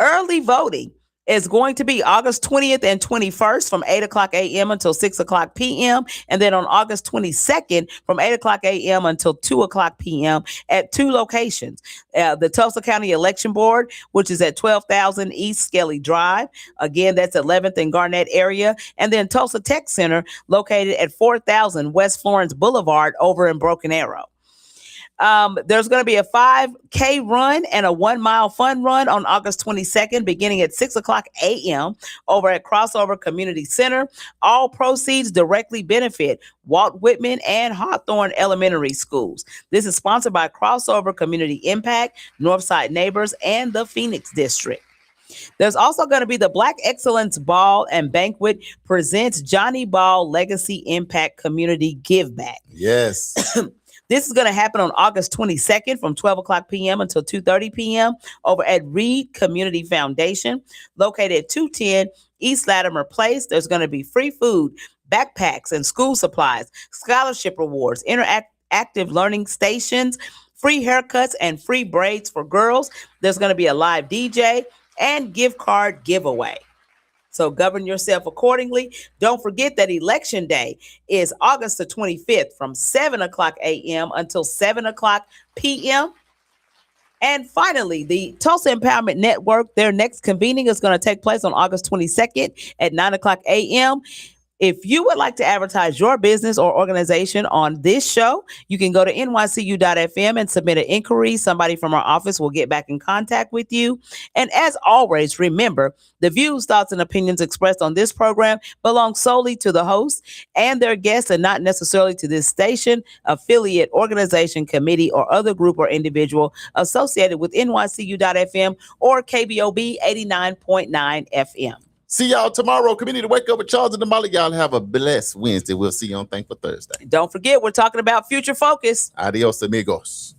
Early voting is going to be August 20th and 21st from 8 o'clock a.m. until 6 o'clock p.m. And then on August 22nd from 8 o'clock a.m. until 2 o'clock p.m. at 2 locations. The Tulsa County Election Board, which is at 12,000 East Skelly Drive. Again, that's 11th and Garnett area. And then Tulsa Tech Center, located at 4,000 West Florence Boulevard over in Broken Arrow. There's going to be a 5K run and a 1 mile fun run on August 22nd, beginning at 6 o'clock a.m. over at Crossover Community Center. All proceeds directly benefit Walt Whitman and Hawthorne Elementary Schools. This is sponsored by Crossover Community Impact, Northside Neighbors, and the Phoenix District. There's also going to be the Black Excellence Ball and Banquet presents Johnny Ball Legacy Impact Community Give Back. Yes. This is going to happen on August 22nd from 12 o'clock p.m. until 2:30 p.m. over at Reed Community Foundation, located at 210 East Latimer Place. There's going to be free food, backpacks, and school supplies, scholarship rewards, interactive learning stations, free haircuts, and free braids for girls. There's going to be a live DJ and gift card giveaway. So govern yourself accordingly. Don't forget that Election Day is August the 25th from 7 o'clock a.m. until 7 o'clock p.m. And finally, the Tulsa Empowerment Network, their next convening is going to take place on August 22nd at 9 o'clock a.m. If you would like to advertise your business or organization on this show, you can go to nycu.fm and submit an inquiry. Somebody from our office will get back in contact with you. And as always, remember, the views, thoughts, and opinions expressed on this program belong solely to the host and their guests and not necessarily to this station, affiliate, organization, committee, or other group or individual associated with nycu.fm or KBOB 89.9 FM. See y'all tomorrow. Community Wake Up with Charles and Damali. Y'all have a blessed Wednesday. We'll see you on Thankful Thursday. Don't forget, we're talking about Future Focus. Adios, amigos.